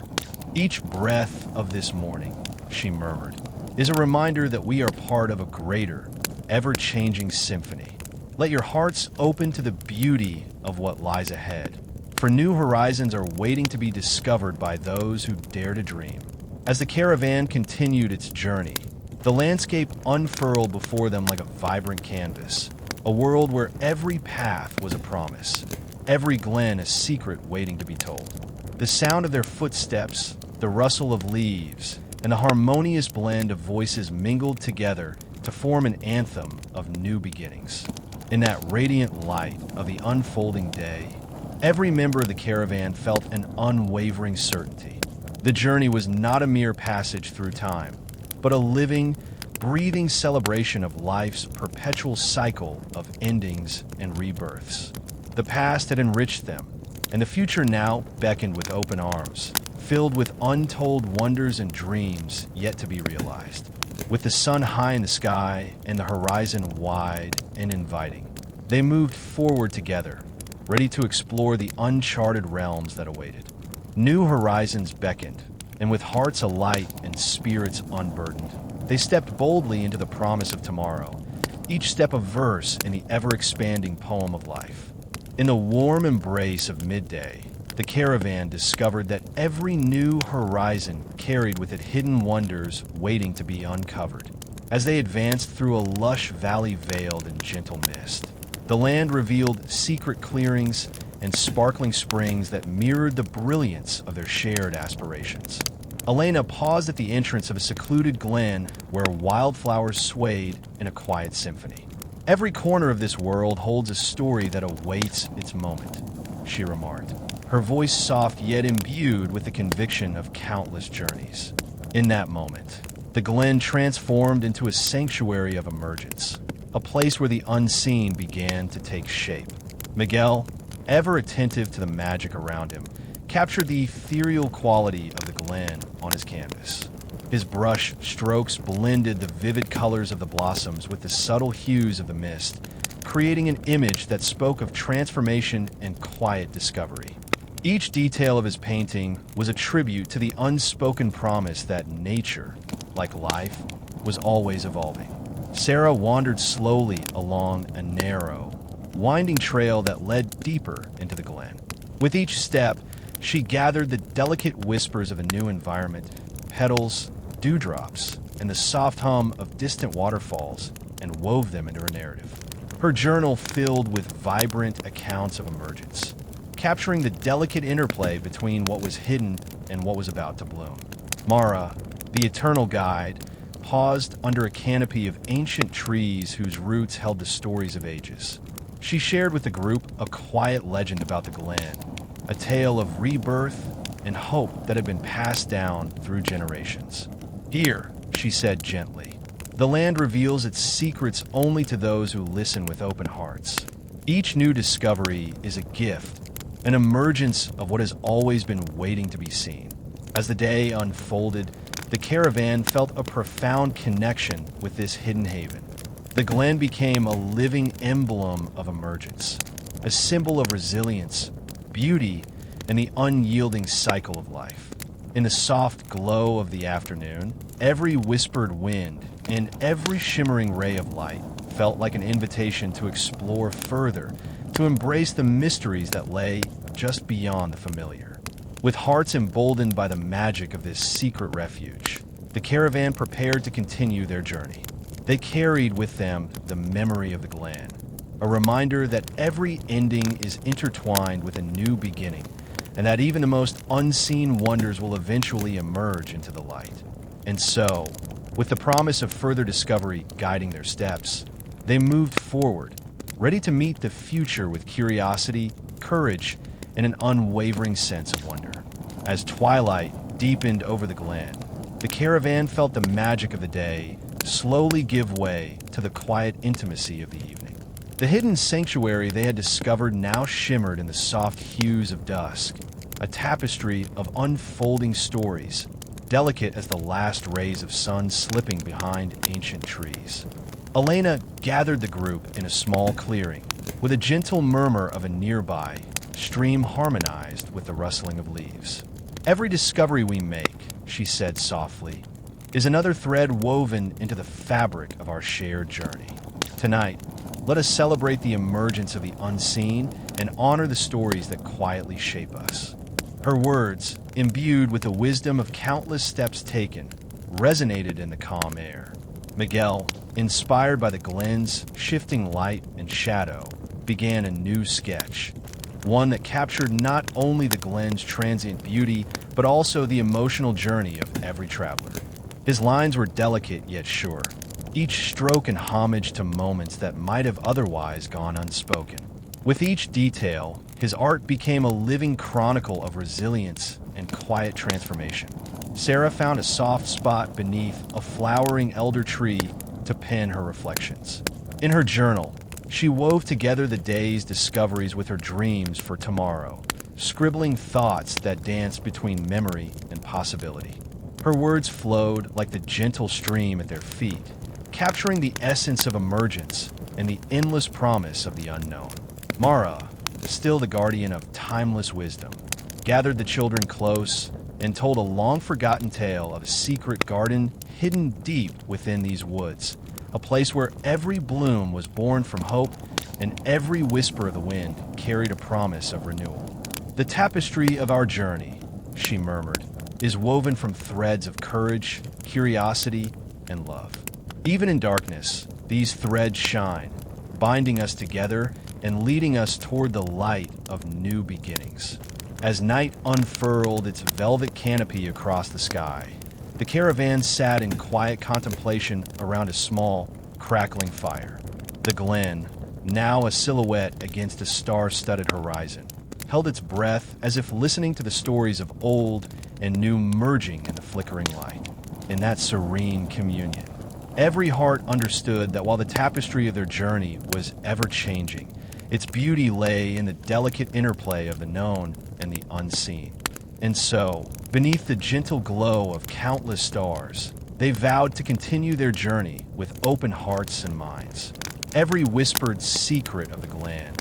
Each breath of this morning, she murmured, is a reminder that we are part of a greater, ever-changing symphony. Let your hearts open to the beauty of what lies ahead, for new horizons are waiting to be discovered by those who dare to dream. As the caravan continued its journey, the landscape unfurled before them like a vibrant canvas, a world where every path was a promise, every glen a secret waiting to be told. The sound of their footsteps, the rustle of leaves, and the harmonious blend of voices mingled together to form an anthem of new beginnings. In that radiant light of the unfolding day, every member of the caravan felt an unwavering certainty. The journey was not a mere passage through time, but a living, breathing celebration of life's perpetual cycle of endings and rebirths. The past had enriched them, and the future now beckoned with open arms, filled with untold wonders and dreams yet to be realized. With the sun high in the sky and the horizon wide and inviting, they moved forward together, ready to explore the uncharted realms that awaited. New horizons beckoned, and with hearts alight and spirits unburdened, they stepped boldly into the promise of tomorrow, each step a verse in the ever-expanding poem of life. In the warm embrace of midday, the caravan discovered that every new horizon carried with it hidden wonders waiting to be uncovered. As they advanced through a lush valley veiled in gentle mist, the land revealed secret clearings and sparkling springs that mirrored the brilliance of their shared aspirations. Elena paused at the entrance of a secluded glen where wildflowers swayed in a quiet symphony. Every corner of this world holds a story that awaits its moment, she remarked, her voice soft yet imbued with the conviction of countless journeys. In that moment, the glen transformed into a sanctuary of emergence, a place where the unseen began to take shape. Miguel, ever attentive to the magic around him, captured the ethereal quality of the glen on his canvas. His brush strokes blended the vivid colors of the blossoms with the subtle hues of the mist, creating an image that spoke of transformation and quiet discovery. Each detail of his painting was a tribute to the unspoken promise that nature, like life, was always evolving. Sarah wandered slowly along a narrow, winding trail that led deeper into the glen. With each step, she gathered the delicate whispers of a new environment, petals, dewdrops, and the soft hum of distant waterfalls, and wove them into her narrative. Her journal filled with vibrant accounts of emergence, capturing the delicate interplay between what was hidden and what was about to bloom. Mara, the eternal guide, paused under a canopy of ancient trees whose roots held the stories of ages. She shared with the group a quiet legend about the glen, a tale of rebirth and hope that had been passed down through generations. Here, she said gently, the land reveals its secrets only to those who listen with open hearts. Each new discovery is a gift, an emergence of what has always been waiting to be seen. As the day unfolded, the caravan felt a profound connection with this hidden haven. The glen became a living emblem of emergence, a symbol of resilience, beauty, and the unyielding cycle of life. In the soft glow of the afternoon, every whispered wind and every shimmering ray of light felt like an invitation to explore further, to embrace the mysteries that lay just beyond the familiar. With hearts emboldened by the magic of this secret refuge, the caravan prepared to continue their journey. They carried with them the memory of the glen, a reminder that every ending is intertwined with a new beginning, and that even the most unseen wonders will eventually emerge into the light. And so, with the promise of further discovery guiding their steps, they moved forward, ready to meet the future with curiosity, courage, and an unwavering sense of wonder. As twilight deepened over the glen, the caravan felt the magic of the day slowly give way to the quiet intimacy of the evening. The hidden sanctuary they had discovered now shimmered in the soft hues of dusk, a tapestry of unfolding stories, delicate as the last rays of sun slipping behind ancient trees. Elena gathered the group in a small clearing, with a gentle murmur of a nearby stream harmonized with the rustling of leaves. "Every discovery we make," she said softly, "is another thread woven into the fabric of our shared journey. Tonight, let us celebrate the emergence of the unseen and honor the stories that quietly shape us." Her words, imbued with the wisdom of countless steps taken, resonated in the calm air. Miguel, inspired by the glen's shifting light and shadow, began a new sketch, one that captured not only the glen's transient beauty, but also the emotional journey of every traveler. His lines were delicate yet sure, each stroke an homage to moments that might have otherwise gone unspoken. With each detail, his art became a living chronicle of resilience and quiet transformation. Sarah found a soft spot beneath a flowering elder tree to pen her reflections. In her journal, she wove together the day's discoveries with her dreams for tomorrow, scribbling thoughts that danced between memory and possibility. Her words flowed like the gentle stream at their feet, capturing the essence of emergence and the endless promise of the unknown. Mara, still the guardian of timeless wisdom, gathered the children close and told a long-forgotten tale of a secret garden hidden deep within these woods, a place where every bloom was born from hope and every whisper of the wind carried a promise of renewal. "The tapestry of our journey," she murmured, "is woven from threads of courage, curiosity, and love. Even in darkness, these threads shine, binding us together and leading us toward the light of new beginnings." As night unfurled its velvet canopy across the sky, the caravan sat in quiet contemplation around a small, crackling fire. The glen, now a silhouette against a star-studded horizon, held its breath as if listening to the stories of old and new merging in the flickering light. In that serene communion, every heart understood that while the tapestry of their journey was ever-changing, its beauty lay in the delicate interplay of the known and the unseen. And so, beneath the gentle glow of countless stars, they vowed to continue their journey with open hearts and minds. Every whispered secret of the glen,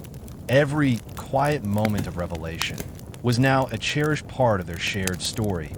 every quiet moment of revelation, was now a cherished part of their shared story,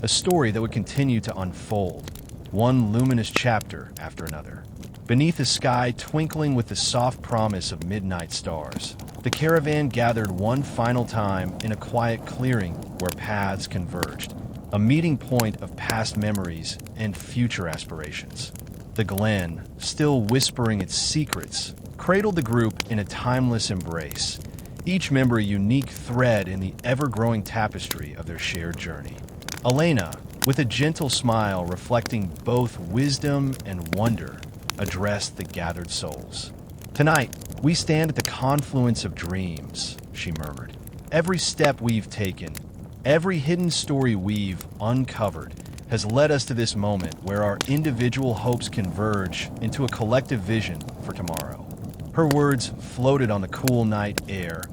a story that would continue to unfold, one luminous chapter after another. Beneath a sky twinkling with the soft promise of midnight stars, the caravan gathered one final time in a quiet clearing where paths converged, a meeting point of past memories and future aspirations. The glen, still whispering its secrets, cradled the group in a timeless embrace, each member a unique thread in the ever-growing tapestry of their shared journey. Elena, with a gentle smile reflecting both wisdom and wonder, addressed the gathered souls. "Tonight, we stand at the confluence of dreams," she murmured. "Every step we've taken, every hidden story we've uncovered, has led us to this moment where our individual hopes converge into a collective vision for tomorrow." Her words floated on the cool night air,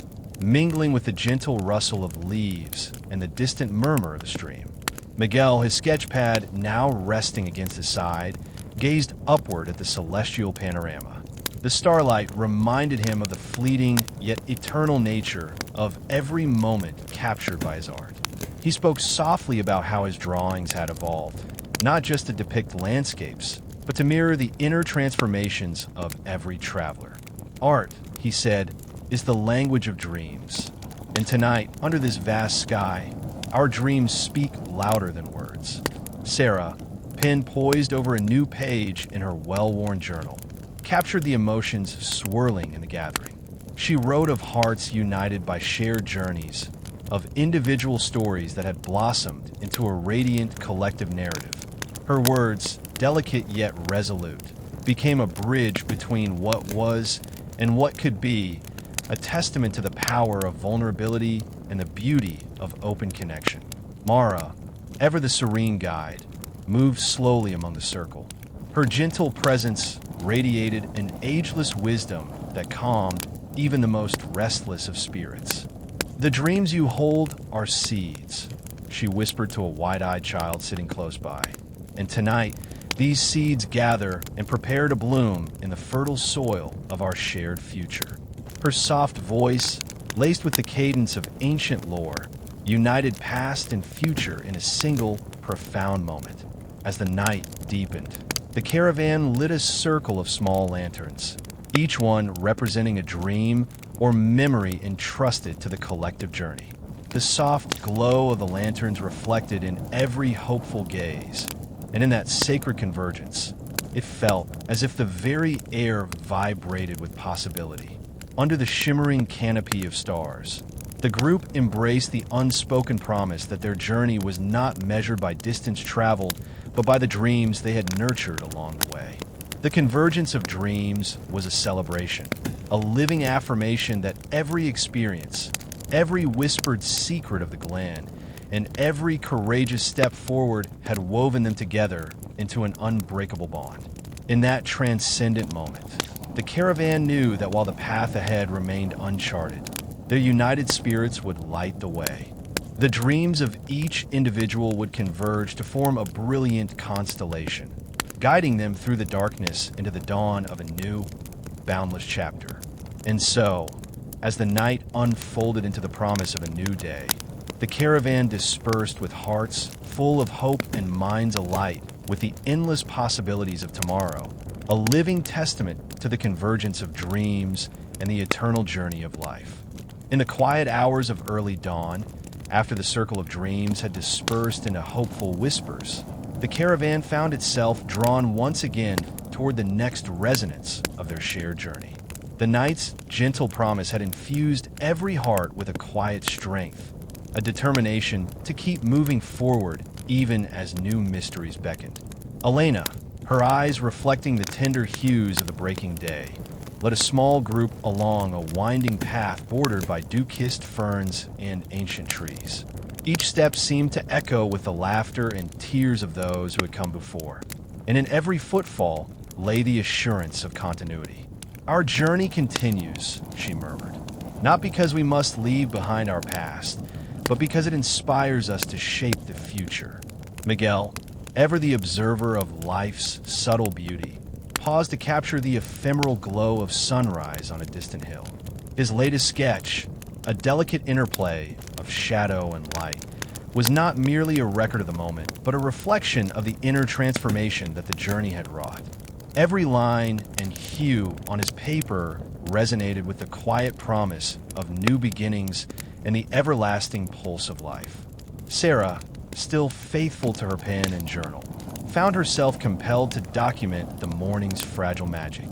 mingling with the gentle rustle of leaves and the distant murmur of the stream. Miguel, his sketchpad now resting against his side, gazed upward at the celestial panorama. The starlight reminded him of the fleeting yet eternal nature of every moment captured by his art. He spoke softly about how his drawings had evolved, not just to depict landscapes, but to mirror the inner transformations of every traveler. Art, he said, is the language of dreams. And tonight, under this vast sky, our dreams speak louder than words. Sarah, pen poised over a new page in her well-worn journal, captured the emotions swirling in the gathering. She wrote of hearts united by shared journeys, of individual stories that had blossomed into a radiant collective narrative. Her words, delicate yet resolute, became a bridge between what was and what could be, a testament to the power of vulnerability and the beauty of open connection. Mara, ever the serene guide, moved slowly among the circle. Her gentle presence radiated an ageless wisdom that calmed even the most restless of spirits. "The dreams you hold are seeds," she whispered to a wide-eyed child sitting close by. "And tonight, these seeds gather and prepare to bloom in the fertile soil of our shared future." Her soft voice, laced with the cadence of ancient lore, united past and future in a single, profound moment. As the night deepened, the caravan lit a circle of small lanterns, each one representing a dream or memory entrusted to the collective journey. The soft glow of the lanterns reflected in every hopeful gaze, and in that sacred convergence, it felt as if the very air vibrated with possibility. Under the shimmering canopy of stars, the group embraced the unspoken promise that their journey was not measured by distance traveled, but by the dreams they had nurtured along the way. The convergence of dreams was a celebration, a living affirmation that every experience, every whispered secret of the Glen, and every courageous step forward had woven them together into an unbreakable bond. In that transcendent moment, the caravan knew that while the path ahead remained uncharted, their united spirits would light the way. The dreams of each individual would converge to form a brilliant constellation, guiding them through the darkness into the dawn of a new, boundless chapter. And so, as the night unfolded into the promise of a new day, the caravan dispersed with hearts full of hope and minds alight with the endless possibilities of tomorrow, a living testament to the convergence of dreams and the eternal journey of life. In the quiet hours of early dawn, after the circle of dreams had dispersed into hopeful whispers, the caravan found itself drawn once again toward the next resonance of their shared journey. The night's gentle promise had infused every heart with a quiet strength, a determination to keep moving forward even as new mysteries beckoned. Elena, her eyes reflecting the tender hues of the breaking day, led a small group along a winding path bordered by dew-kissed ferns and ancient trees. Each step seemed to echo with the laughter and tears of those who had come before, and in every footfall lay the assurance of continuity. "Our journey continues," she murmured, "not because we must leave behind our past, but because it inspires us to shape the future." Miguel, ever the observer of life's subtle beauty, paused to capture the ephemeral glow of sunrise on a distant hill. His latest sketch, a delicate interplay of shadow and light, was not merely a record of the moment, but a reflection of the inner transformation that the journey had wrought. Every line and hue on his paper resonated with the quiet promise of new beginnings and the everlasting pulse of life. Sarah, still faithful to her pen and journal, found herself compelled to document the morning's fragile magic.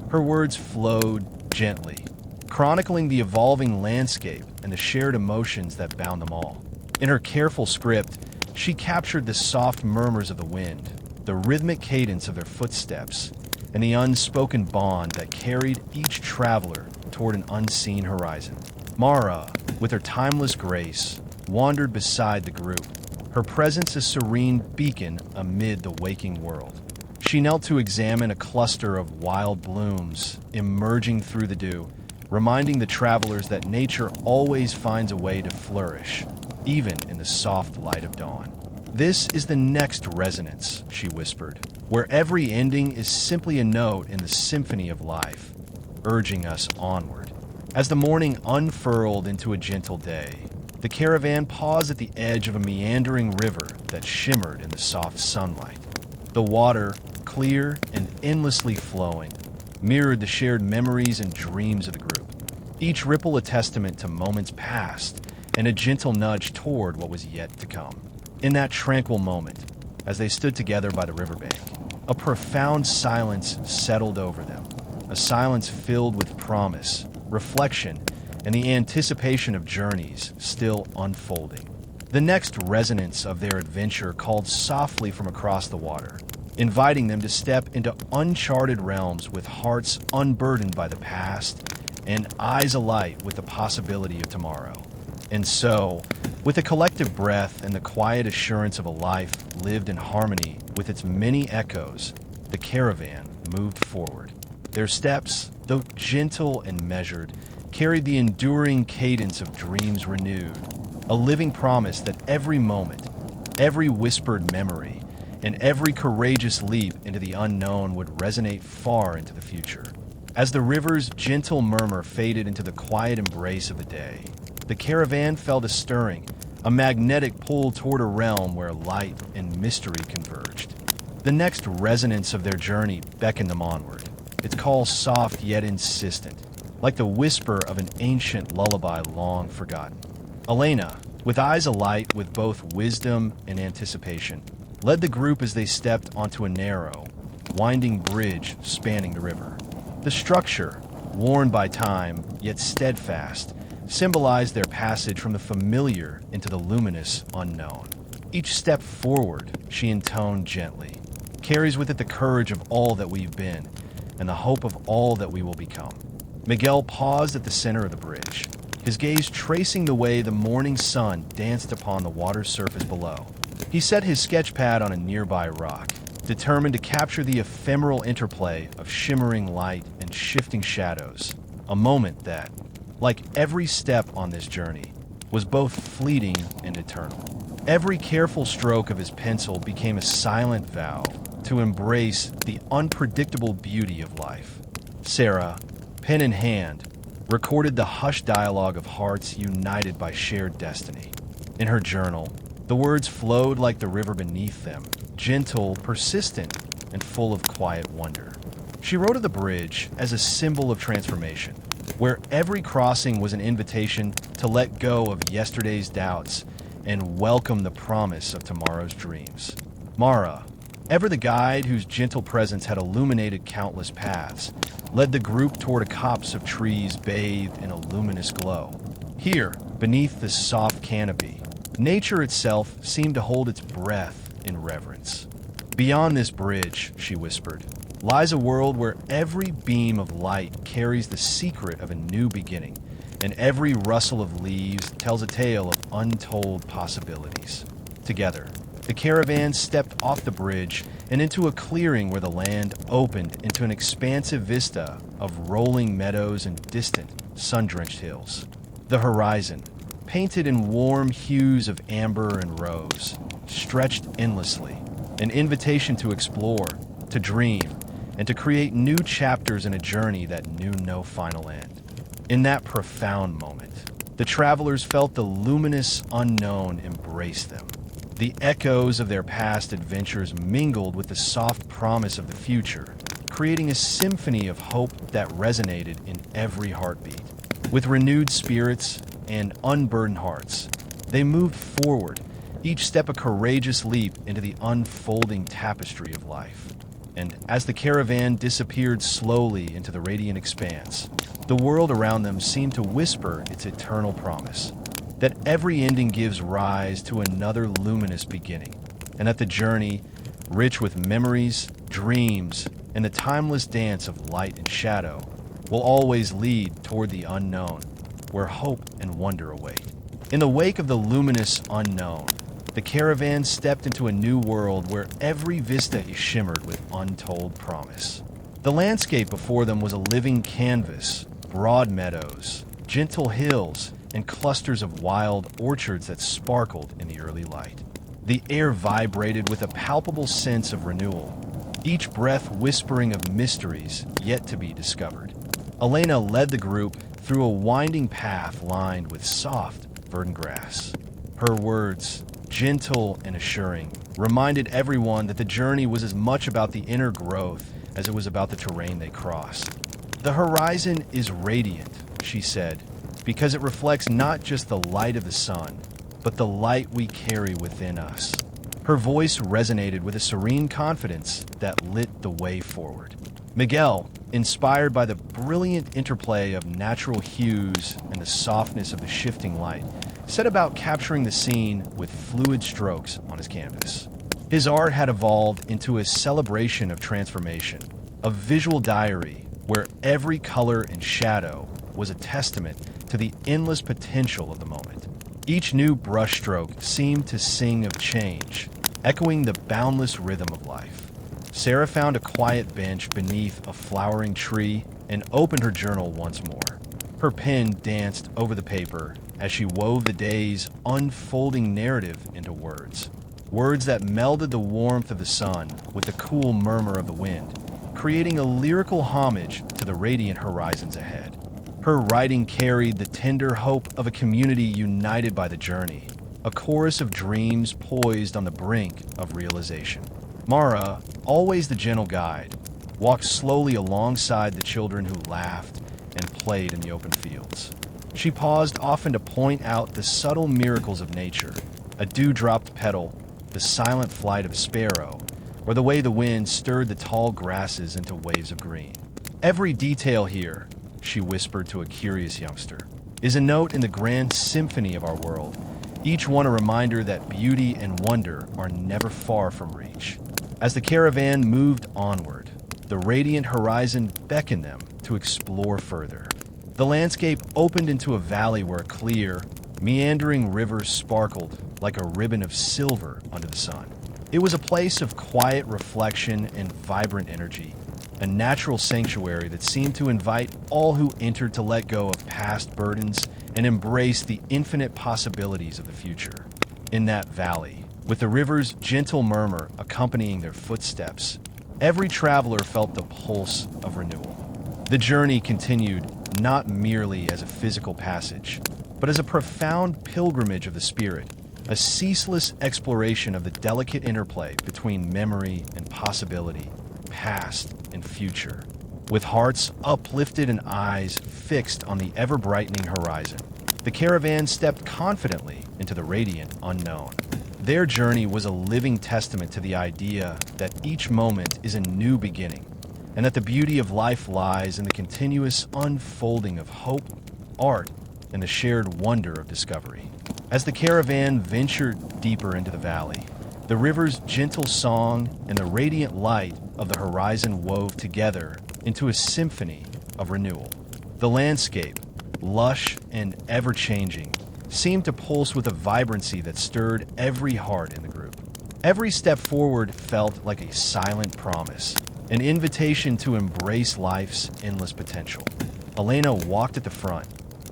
Her words flowed gently, chronicling the evolving landscape and the shared emotions that bound them all. In her careful script, she captured the soft murmurs of the wind, the rhythmic cadence of their footsteps, and the unspoken bond that carried each traveler toward an unseen horizon. Mara, with her timeless grace, wandered beside the group, her presence a serene beacon amid the waking world. She knelt to examine a cluster of wild blooms emerging through the dew, reminding the travelers that nature always finds a way to flourish, even in the soft light of dawn. "This is the next resonance," she whispered, "where every ending is simply a note in the symphony of life, urging us onward." As the morning unfurled into a gentle day, the caravan paused at the edge of a meandering river that shimmered in the soft sunlight. The water, clear and endlessly flowing, mirrored the shared memories and dreams of the group, each ripple a testament to moments past and a gentle nudge toward what was yet to come. In that tranquil moment, as they stood together by the riverbank, a profound silence settled over them, a silence filled with promise, reflection, and the anticipation of journeys still unfolding. The next resonance of their adventure called softly from across the water, inviting them to step into uncharted realms with hearts unburdened by the past and eyes alight with the possibility of tomorrow. And so, with a collective breath and the quiet assurance of a life lived in harmony with its many echoes, the caravan moved forward. Their steps, though gentle and measured, carried the enduring cadence of dreams renewed, a living promise that every moment, every whispered memory, and every courageous leap into the unknown would resonate far into the future. As the river's gentle murmur faded into the quiet embrace of the day, the caravan felt a stirring, a magnetic pull toward a realm where light and mystery converged. The next resonance of their journey beckoned them onward, its call soft yet insistent, like the whisper of an ancient lullaby long forgotten. Elena, with eyes alight with both wisdom and anticipation, led the group as they stepped onto a narrow, winding bridge spanning the river. The structure, worn by time yet steadfast, symbolized their passage from the familiar into the luminous unknown. Each step forward, she intoned gently, carries with it the courage of all that we've been and the hope of all that we will become. Miguel paused at the center of the bridge, his gaze tracing the way the morning sun danced upon the water's surface below. He set his sketch pad on a nearby rock, determined to capture the ephemeral interplay of shimmering light and shifting shadows, a moment that, like every step on this journey, was both fleeting and eternal. Every careful stroke of his pencil became a silent vow to embrace the unpredictable beauty of life. Sarah, pen in hand, recorded the hushed dialogue of hearts united by shared destiny. In her journal, the words flowed like the river beneath them, gentle, persistent, and full of quiet wonder. She wrote of the bridge as a symbol of transformation, where every crossing was an invitation to let go of yesterday's doubts and welcome the promise of tomorrow's dreams. Mara, ever the guide whose gentle presence had illuminated countless paths, led the group toward a copse of trees bathed in a luminous glow. Here, beneath this soft canopy, nature itself seemed to hold its breath in reverence. "Beyond this bridge," she whispered, "lies a world where every beam of light carries the secret of a new beginning, and every rustle of leaves tells a tale of untold possibilities." Together, the caravan stepped off the bridge and into a clearing where the land opened into an expansive vista of rolling meadows and distant, sun-drenched hills. The horizon, painted in warm hues of amber and rose, stretched endlessly, an invitation to explore, to dream, and to create new chapters in a journey that knew no final end. In that profound moment, the travelers felt the luminous unknown embrace them. The echoes of their past adventures mingled with the soft promise of the future, creating a symphony of hope that resonated in every heartbeat. With renewed spirits and unburdened hearts, they moved forward, each step a courageous leap into the unfolding tapestry of life. And as the caravan disappeared slowly into the radiant expanse, the world around them seemed to whisper its eternal promise, that every ending gives rise to another luminous beginning, and that the journey, rich with memories, dreams, and the timeless dance of light and shadow, will always lead toward the unknown, where hope and wonder await. In the wake of the luminous unknown, the caravan stepped into a new world where every vista shimmered with untold promise. The landscape before them was a living canvas, broad meadows, gentle hills, and clusters of wild orchards that sparkled in the early light. The air vibrated with a palpable sense of renewal, each breath whispering of mysteries yet to be discovered. Elena led the group through a winding path lined with soft, verdant grass. Her words, gentle and assuring, reminded everyone that the journey was as much about the inner growth as it was about the terrain they crossed. "The horizon is radiant," she said, "because it reflects not just the light of the sun, but the light we carry within us." Her voice resonated with a serene confidence that lit the way forward. Miguel, inspired by the brilliant interplay of natural hues and the softness of the shifting light, set about capturing the scene with fluid strokes on his canvas. His art had evolved into a celebration of transformation, a visual diary where every color and shadow was a testament to the endless potential of the moment. Each new brushstroke seemed to sing of change, echoing the boundless rhythm of life. Sarah found a quiet bench beneath a flowering tree and opened her journal once more. Her pen danced over the paper as she wove the day's unfolding narrative into words. Words that melded the warmth of the sun with the cool murmur of the wind, creating a lyrical homage to the radiant horizons ahead. Her writing carried the tender hope of a community united by the journey, a chorus of dreams poised on the brink of realization. Mara, always the gentle guide, walked slowly alongside the children who laughed and played in the open fields. She paused often to point out the subtle miracles of nature, a dew-dropped petal, the silent flight of a sparrow, or the way the wind stirred the tall grasses into waves of green. "Every detail here," she whispered to a curious youngster, "is a note in the grand symphony of our world, each one a reminder that beauty and wonder are never far from reach." As the caravan moved onward, the radiant horizon beckoned them to explore further. The landscape opened into a valley where a clear, meandering river sparkled like a ribbon of silver under the sun. It was a place of quiet reflection and vibrant energy, a natural sanctuary that seemed to invite all who entered to let go of past burdens and embrace the infinite possibilities of the future. In that valley, with the river's gentle murmur accompanying their footsteps, every traveler felt the pulse of renewal. The journey continued not merely as a physical passage, but as a profound pilgrimage of the spirit, a ceaseless exploration of the delicate interplay between memory and possibility, past and future. With hearts uplifted and eyes fixed on the ever-brightening horizon, the caravan stepped confidently into the radiant unknown. Their journey was a living testament to the idea that each moment is a new beginning, and that the beauty of life lies in the continuous unfolding of hope, art, and the shared wonder of discovery. As the caravan ventured deeper into the valley, the river's gentle song and the radiant light of the horizon wove together into a symphony of renewal. The landscape, lush and ever-changing, seemed to pulse with a vibrancy that stirred every heart in the group. Every step forward felt like a silent promise, an invitation to embrace life's endless potential. Elena walked at the front,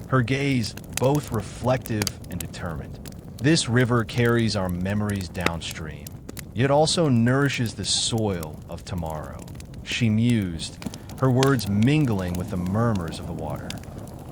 her gaze both reflective and determined. This river carries our memories downstream, yet also nourishes the soil of tomorrow, she mused, her words mingling with the murmurs of the water.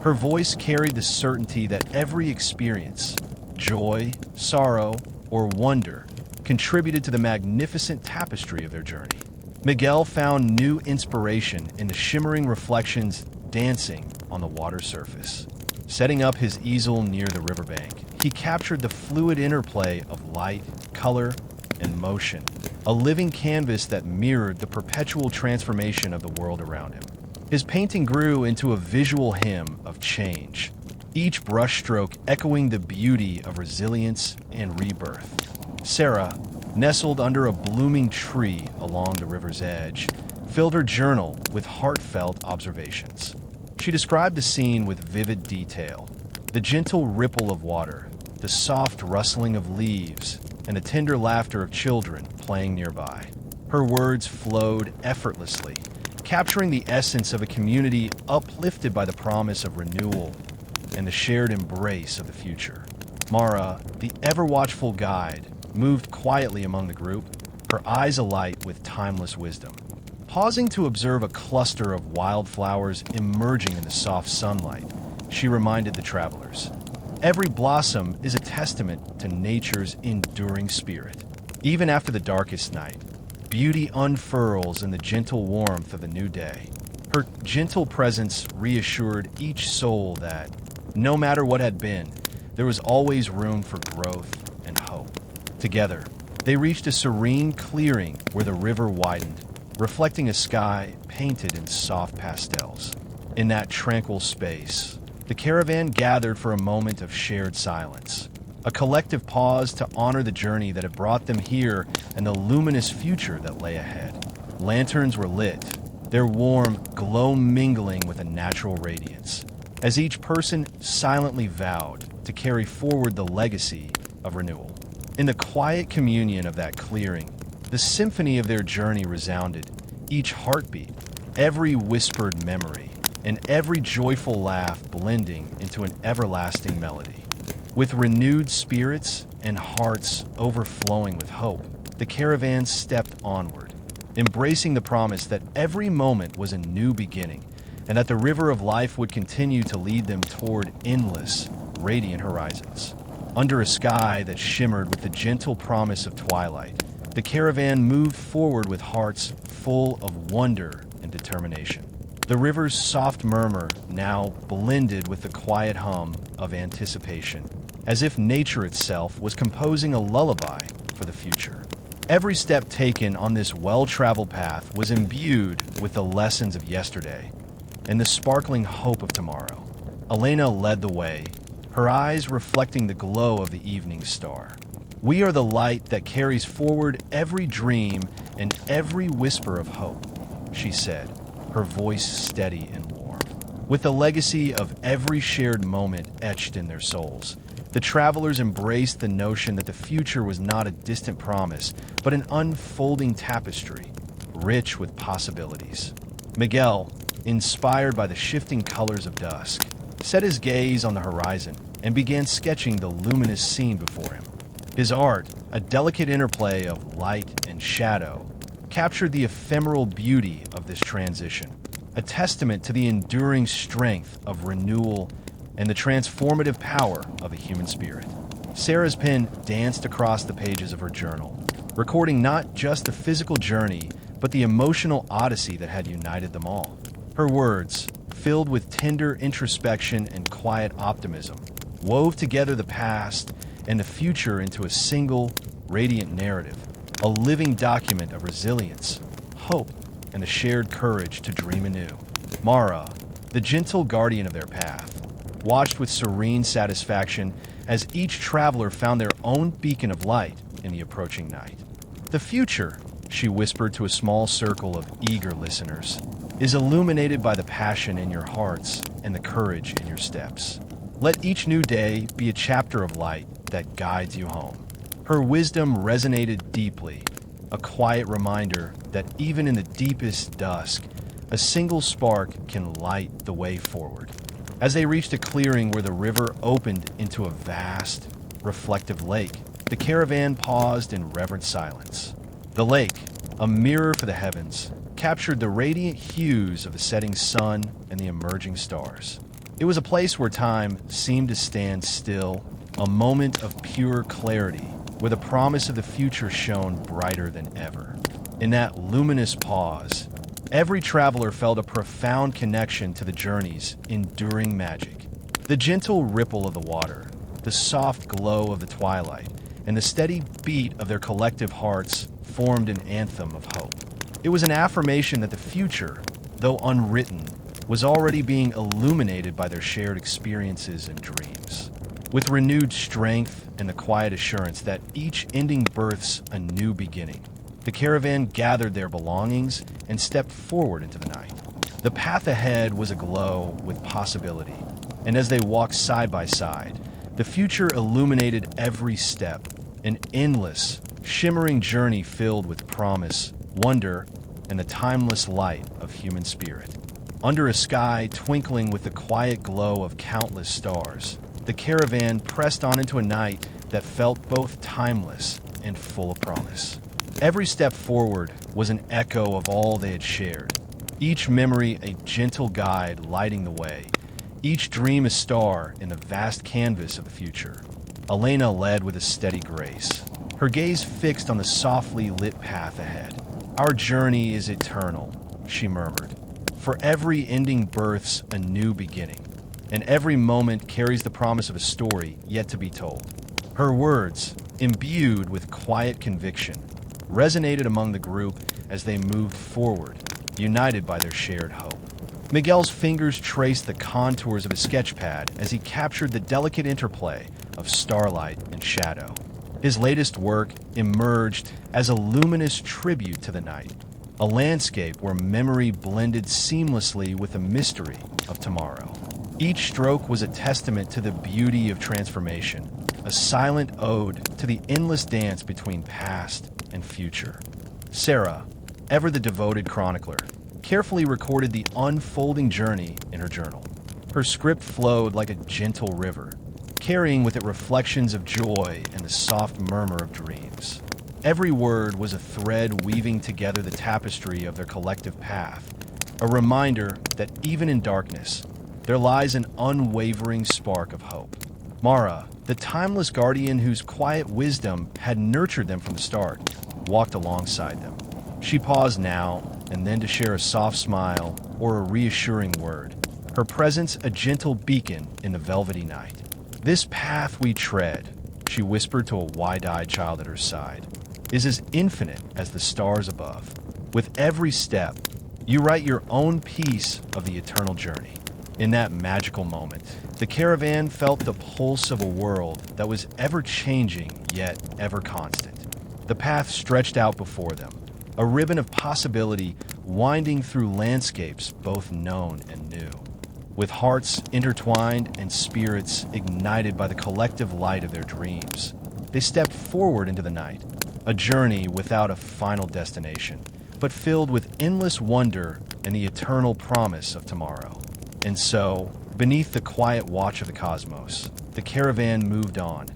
Her voice carried the certainty that every experience, joy, sorrow, or wonder, contributed to the magnificent tapestry of their journey. Miguel found new inspiration in the shimmering reflections dancing on the water surface. Setting up his easel near the riverbank, he captured the fluid interplay of light, color, and motion, a living canvas that mirrored the perpetual transformation of the world around him. His painting grew into a visual hymn of change, each brushstroke echoing the beauty of resilience and rebirth. Sarah, nestled under a blooming tree along the river's edge, filled her journal with heartfelt observations. She described the scene with vivid detail, the gentle ripple of water, the soft rustling of leaves, and the tender laughter of children playing nearby. Her words flowed effortlessly, capturing the essence of a community uplifted by the promise of renewal and the shared embrace of the future. Mara, the ever-watchful guide, moved quietly among the group, her eyes alight with timeless wisdom. Pausing to observe a cluster of wildflowers emerging in the soft sunlight, she reminded the travelers, every blossom is a testament to nature's enduring spirit. Even after the darkest night, beauty unfurls in the gentle warmth of the new day. Her gentle presence reassured each soul that, no matter what had been, there was always room for growth and hope. Together, they reached a serene clearing where the river widened, reflecting a sky painted in soft pastels. In that tranquil space, the caravan gathered for a moment of shared silence, a collective pause to honor the journey that had brought them here and the luminous future that lay ahead. Lanterns were lit, their warm glow mingling with a natural radiance, as each person silently vowed to carry forward the legacy of renewal. In the quiet communion of that clearing, the symphony of their journey resounded, each heartbeat, every whispered memory, and every joyful laugh blending into an everlasting melody. With renewed spirits and hearts overflowing with hope, the caravan stepped onward, embracing the promise that every moment was a new beginning, and that the river of life would continue to lead them toward endless, radiant horizons. Under a sky that shimmered with the gentle promise of twilight, the caravan moved forward with hearts full of wonder and determination. The river's soft murmur now blended with the quiet hum of anticipation, as if nature itself was composing a lullaby for the future. Every step taken on this well-traveled path was imbued with the lessons of yesterday and the sparkling hope of tomorrow. Elena led the way, her eyes reflecting the glow of the evening star. We are the light that carries forward every dream and every whisper of hope, she said, her voice steady and warm. With the legacy of every shared moment etched in their souls, the travelers embraced the notion that the future was not a distant promise, but an unfolding tapestry, rich with possibilities. Miguel, inspired by the shifting colors of dusk, set his gaze on the horizon and began sketching the luminous scene before him. His art, a delicate interplay of light and shadow, captured the ephemeral beauty of this transition, a testament to the enduring strength of renewal and the transformative power of a human spirit. Sarah's pen danced across the pages of her journal, recording not just the physical journey, but the emotional odyssey that had united them all. Her words, filled with tender introspection and quiet optimism, wove together the past and the future into a single, radiant narrative, a living document of resilience, hope, and the shared courage to dream anew. Mara, the gentle guardian of their path, watched with serene satisfaction as each traveler found their own beacon of light in the approaching night. The future, she whispered to a small circle of eager listeners, is illuminated by the passion in your hearts and the courage in your steps. Let each new day be a chapter of light that guides you home. Her wisdom resonated deeply, a quiet reminder that even in the deepest dusk, a single spark can light the way forward. As they reached a clearing where the river opened into a vast, reflective lake, the caravan paused in reverent silence. The lake, a mirror for the heavens, captured the radiant hues of the setting sun and the emerging stars. It was a place where time seemed to stand still, a moment of pure clarity, where the promise of the future shone brighter than ever. In that luminous pause, every traveler felt a profound connection to the journey's enduring magic. The gentle ripple of the water, the soft glow of the twilight, and the steady beat of their collective hearts formed an anthem of hope. It was an affirmation that the future, though unwritten, was already being illuminated by their shared experiences and dreams. With renewed strength and the quiet assurance that each ending births a new beginning, the caravan gathered their belongings and stepped forward into the night. The path ahead was aglow with possibility, and as they walked side by side, the future illuminated every step, an endless, shimmering journey filled with promise, wonder, and the timeless light of human spirit. Under a sky twinkling with the quiet glow of countless stars, the caravan pressed on into a night that felt both timeless and full of promise. Every step forward was an echo of all they had shared, each memory a gentle guide lighting the way, each dream a star in the vast canvas of the future. Elena led with a steady grace, her gaze fixed on the softly lit path ahead. "Our journey is eternal," she murmured. "For every ending births a new beginning, and every moment carries the promise of a story yet to be told." Her words, imbued with quiet conviction, resonated among the group as they moved forward, united by their shared hope. Miguel's fingers traced the contours of his sketchpad as he captured the delicate interplay of starlight and shadow. His latest work emerged as a luminous tribute to the night, a landscape where memory blended seamlessly with the mystery of tomorrow. Each stroke was a testament to the beauty of transformation, a silent ode to the endless dance between past and future. Sarah, ever the devoted chronicler, carefully recorded the unfolding journey in her journal. Her script flowed like a gentle river, carrying with it reflections of joy and the soft murmur of dreams. Every word was a thread weaving together the tapestry of their collective path, a reminder that even in darkness, there lies an unwavering spark of hope. Mara, the timeless guardian whose quiet wisdom had nurtured them from the start, walked alongside them. She paused now and then to share a soft smile or a reassuring word, her presence a gentle beacon in the velvety night. "This path we tread," she whispered to a wide-eyed child at her side, "is as infinite as the stars above. With every step, you write your own piece of the eternal journey." In that magical moment, the caravan felt the pulse of a world that was ever-changing yet ever constant. The path stretched out before them, a ribbon of possibility winding through landscapes both known and new. With hearts intertwined and spirits ignited by the collective light of their dreams, they stepped forward into the night, a journey without a final destination, but filled with endless wonder and the eternal promise of tomorrow. And so, beneath the quiet watch of the cosmos, the caravan moved on,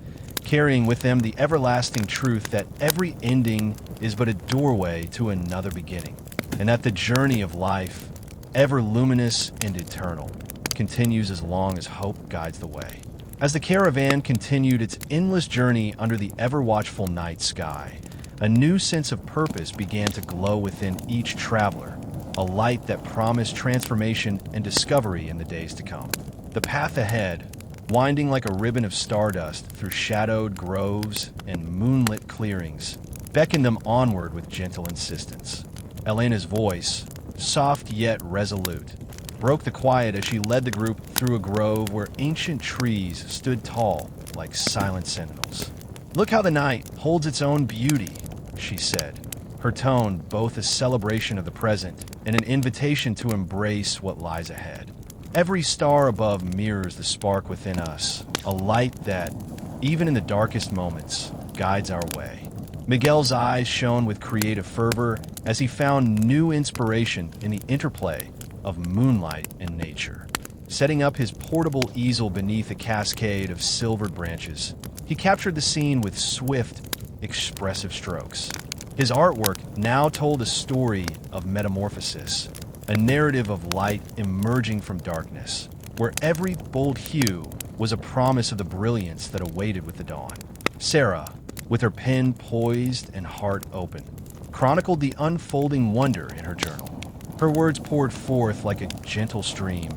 carrying with them the everlasting truth that every ending is but a doorway to another beginning, and that the journey of life, ever luminous and eternal, continues as long as hope guides the way. As the caravan continued its endless journey under the ever-watchful night sky, a new sense of purpose began to glow within each traveler, a light that promised transformation and discovery in the days to come. The path ahead, winding like a ribbon of stardust through shadowed groves and moonlit clearings, beckoned them onward with gentle insistence. Elena's voice, soft yet resolute, broke the quiet as she led the group through a grove where ancient trees stood tall like silent sentinels. "Look how the night holds its own beauty," she said, her tone both a celebration of the present and an invitation to embrace what lies ahead. "Every star above mirrors the spark within us, a light that, even in the darkest moments, guides our way." Miguel's eyes shone with creative fervor as he found new inspiration in the interplay of moonlight and nature. Setting up his portable easel beneath a cascade of silvered branches, he captured the scene with swift, expressive strokes. His artwork now told a story of metamorphosis, a narrative of light emerging from darkness, where every bold hue was a promise of the brilliance that awaited with the dawn. Sarah, with her pen poised and heart open, chronicled the unfolding wonder in her journal. Her words poured forth like a gentle stream,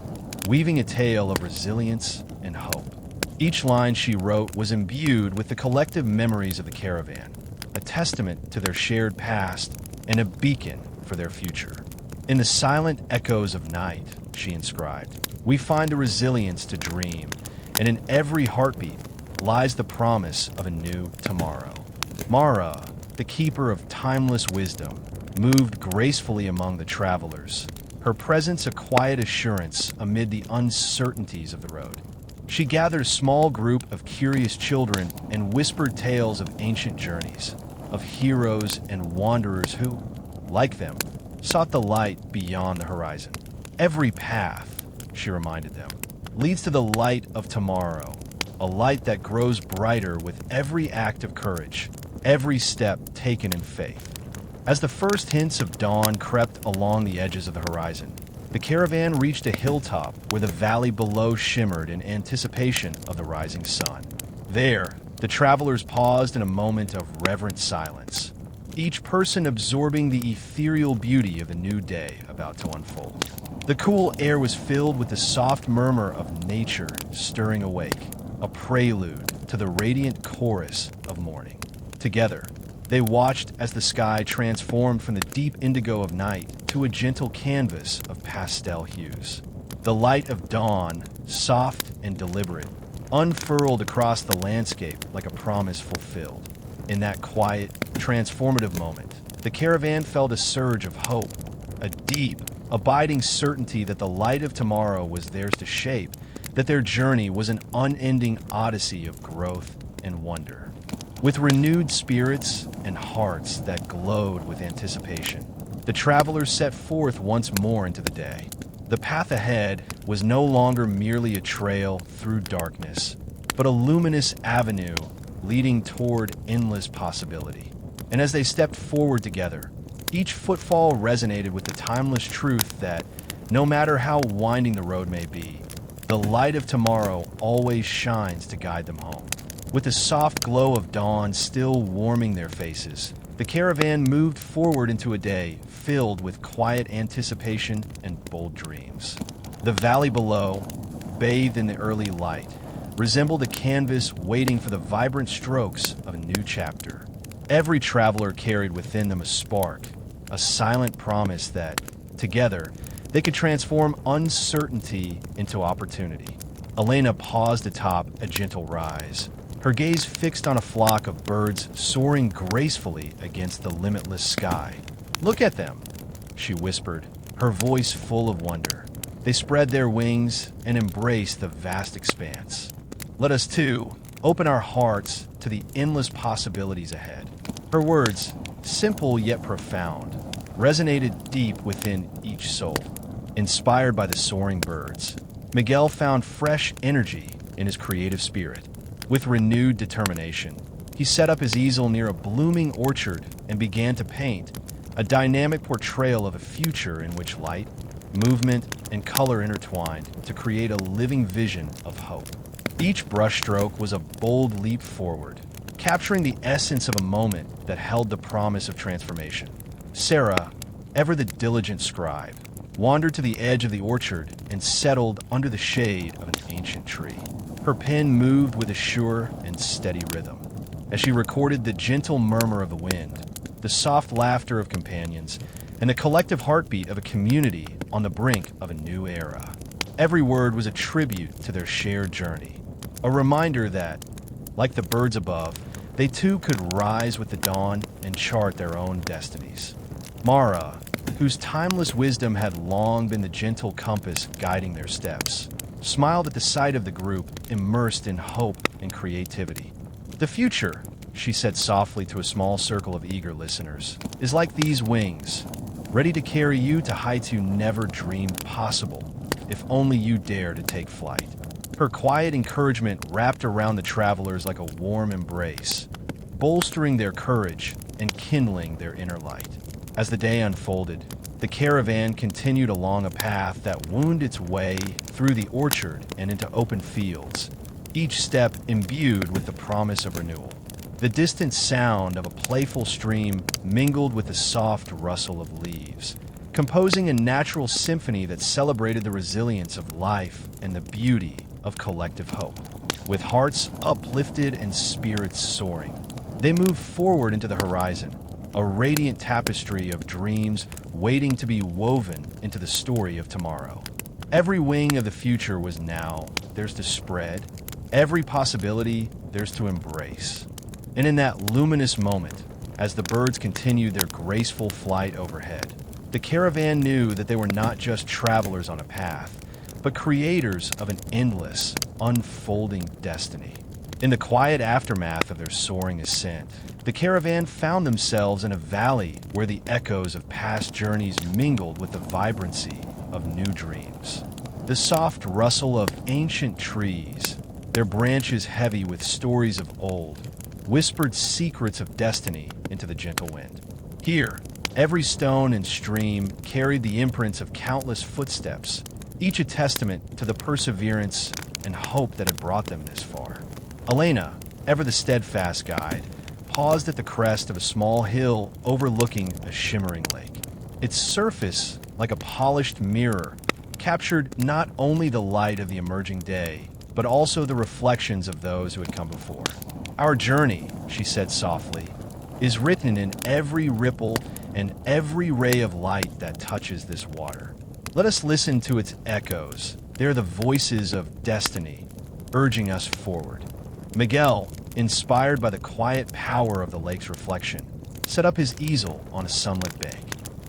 weaving a tale of resilience and hope. Each line she wrote was imbued with the collective memories of the caravan, a testament to their shared past and a beacon for their future. "In the silent echoes of night," she inscribed, "we find a resilience to dream, and in every heartbeat lies the promise of a new tomorrow." Mara, the keeper of timeless wisdom, moved gracefully among the travelers, her presence a quiet assurance amid the uncertainties of the road. She gathered a small group of curious children and whispered tales of ancient journeys, of heroes and wanderers who, like them, sought the light beyond the horizon. Every path, she reminded them, leads to the light of tomorrow, a light that grows brighter with every act of courage, every step taken in faith. As the first hints of dawn crept along the edges of the horizon, the caravan reached a hilltop where the valley below shimmered in anticipation of the rising sun. There, the travelers paused in a moment of reverent silence, each person absorbing the ethereal beauty of the new day about to unfold. The cool air was filled with the soft murmur of nature stirring awake, a prelude to the radiant chorus of morning. Together, they watched as the sky transformed from the deep indigo of night to a gentle canvas of pastel hues. The light of dawn, soft and deliberate, unfurled across the landscape like a promise fulfilled. In that quiet, transformative moment, the caravan felt a surge of hope, a deep, abiding certainty that the light of tomorrow was theirs to shape, that their journey was an unending odyssey of growth and wonder. With renewed spirits and hearts that glowed with anticipation, the travelers set forth once more into the day. The path ahead was no longer merely a trail through darkness, but a luminous avenue leading toward endless possibility. And as they stepped forward together, each footfall resonated with the timeless truth that, no matter how winding the road may be, the light of tomorrow always shines to guide them home. With the soft glow of dawn still warming their faces, the caravan moved forward into a day filled with quiet anticipation and bold dreams. The valley below, bathed in the early light, resembled a canvas waiting for the vibrant strokes of a new chapter. Every traveler carried within them a spark, a silent promise that, together, they could transform uncertainty into opportunity. Elena paused atop a gentle rise, her gaze fixed on a flock of birds soaring gracefully against the limitless sky. "Look at them," she whispered, her voice full of wonder. They spread their wings and embraced the vast expanse. "Let us, too, open our hearts to the endless possibilities ahead." Her words, simple yet profound, resonated deep within each soul. Inspired by the soaring birds, Miguel found fresh energy in his creative spirit. With renewed determination, he set up his easel near a blooming orchard and began to paint, a dynamic portrayal of a future in which light, movement, and color intertwined to create a living vision of hope. Each brushstroke was a bold leap forward, capturing the essence of a moment that held the promise of transformation. Sarah, ever the diligent scribe, wandered to the edge of the orchard and settled under the shade of an ancient tree. Her pen moved with a sure and steady rhythm, as she recorded the gentle murmur of the wind, the soft laughter of companions, and the collective heartbeat of a community on the brink of a new era. Every word was a tribute to their shared journey, a reminder that, like the birds above, they too could rise with the dawn and chart their own destinies. Mara, whose timeless wisdom had long been the gentle compass guiding their steps, smiled at the sight of the group immersed in hope and creativity. "The future," she said softly to a small circle of eager listeners, "is like these wings, ready to carry you to heights you never dreamed possible, if only you dare to take flight." Her quiet encouragement wrapped around the travelers like a warm embrace, bolstering their courage and kindling their inner light. As the day unfolded, the caravan continued along a path that wound its way through the orchard and into open fields, each step imbued with the promise of renewal. The distant sound of a playful stream mingled with the soft rustle of leaves, composing a natural symphony that celebrated the resilience of life and the beauty of collective hope. With hearts uplifted and spirits soaring, they moved forward into the horizon, a radiant tapestry of dreams waiting to be woven into the story of tomorrow. Every wing of the future was now theirs to spread, every possibility theirs to embrace. And in that luminous moment, as the birds continued their graceful flight overhead, the caravan knew that they were not just travelers on a path, but creators of an endless, unfolding destiny. In the quiet aftermath of their soaring ascent, the caravan found themselves in a valley where the echoes of past journeys mingled with the vibrancy of new dreams. The soft rustle of ancient trees, their branches heavy with stories of old, whispered secrets of destiny into the gentle wind. Here, every stone and stream carried the imprints of countless footsteps, each a testament to the perseverance and hope that had brought them this far. Elena, ever the steadfast guide, paused at the crest of a small hill overlooking a shimmering lake. Its surface, like a polished mirror, captured not only the light of the emerging day, but also the reflections of those who had come before. Our journey, she said softly, is written in every ripple and every ray of light that touches this water. Let us listen to its echoes. They are the voices of destiny, urging us forward. Miguel, inspired by the quiet power of the lake's reflection, set up his easel on a sunlit bank.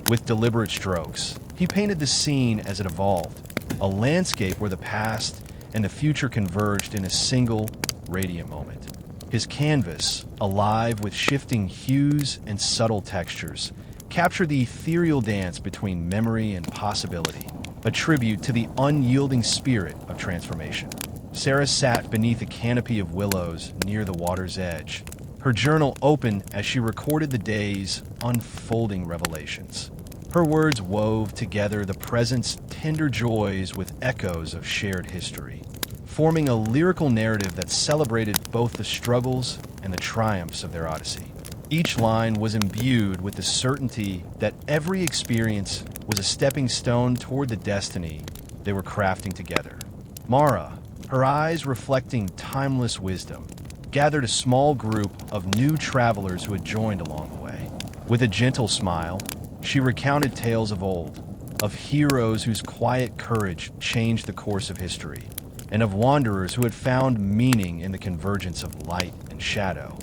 With deliberate strokes, he painted the scene as it evolved, a landscape where the past and the future converged in a single, radiant moment. His canvas, alive with shifting hues and subtle textures, captured the ethereal dance between memory and possibility, a tribute to the unyielding spirit of transformation. Sarah sat beneath a canopy of willows near the water's edge, her journal open as she recorded the day's unfolding revelations. Her words wove together the present's tender joys with echoes of shared history, forming a lyrical narrative that celebrated both the struggles and the triumphs of their odyssey. Each line was imbued with the certainty that every experience was a stepping stone toward the destiny they were crafting together. Mara, her eyes reflecting timeless wisdom, gathered a small group of new travelers who had joined along the way. With a gentle smile, she recounted tales of old, of heroes whose quiet courage changed the course of history, and of wanderers who had found meaning in the convergence of light and shadow.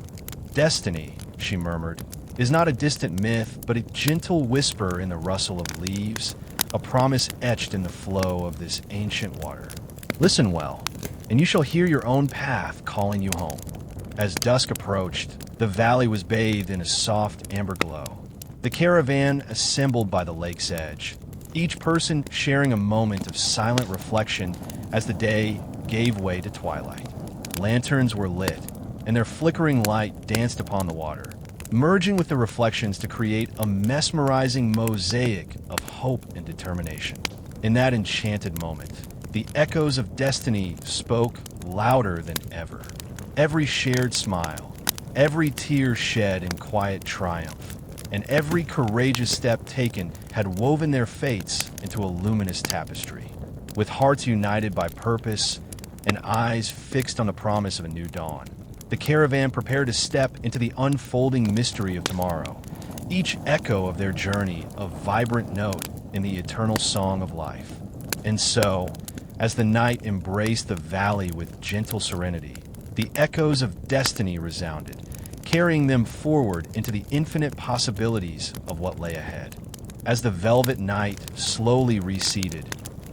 Destiny, she murmured, is not a distant myth, but a gentle whisper in the rustle of leaves, a promise etched in the flow of this ancient water. Listen well, and you shall hear your own path calling you home. As dusk approached, the valley was bathed in a soft amber glow. The caravan assembled by the lake's edge, each person sharing a moment of silent reflection as the day gave way to twilight. Lanterns were lit, and their flickering light danced upon the water, merging with the reflections to create a mesmerizing mosaic of hope and determination. In that enchanted moment, the echoes of destiny spoke louder than ever. Every shared smile, every tear shed in quiet triumph, and every courageous step taken had woven their fates into a luminous tapestry. With hearts united by purpose and eyes fixed on the promise of a new dawn, the caravan prepared to step into the unfolding mystery of tomorrow, each echo of their journey a vibrant note in the eternal song of life. And so, as the night embraced the valley with gentle serenity, the echoes of destiny resounded, carrying them forward into the infinite possibilities of what lay ahead. As the velvet night slowly receded,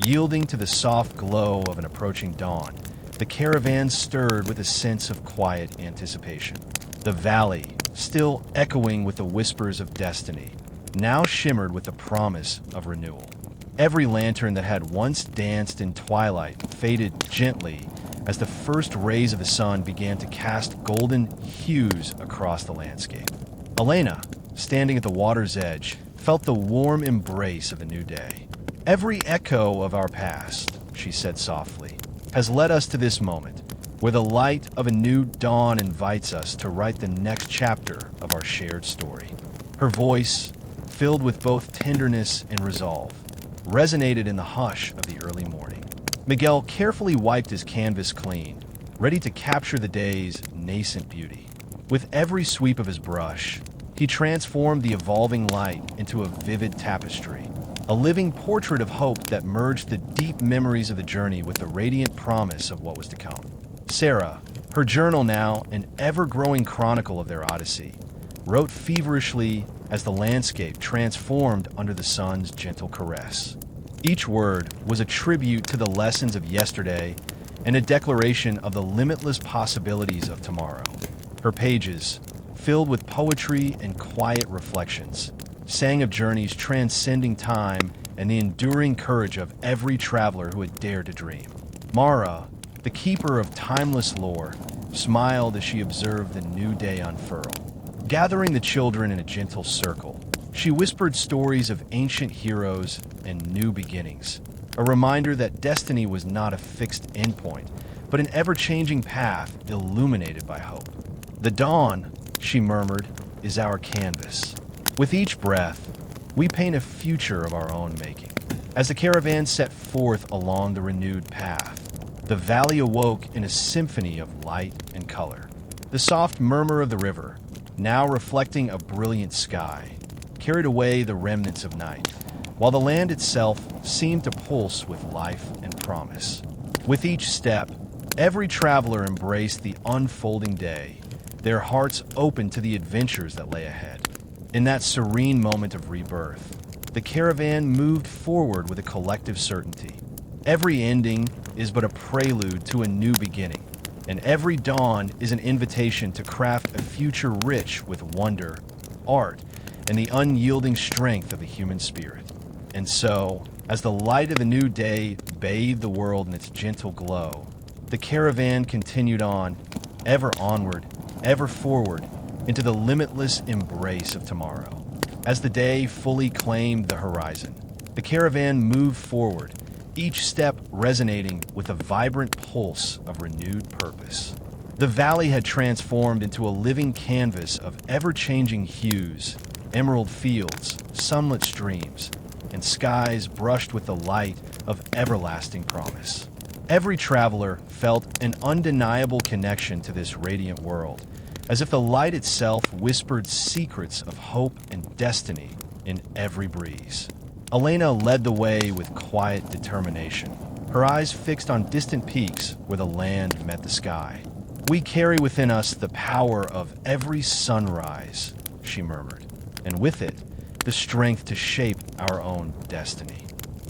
yielding to the soft glow of an approaching dawn, the caravan stirred with a sense of quiet anticipation. The valley, still echoing with the whispers of destiny, now shimmered with the promise of renewal. Every lantern that had once danced in twilight faded gently as the first rays of the sun began to cast golden hues across the landscape. Elena, standing at the water's edge, felt the warm embrace of a new day. Every echo of our past, she said softly, has led us to this moment, where the light of a new dawn invites us to write the next chapter of our shared story. Her voice, filled with both tenderness and resolve, resonated in the hush of the early morning. Miguel carefully wiped his canvas clean, ready to capture the day's nascent beauty. With every sweep of his brush, he transformed the evolving light into a vivid tapestry, a living portrait of hope that merged the deep memories of the journey with the radiant promise of what was to come. Sarah, her journal now an ever-growing chronicle of their odyssey, wrote feverishly as the landscape transformed under the sun's gentle caress. Each word was a tribute to the lessons of yesterday and a declaration of the limitless possibilities of tomorrow. Her pages, filled with poetry and quiet reflections, sang of journeys transcending time and the enduring courage of every traveler who had dared to dream. Mara, the keeper of timeless lore, smiled as she observed the new day unfurl. Gathering the children in a gentle circle, she whispered stories of ancient heroes and new beginnings, a reminder that destiny was not a fixed endpoint, but an ever-changing path illuminated by hope. "The dawn," she murmured, "is our canvas. With each breath, we paint a future of our own making." As the caravan set forth along the renewed path, the valley awoke in a symphony of light and color. The soft murmur of the river, now reflecting a brilliant sky, carried away the remnants of night, while the land itself seemed to pulse with life and promise. With each step, every traveler embraced the unfolding day, their hearts open to the adventures that lay ahead. In that serene moment of rebirth, the caravan moved forward with a collective certainty. Every ending is but a prelude to a new beginning, and every dawn is an invitation to craft a future rich with wonder, art, and the unyielding strength of the human spirit. And so, as the light of a new day bathed the world in its gentle glow, the caravan continued on, ever onward, ever forward, into the limitless embrace of tomorrow. As the day fully claimed the horizon, the caravan moved forward, each step resonating with a vibrant pulse of renewed purpose. The valley had transformed into a living canvas of ever-changing hues, emerald fields, sunlit streams, and skies brushed with the light of everlasting promise. Every traveler felt an undeniable connection to this radiant world, as if the light itself whispered secrets of hope and destiny in every breeze. Elena led the way with quiet determination, her eyes fixed on distant peaks where the land met the sky. "We carry within us the power of every sunrise," she murmured, "and with it, the strength to shape our own destiny."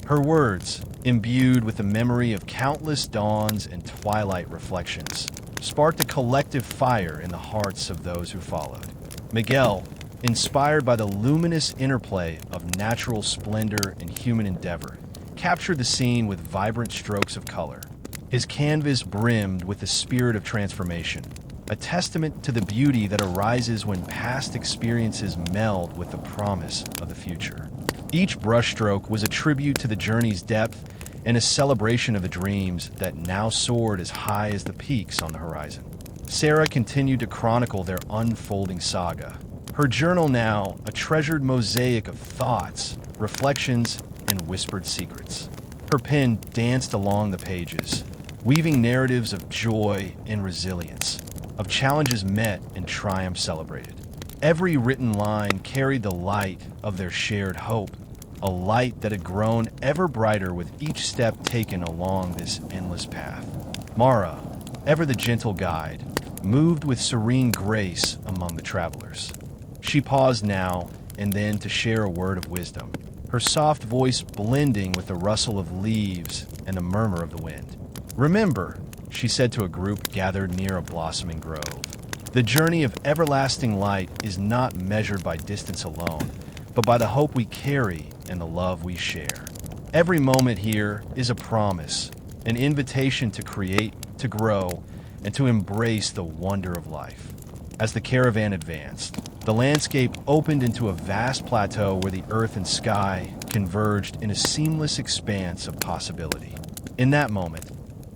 Her words, imbued with the memory of countless dawns and twilight reflections, sparked a collective fire in the hearts of those who followed. Miguel, inspired by the luminous interplay of natural splendor and human endeavor, captured the scene with vibrant strokes of color. His canvas brimmed with the spirit of transformation, a testament to the beauty that arises when past experiences meld with the promise of the future. Each brushstroke was a tribute to the journey's depth and a celebration of the dreams that now soared as high as the peaks on the horizon. Sarah continued to chronicle their unfolding saga, her journal now a treasured mosaic of thoughts, reflections, and whispered secrets. Her pen danced along the pages, weaving narratives of joy and resilience, of challenges met and triumphs celebrated. Every written line carried the light of their shared hope, a light that had grown ever brighter with each step taken along this endless path. Mara, ever the gentle guide, moved with serene grace among the travelers. She paused now and then to share a word of wisdom, her soft voice blending with the rustle of leaves and the murmur of the wind. "Remember," she said to a group gathered near a blossoming grove, "the journey of everlasting light is not measured by distance alone, but by the hope we carry and the love we share. Every moment here is a promise, an invitation to create, to grow, and to embrace the wonder of life." As the caravan advanced, the landscape opened into a vast plateau where the earth and sky converged in a seamless expanse of possibility. In that moment,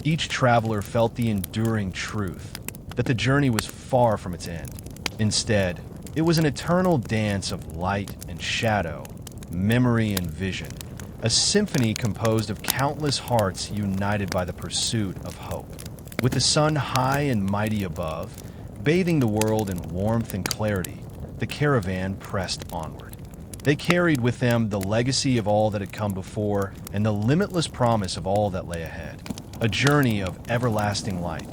each traveler felt the enduring truth that the journey was far from its end. Instead, it was an eternal dance of light and shadow, memory and vision, a symphony composed of countless hearts united by the pursuit of hope. With the sun high and mighty above, bathing the world in warmth and clarity, the caravan pressed onward. They carried with them the legacy of all that had come before and the limitless promise of all that lay ahead, a journey of everlasting light,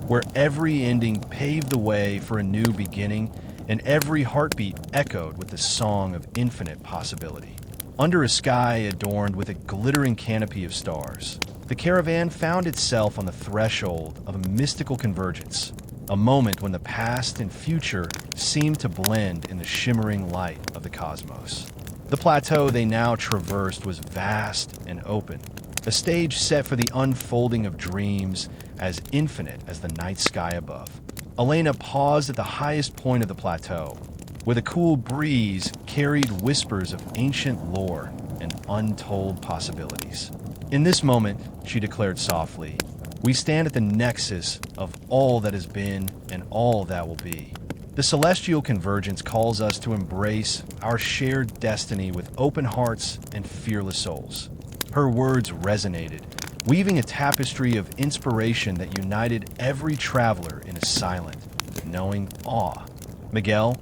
where every ending paved the way for a new beginning and every heartbeat echoed with the song of infinite possibility. Under a sky adorned with a glittering canopy of stars, the caravan found itself on the threshold of a mystical convergence, a moment when the past and future seemed to blend in the shimmering light of the cosmos. The plateau they now traversed was vast and open, a stage set for the unfolding of dreams as infinite as the night sky above. Elena paused at the highest point of the plateau, where the cool breeze carried whispers of ancient lore and untold possibilities. In this moment, she declared softly, we stand at the nexus of all that has been and all that will be. The celestial convergence calls us to embrace our shared destiny with open hearts and fearless souls. Her words resonated, weaving a tapestry of inspiration that united every traveler in a silent, knowing awe. Miguel,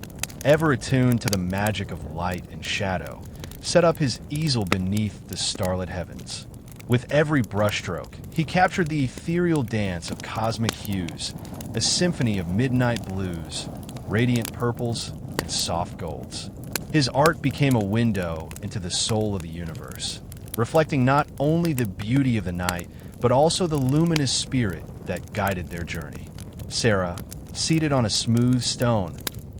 ever attuned to the magic of light and shadow, set up his easel beneath the starlit heavens. With every brushstroke, he captured the ethereal dance of cosmic hues, a symphony of midnight blues, radiant purples, and soft golds. His art became a window into the soul of the universe, reflecting not only the beauty of the night, but also the luminous spirit that guided their journey. Sarah, seated on a smooth stone,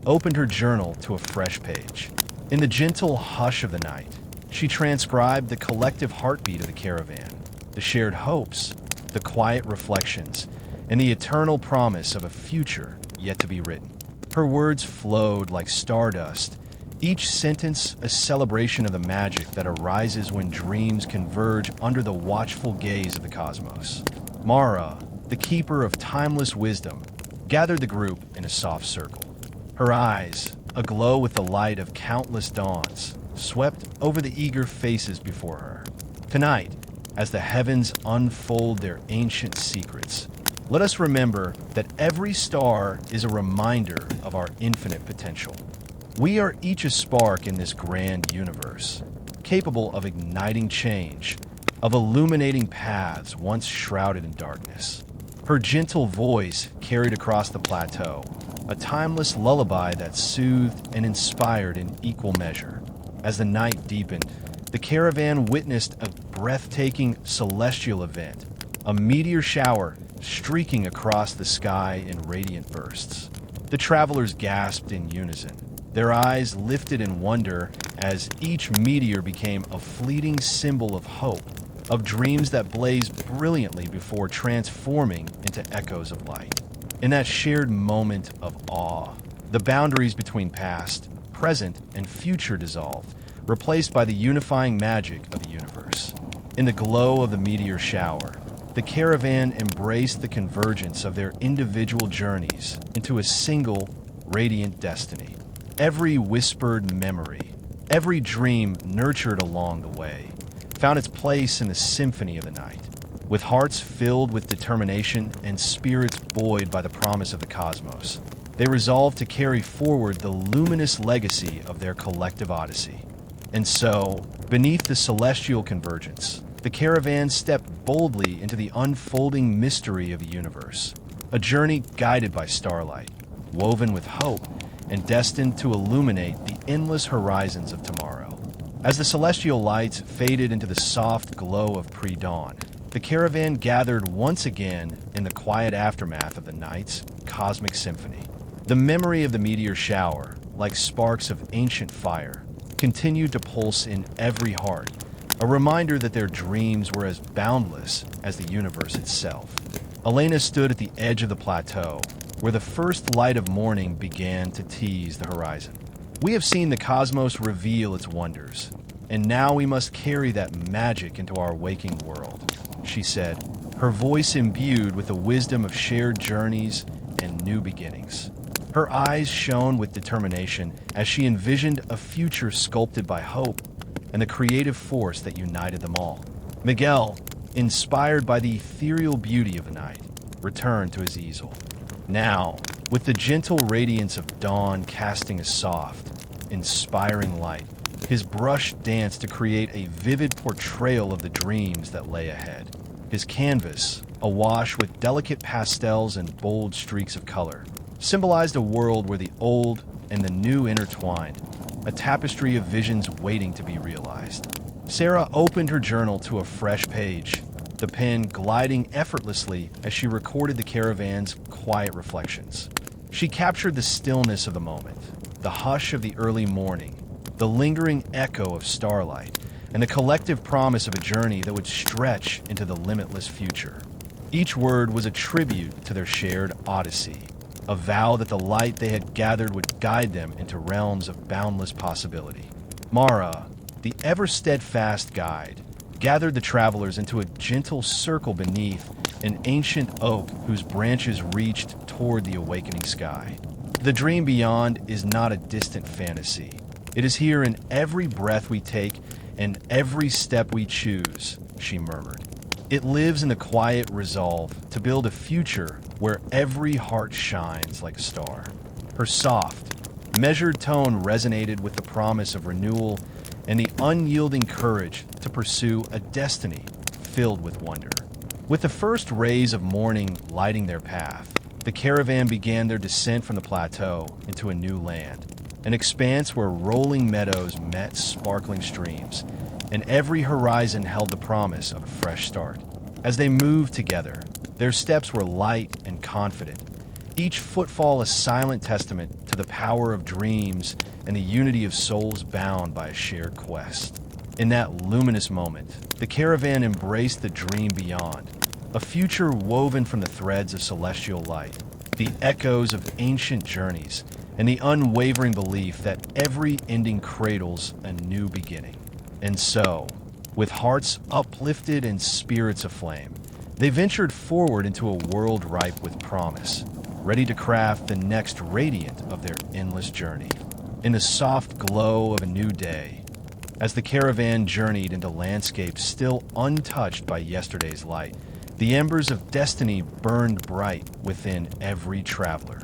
opened her journal to a fresh page. In the gentle hush of the night, she transcribed the collective heartbeat of the caravan, the shared hopes, the quiet reflections, and the eternal promise of a future yet to be written. Her words flowed like stardust, each sentence a celebration of the magic that arises when dreams converge under the watchful gaze of the cosmos. Mara, the keeper of timeless wisdom, gathered the group in a soft circle. Her eyes, aglow with the light of countless dawns, swept over the eager faces before her. Tonight, as the heavens unfold their ancient secrets, let us remember that every star is a reminder of our infinite potential. We are each a spark in this grand universe, capable of igniting change, of illuminating paths once shrouded in darkness. Her gentle voice carried across the plateau, a timeless lullaby that soothed and inspired in equal measure. As the night deepened, the caravan witnessed a breathtaking celestial event, a meteor shower streaking across the sky in radiant bursts. The travelers gasped in unison, their eyes lifted in wonder as each meteor became a fleeting symbol of hope, of dreams that blazed brilliantly before transforming into echoes of light. In that shared moment of awe, the boundaries between past, present, and future dissolved, replaced by the unifying magic of the universe. In the glow of the meteor shower, the caravan embraced the convergence of their individual journeys into a single, radiant destiny. Every whispered memory, every dream nurtured along the way, found its place in the symphony of the night. With hearts filled with determination and spirits buoyed by the promise of the cosmos, they resolved to carry forward the luminous legacy of their collective odyssey. And so, beneath the celestial convergence, the caravan stepped boldly into the unfolding mystery of the universe, a journey guided by starlight, woven with hope, and destined to illuminate the endless horizons of tomorrow. As the celestial lights faded into the soft glow of pre-dawn, the caravan gathered once again in the quiet aftermath of the night's cosmic symphony. The memory of the meteor shower, like sparks of ancient fire, continued to pulse in every heart, a reminder that their dreams were as boundless as the universe itself. Elena stood at the edge of the plateau, where the first light of morning began to tease the horizon. We have seen the cosmos reveal its wonders, and now we must carry that magic into our waking world, she said, her voice imbued with the wisdom of shared journeys and new beginnings. Her eyes shone with determination as she envisioned a future sculpted by hope and the creative force that united them all. Miguel, inspired by the ethereal beauty of the night, returned to his easel. Now, with the gentle radiance of dawn casting a soft, inspiring light, his brush danced to create a vivid portrayal of the dreams that lay ahead. His canvas, awash with delicate pastels and bold streaks of color, symbolized a world where the old and the new intertwined, a tapestry of visions waiting to be realized. Sarah opened her journal to a fresh page, the pen gliding effortlessly as she recorded the caravan's quiet reflections. She captured the stillness of the moment, the hush of the early morning, the lingering echo of starlight, and the collective promise of a journey that would stretch into the limitless future. Each word was a tribute to their shared odyssey, a vow that the light they had gathered would guide them into realms of boundless possibility. Mara, the ever-steadfast guide, gathered the travelers into a gentle circle beneath an ancient oak whose branches reached toward the awakening sky. The dream beyond is not a distant fantasy. It is here in every breath we take and every step we choose, she murmured. It lives in the quiet resolve to build a future where every heart shines like a star. Her soft, measured tone resonated with the promise of renewal and the unyielding courage to pursue a destiny filled with wonder. With the first rays of morning lighting their path, the caravan began their descent from the plateau into a new land, an expanse where rolling meadows met sparkling streams, and every horizon held the promise of a fresh start. As they moved together, their steps were light and confident, each footfall a silent testament to the power of dreams and the unity of souls bound by a shared quest. In that luminous moment, the caravan embraced the dream beyond, a future woven from the threads of celestial light, the echoes of ancient journeys, and the unwavering belief that every ending cradles a new beginning. And so, with hearts uplifted and spirits aflame, they ventured forward into a world ripe with promise, ready to craft the next radiant of their endless journey. In the soft glow of a new day, as the caravan journeyed into landscapes still untouched by yesterday's light, the embers of destiny burned bright within every traveler.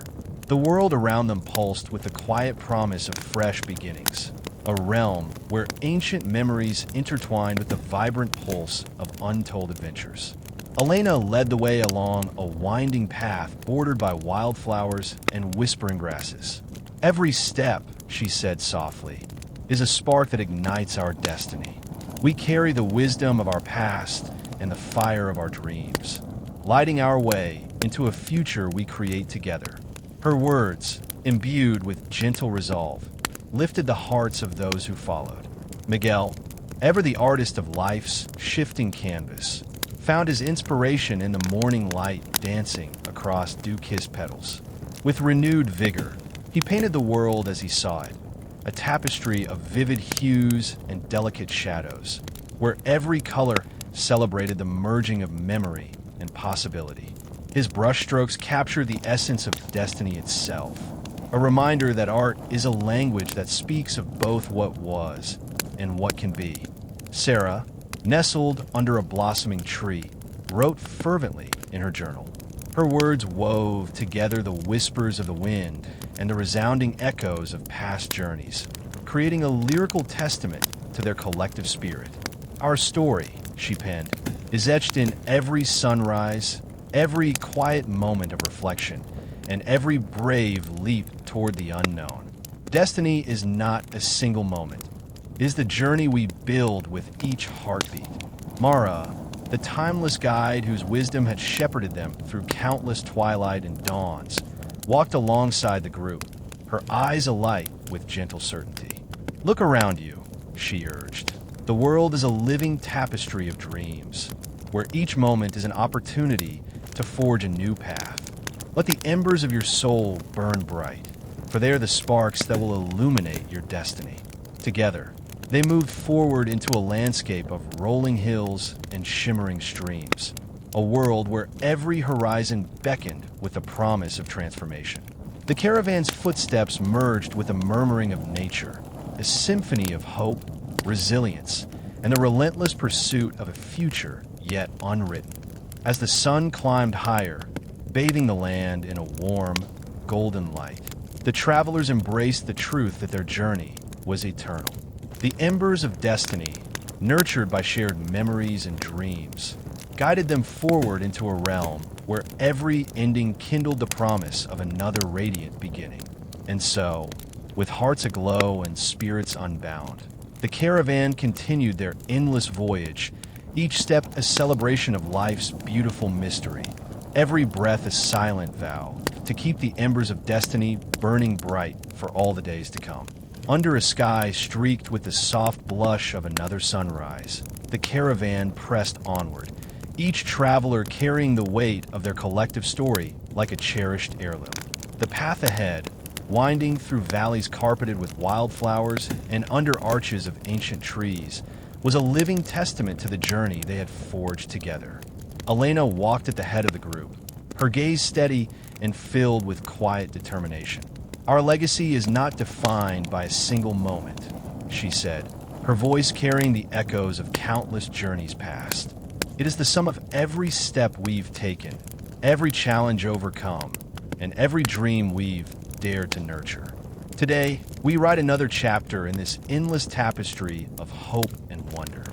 The world around them pulsed with the quiet promise of fresh beginnings, a realm where ancient memories intertwined with the vibrant pulse of untold adventures. Elena led the way along a winding path bordered by wildflowers and whispering grasses. Every step, she said softly, is a spark that ignites our destiny. We carry the wisdom of our past and the fire of our dreams, lighting our way into a future we create together. Her words, imbued with gentle resolve, lifted the hearts of those who followed. Miguel, ever the artist of life's shifting canvas, found his inspiration in the morning light dancing across dew-kissed petals. With renewed vigor, he painted the world as he saw it, a tapestry of vivid hues and delicate shadows, where every color celebrated the merging of memory and possibility. His brushstrokes captured the essence of destiny itself, a reminder that art is a language that speaks of both what was and what can be. Sarah, nestled under a blossoming tree, wrote fervently in her journal. Her words wove together the whispers of the wind and the resounding echoes of past journeys, creating a lyrical testament to their collective spirit. Our story, she penned, is etched in every sunrise, every quiet moment of reflection, and every brave leap toward the unknown. Destiny is not a single moment. It is the journey we build with each heartbeat. Mara, the timeless guide whose wisdom had shepherded them through countless twilight and dawns, walked alongside the group, her eyes alight with gentle certainty. Look around you, she urged. The world is a living tapestry of dreams, where each moment is an opportunity to forge a new path. Let the embers of your soul burn bright, for they are the sparks that will illuminate your destiny. Together, they moved forward into a landscape of rolling hills and shimmering streams, a world where every horizon beckoned with the promise of transformation. The caravan's footsteps merged with the murmuring of nature, a symphony of hope, resilience, and the relentless pursuit of a future yet unwritten. As the sun climbed higher, bathing the land in a warm, golden light, the travelers embraced the truth that their journey was eternal. The embers of destiny, nurtured by shared memories and dreams, guided them forward into a realm where every ending kindled the promise of another radiant beginning. And so, with hearts aglow and spirits unbound. The caravan continued their endless voyage, each step a celebration of life's beautiful mystery, every breath a silent vow to keep the embers of destiny burning bright for all the days to come. Under a sky streaked with the soft blush of another sunrise, the caravan pressed onward, each traveler carrying the weight of their collective story like a cherished heirloom. The path ahead, winding through valleys carpeted with wildflowers and under arches of ancient trees, was a living testament to the journey they had forged together. Elena walked at the head of the group, her gaze steady and filled with quiet determination. "Our legacy is not defined by a single moment," she said, her voice carrying the echoes of countless journeys past. "It is the sum of every step we've taken, every challenge overcome, and every dream we've dared to nurture. Today, we write another chapter in this endless tapestry of hope and wonder."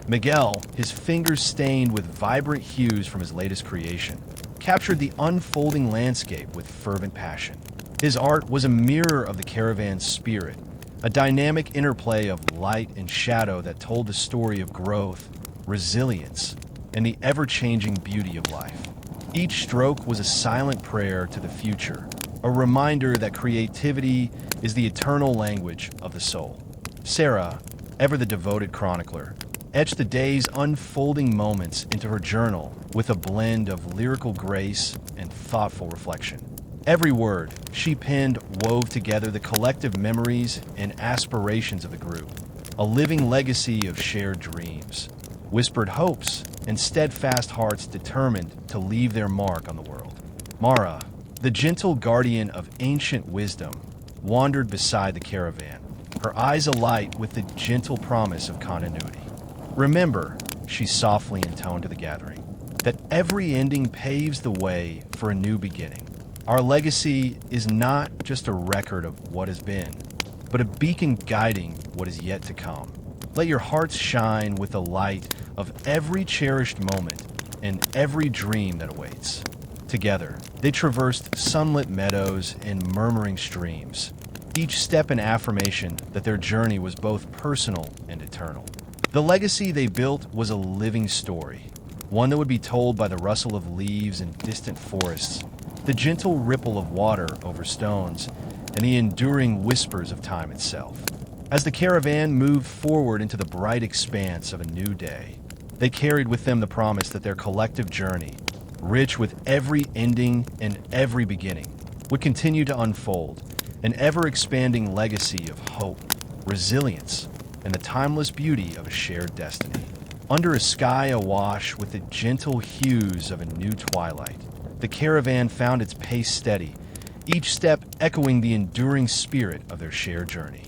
Miguel, his fingers stained with vibrant hues from his latest creation, captured the unfolding landscape with fervent passion. His art was a mirror of the caravan's spirit, a dynamic interplay of light and shadow that told the story of growth, resilience, and the ever-changing beauty of life. Each stroke was a silent prayer to the future, a reminder that creativity is the eternal language of the soul. Sarah, ever the devoted chronicler, etched the day's unfolding moments into her journal with a blend of lyrical grace and thoughtful reflection. Every word she penned wove together the collective memories and aspirations of the group, a living legacy of shared dreams, whispered hopes, and steadfast hearts determined to leave their mark on the world. Mara, the gentle guardian of ancient wisdom, wandered beside the caravan, her eyes alight with the gentle promise of continuity. "Remember," she softly intoned to the gathering, "that every ending paves the way for a new beginning. Our legacy is not just a record of what has been, but a beacon guiding what is yet to come. Let your hearts shine with the light of every cherished moment and every dream that awaits." Together, they traversed sunlit meadows and murmuring streams, each step an affirmation that their journey was both personal and eternal. The legacy they built was a living story, one that would be told by the rustle of leaves in distant forests, the gentle ripple of water over stones, and the enduring whispers of time itself. As the caravan moved forward into the bright expanse of a new day, they carried with them the promise that their collective journey, rich with every ending and every beginning, would continue to unfold, an ever-expanding legacy of hope, resilience, and the timeless beauty of a shared destiny. Under a sky awash with the gentle hues of a new twilight, the caravan found its pace steady, each step echoing the enduring spirit of their shared journey.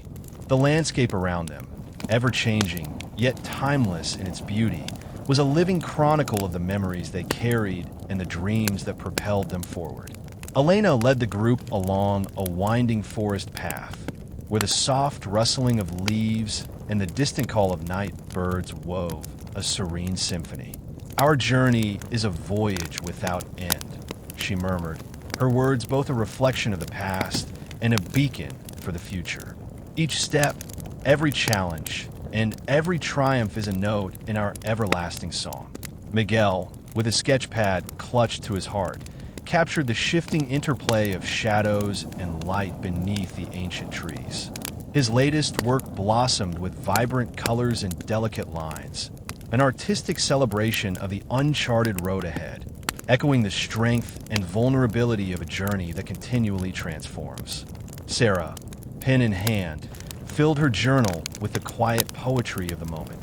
The landscape around them, ever-changing, yet timeless in its beauty, was a living chronicle of the memories they carried and the dreams that propelled them forward. Elena led the group along a winding forest path, where the soft rustling of leaves and the distant call of night birds wove a serene symphony. "Our journey is a voyage without end," she murmured, her words both a reflection of the past and a beacon for the future. "Each step, every challenge, and every triumph is a note in our everlasting song." Miguel, with a sketch pad clutched to his heart, captured the shifting interplay of shadows and light beneath the ancient trees. His latest work blossomed with vibrant colors and delicate lines, an artistic celebration of the uncharted road ahead, echoing the strength and vulnerability of a journey that continually transforms. Sarah, pen in hand, filled her journal with the quiet poetry of the moment.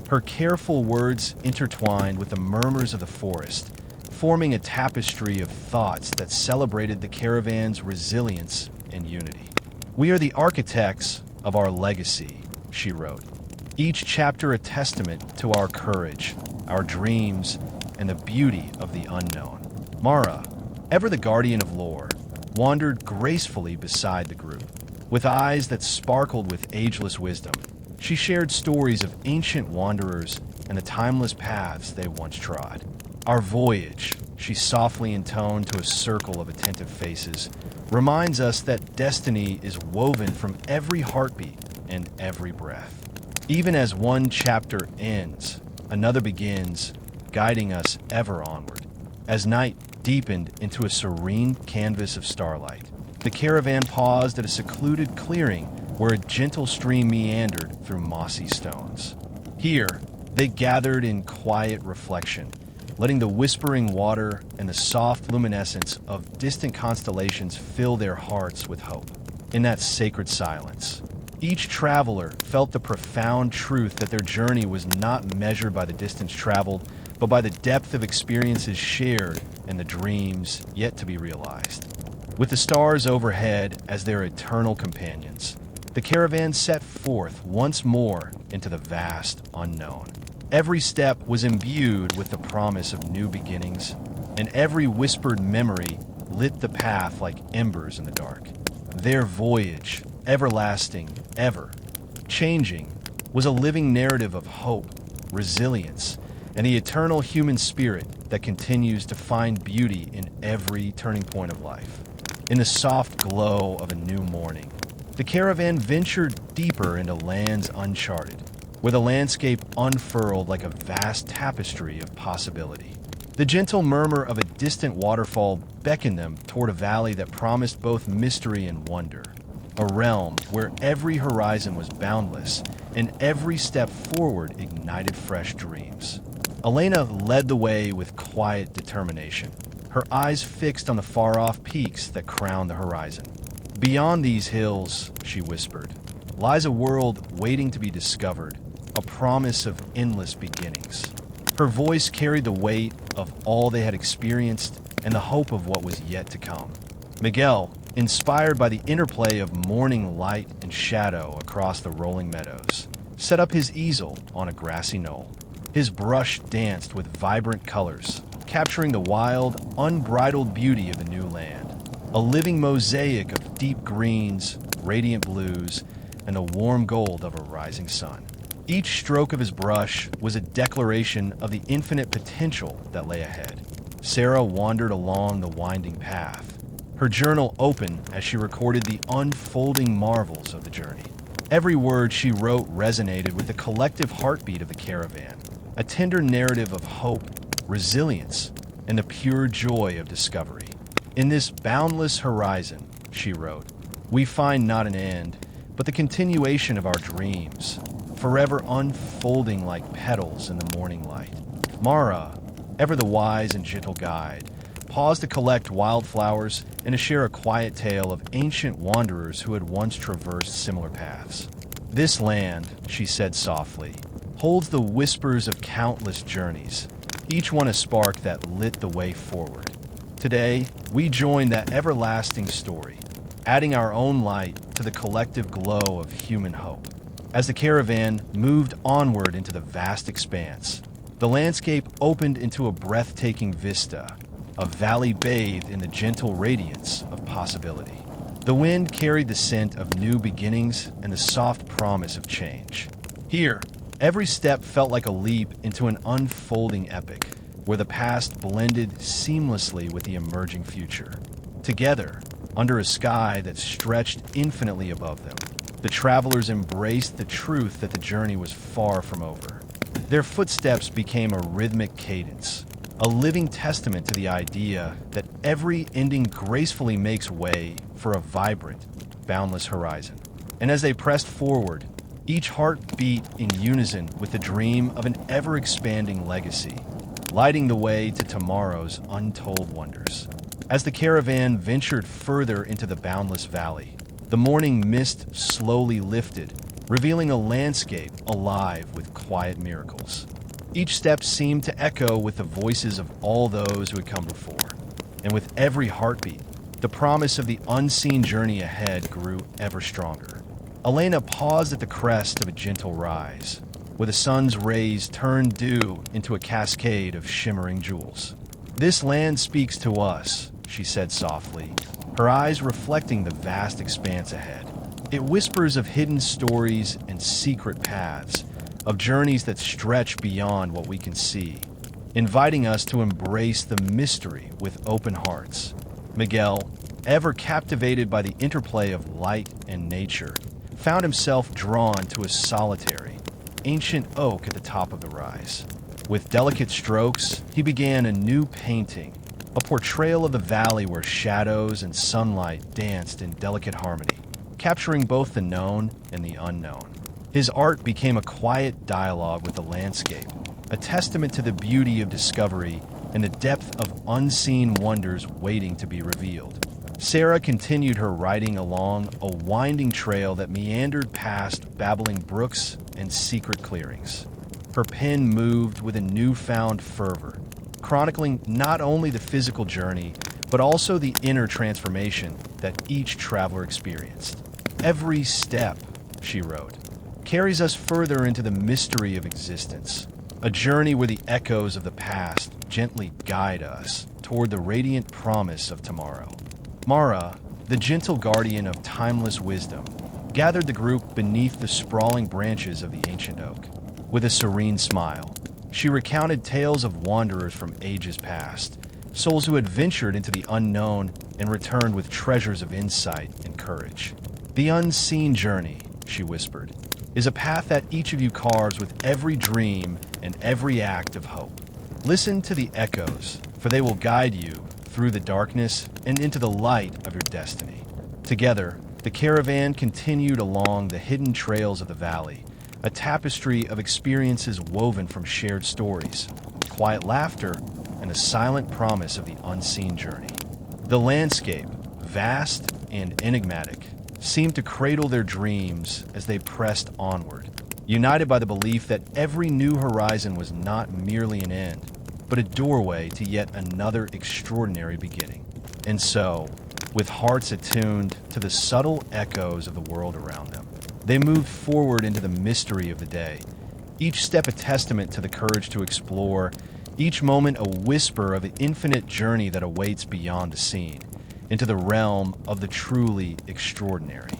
Her careful words intertwined with the murmurs of the forest, forming a tapestry of thoughts that celebrated the caravan's resilience and unity. "We are the architects of our legacy," she wrote, each chapter a testament to our courage, our dreams, and the beauty of the unknown. Mara, ever the guardian of lore, wandered gracefully beside the group. With eyes that sparkled with ageless wisdom, she shared stories of ancient wanderers and the timeless paths they once trod. Our voyage, she softly intoned to a circle of attentive faces, reminds us that destiny is woven from every heartbeat and every breath. Even as one chapter ends, another begins, guiding us ever onward. As night deepened into a serene canvas of starlight, the caravan paused at a secluded clearing where a gentle stream meandered through mossy stones. Here, they gathered in quiet reflection, letting the whispering water and the soft luminescence of distant constellations fill their hearts with hope. In that sacred silence, each traveler felt the profound truth that their journey was not measured by the distance traveled, but by the depth of experiences shared and the dreams yet to be realized. With the stars overhead as their eternal companions, the caravan set forth once more into the vast unknown. Every step was imbued with the promise of new beginnings, and every whispered memory lit the path like embers in the dark. Their voyage, everlasting, ever changing, was a living narrative of hope, resilience, and the eternal human spirit that continues to find beauty in every turning point of life. In the soft glow of a new morning, the caravan ventured deeper into lands uncharted, where the landscape unfurled like a vast tapestry of possibility. The gentle murmur of a distant waterfall beckoned them toward a valley that promised both mystery and wonder, a realm where every horizon was boundless and every step forward ignited fresh dreams. Elena led the way with quiet determination, her eyes fixed on the far-off peaks that crowned the horizon. Beyond these hills, she whispered, lies a world waiting to be discovered, a promise of endless beginnings. Her voice carried the weight of all they had experienced and the hope of what was yet to come. Miguel, inspired by the interplay of morning light and shadow across the rolling meadows, set up his easel on a grassy knoll. His brush danced with vibrant colors, capturing the wild, unbridled beauty of the new land, a living mosaic of deep greens, radiant blues, and the warm gold of a rising sun. Each stroke of his brush was a declaration of the infinite potential that lay ahead. Sarah wandered along the winding path, her journal open as she recorded the unfolding marvels of the journey. Every word she wrote resonated with the collective heartbeat of the caravan, a tender narrative of hope, resilience, and the pure joy of discovery. In this boundless horizon, she wrote, we find not an end, but the continuation of our dreams, forever unfolding like petals in the morning light. Mara, ever the wise and gentle guide, paused to collect wildflowers and to share a quiet tale of ancient wanderers who had once traversed similar paths. This land, she said softly, holds the whispers of countless journeys, each one a spark that lit the way forward. Today, we join that everlasting story, adding our own light to the collective glow of human hope. As the caravan moved onward into the vast expanse, the landscape opened into a breathtaking vista, a valley bathed in the gentle radiance of possibility. The wind carried the scent of new beginnings and the soft promise of change. Here, every step felt like a leap into an unfolding epic, where the past blended seamlessly with the emerging future. Together, under a sky that stretched infinitely above them, the travelers embraced the truth that the journey was far from over. Their footsteps became a rhythmic cadence, a living testament to the idea that every ending gracefully makes way for a vibrant, boundless horizon. And as they pressed forward, each heart beat in unison with the dream of an ever-expanding legacy, lighting the way to tomorrow's untold wonders. As the caravan ventured further into the boundless valley, the morning mist slowly lifted, revealing a landscape alive with quiet miracles. Each step seemed to echo with the voices of all those who had come before, and with every heartbeat, the promise of the unseen journey ahead grew ever stronger. Elena paused at the crest of a gentle rise, where the sun's rays turned dew into a cascade of shimmering jewels. This land speaks to us, she said softly, her eyes reflecting the vast expanse ahead. It whispers of hidden stories and secret paths, of journeys that stretch beyond what we can see. inviting us to embrace the mystery with open hearts. Miguel, ever captivated by the interplay of light and nature, found himself drawn to a solitary, ancient oak at the top of the rise. With delicate strokes, he began a new painting, a portrayal of the valley where shadows and sunlight danced in delicate harmony, capturing both the known and the unknown. His art became a quiet dialogue with the landscape, a testament to the beauty of discovery and the depth of unseen wonders waiting to be revealed. Sarah continued her writing along a winding trail that meandered past babbling brooks and secret clearings. Her pen moved with a newfound fervor, chronicling not only the physical journey, but also the inner transformation that each traveler experienced. Every step, she wrote, carries us further into the mystery of existence, a journey where the echoes of the past gently guide us toward the radiant promise of tomorrow. Mara, the gentle guardian of timeless wisdom, gathered the group beneath the sprawling branches of the ancient oak. With a serene smile, she recounted tales of wanderers from ages past, souls who had ventured into the unknown and returned with treasures of insight and courage. The unseen journey, she whispered, is a path that each of you carves with every dream and every act of hope. Listen to the echoes, for they will guide you through the darkness and into the light of your destiny. Together, the caravan continued along the hidden trails of the valley, a tapestry of experiences woven from shared stories, quiet laughter, and a silent promise of the unseen journey. The landscape, vast and enigmatic, seemed to cradle their dreams as they pressed onward, united by the belief that every new horizon was not merely an end, but a doorway to yet another extraordinary beginning. And so, with hearts attuned to the subtle echoes of the world around them, they moved forward into the mystery of the day, each step a testament to the courage to explore, each moment a whisper of the infinite journey that awaits beyond the seen, into the realm of the truly extraordinary.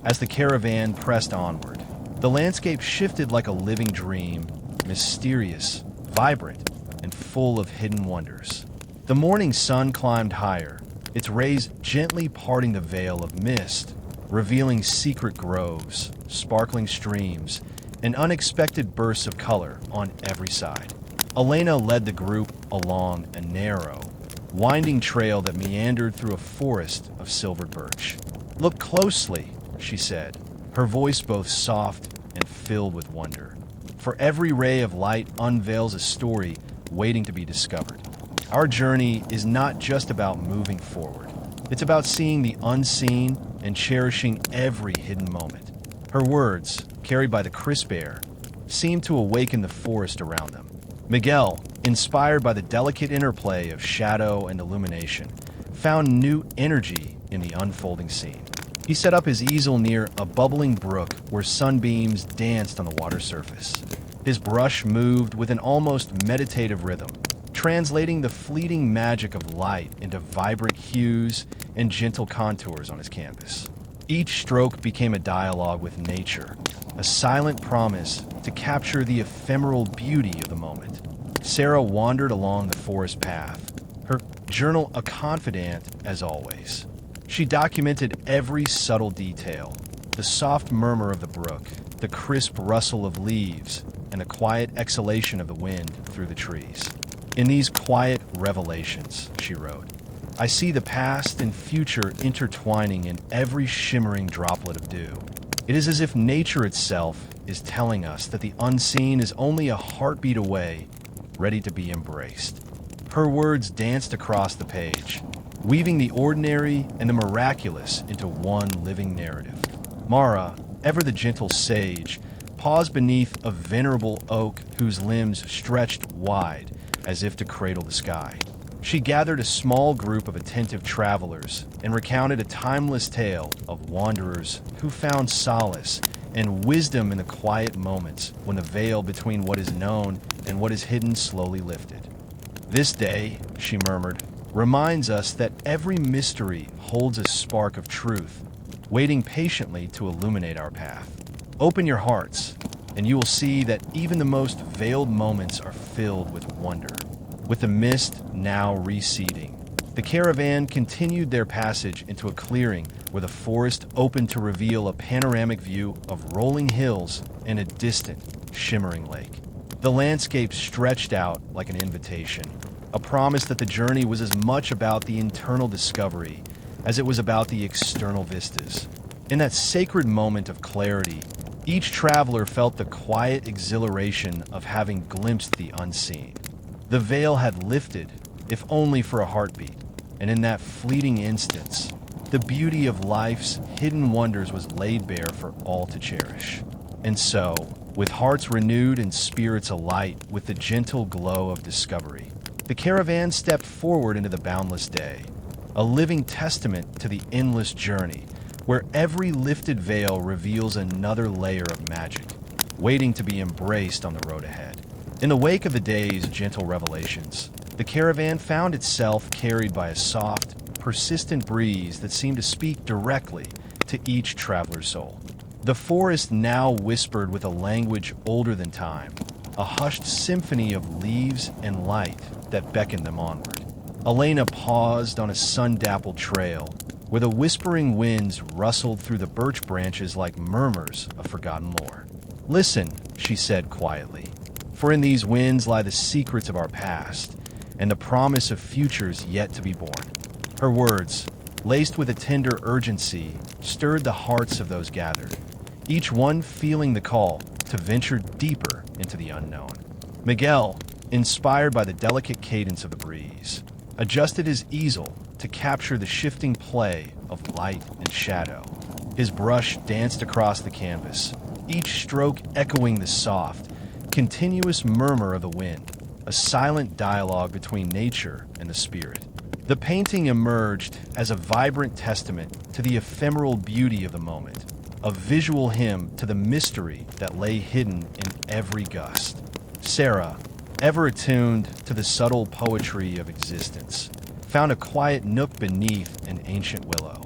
As the caravan pressed onward, the landscape shifted like a living dream, mysterious, vibrant, and full of hidden wonders. The morning sun climbed higher, its rays gently parting the veil of mist, revealing secret groves, sparkling streams, and unexpected bursts of color on every side. Elena led the group along a narrow, winding trail that meandered through a forest of silvered birch. "Look closely," she said, her voice both soft and filled with wonder. For every ray of light unveils a story waiting to be discovered. Our journey is not just about moving forward. It's about seeing the unseen and cherishing every hidden moment. Her words, carried by the crisp air, seemed to awaken the forest around them. Miguel, inspired by the delicate interplay of shadow and illumination, found new energy in the unfolding scene. He set up his easel near a bubbling brook where sunbeams danced on the water surface. His brush moved with an almost meditative rhythm, translating the fleeting magic of light into vibrant hues and gentle contours on his canvas. Each stroke became a dialogue with nature, a silent promise to capture the ephemeral beauty of the moment. Sarah wandered along the forest path, her journal a confidant as always. She documented every subtle detail, the soft murmur of the brook, the crisp rustle of leaves, and the quiet exhalation of the wind through the trees. "In these quiet revelations," she wrote, "I see the past and future intertwining in every shimmering droplet of dew. It is as if nature itself is telling us that the unseen is only a heartbeat away, ready to be embraced." Her words danced across the page, weaving the ordinary and the miraculous into one living narrative. Mara, ever the gentle sage, paused beneath a venerable oak whose limbs stretched wide as if to cradle the sky. She gathered a small group of attentive travelers and recounted a timeless tale of wanderers who found solace and wisdom in the quiet moments when the veil between what is known and what is hidden slowly lifted. "This day," she murmured, "reminds us that every mystery holds a spark of truth, waiting patiently to illuminate our path. Open your hearts, and you will see that even the most veiled moments are filled with wonder." with the mist now receding. The caravan continued their passage into a clearing where the forest opened to reveal a panoramic view of rolling hills and a distant, shimmering lake. The landscape stretched out like an invitation, a promise that the journey was as much about the internal discovery as it was about the external vistas. In that sacred moment of clarity, each traveler felt the quiet exhilaration of having glimpsed the unseen. The veil had lifted, if only for a heartbeat, and in that fleeting instance, the beauty of life's hidden wonders was laid bare for all to cherish. And so, with hearts renewed and spirits alight with the gentle glow of discovery, the caravan stepped forward into the boundless day, a living testament to the endless journey, where every lifted veil reveals another layer of magic, waiting to be embraced on the road ahead. In the wake of the day's gentle revelations, the caravan found itself carried by a soft, persistent breeze that seemed to speak directly to each traveler's soul. The forest now whispered with a language older than time, a hushed symphony of leaves and light that beckoned them onward. Elena paused on a sun-dappled trail where the whispering winds rustled through the birch branches like murmurs of forgotten lore. "Listen," she said quietly, "for in these winds lie the secrets of our past and the promise of futures yet to be born." Her words, laced with a tender urgency, stirred the hearts of those gathered, each one feeling the call to venture deeper into the unknown. Miguel, inspired by the delicate cadence of the breeze, adjusted his easel to capture the shifting play of light and shadow. His brush danced across the canvas, each stroke echoing the soft, continuous murmur of the wind, a silent dialogue between nature and the spirit. The painting emerged as a vibrant testament to the ephemeral beauty of the moment, a visual hymn to the mystery that lay hidden in every gust. Sarah, ever attuned to the subtle poetry of existence, found a quiet nook beneath an ancient willow.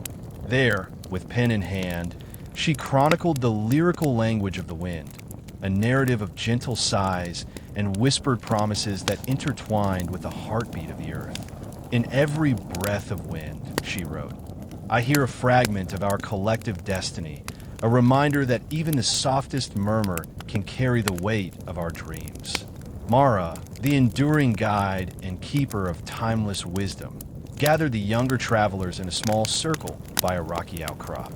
There, with pen in hand, she chronicled the lyrical language of the wind, a narrative of gentle sighs and whispered promises that intertwined with the heartbeat of the earth. "In every breath of wind," she wrote, "I hear a fragment of our collective destiny, a reminder that even the softest murmur can carry the weight of our dreams." Mara, the enduring guide and keeper of timeless wisdom, gathered the younger travelers in a small circle by a rocky outcrop.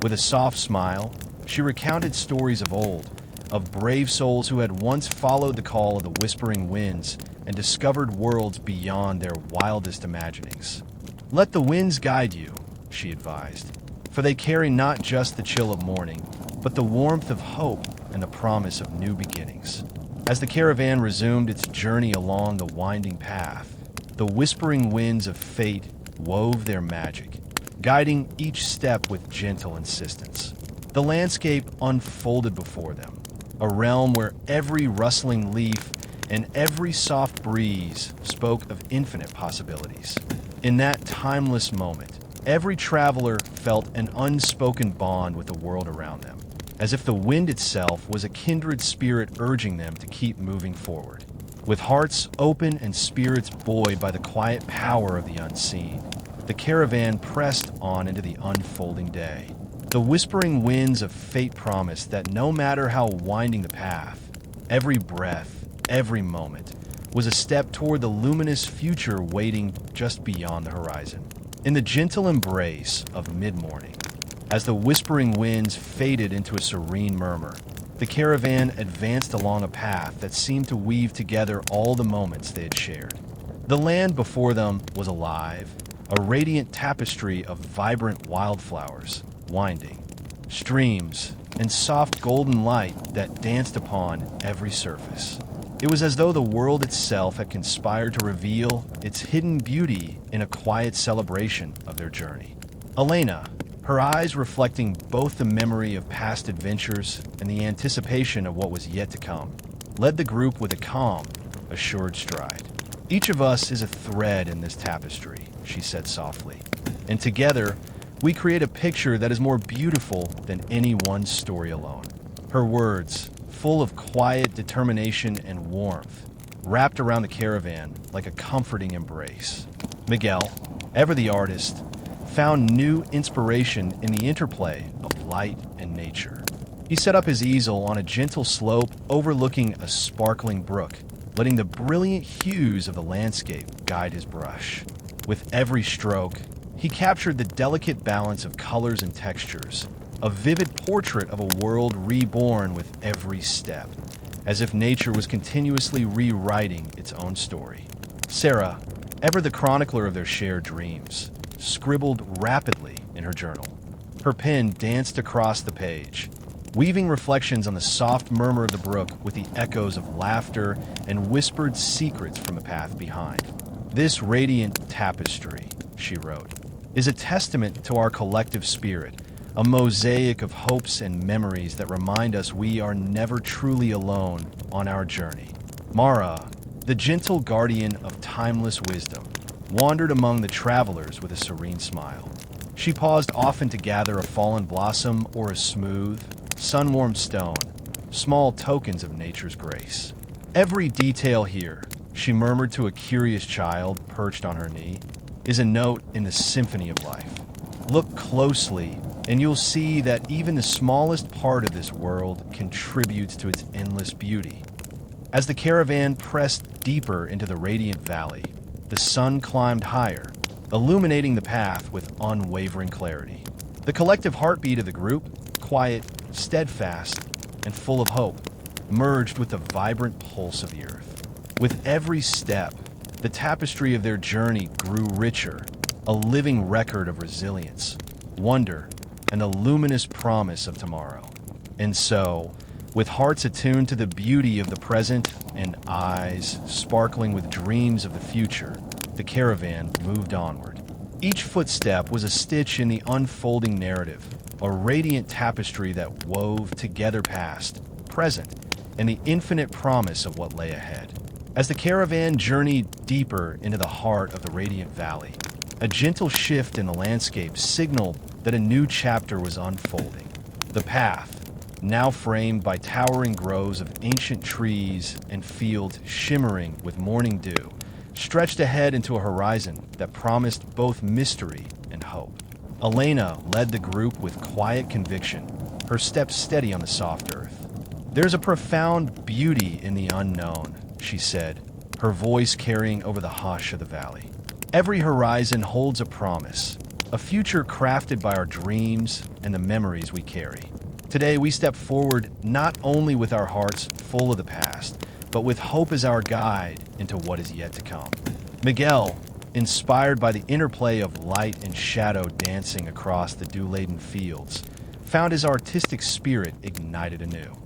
With a soft smile, she recounted stories of old, of brave souls who had once followed the call of the whispering winds and discovered worlds beyond their wildest imaginings. "Let the winds guide you," she advised, "for they carry not just the chill of morning, but the warmth of hope and the promise of new beginnings." As the caravan resumed its journey along the winding path, the whispering winds of fate wove their magic, guiding each step with gentle insistence. The landscape unfolded before them, a realm where every rustling leaf and every soft breeze spoke of infinite possibilities. In that timeless moment, every traveler felt an unspoken bond with the world around them, as if the wind itself was a kindred spirit urging them to keep moving forward. With hearts open and spirits buoyed by the quiet power of the unseen, the caravan pressed on into the unfolding day. The whispering winds of fate promised that no matter how winding the path, every breath, every moment, was a step toward the luminous future waiting just beyond the horizon. In the gentle embrace of mid-morning, as the whispering winds faded into a serene murmur, the caravan advanced along a path that seemed to weave together all the moments they had shared. The land before them was alive, a radiant tapestry of vibrant wildflowers, winding, streams, and soft golden light that danced upon every surface. It was as though the world itself had conspired to reveal its hidden beauty in a quiet celebration of their journey. Elena, her eyes reflecting both the memory of past adventures and the anticipation of what was yet to come, led the group with a calm, assured stride. "Each of us is a thread in this tapestry," she said softly, "and together we create a picture that is more beautiful than any one story alone." Her words, full of quiet determination and warmth, wrapped around the caravan like a comforting embrace. Miguel, ever the artist, found new inspiration in the interplay of light and nature. He set up his easel on a gentle slope overlooking a sparkling brook, letting the brilliant hues of the landscape guide his brush. With every stroke, he captured the delicate balance of colors and textures, a vivid portrait of a world reborn with every step, as if nature was continuously rewriting its own story. Sarah, ever the chronicler of their shared dreams, scribbled rapidly in her journal. Her pen danced across the page, weaving reflections on the soft murmur of the brook with the echoes of laughter and whispered secrets from the path behind. "This radiant tapestry," she wrote, "is a testament to our collective spirit, a mosaic of hopes and memories that remind us we are never truly alone on our journey." Mara, the gentle guardian of timeless wisdom, wandered among the travelers with a serene smile. She paused often to gather a fallen blossom or a smooth, sun-warmed stone, small tokens of nature's grace. "Every detail here," she murmured to a curious child perched on her knee, "is a note in the symphony of life. Look closely, and you'll see that even the smallest part of this world contributes to its endless beauty." As the caravan pressed deeper into the radiant valley, the sun climbed higher, illuminating the path with unwavering clarity. The collective heartbeat of the group, quiet, steadfast, and full of hope, merged with the vibrant pulse of the earth. With every step, the tapestry of their journey grew richer, a living record of resilience, wonder, and the luminous promise of tomorrow. And so, with hearts attuned to the beauty of the present and eyes sparkling with dreams of the future, the caravan moved onward. Each footstep was a stitch in the unfolding narrative, a radiant tapestry that wove together past, present, and the infinite promise of what lay ahead. As the caravan journeyed deeper into the heart of the radiant valley, a gentle shift in the landscape signaled that a new chapter was unfolding. The path, now framed by towering groves of ancient trees and fields shimmering with morning dew, stretched ahead into a horizon that promised both mystery and hope. Elena led the group with quiet conviction, her steps steady on the soft earth. "There's a profound beauty in the unknown," she said, her voice carrying over the hush of the valley. "Every horizon holds a promise, a future crafted by our dreams and the memories we carry. Today we step forward not only with our hearts full of the past, but with hope as our guide into what is yet to come." Miguel, inspired by the interplay of light and shadow dancing across the dew-laden fields, found his artistic spirit ignited anew.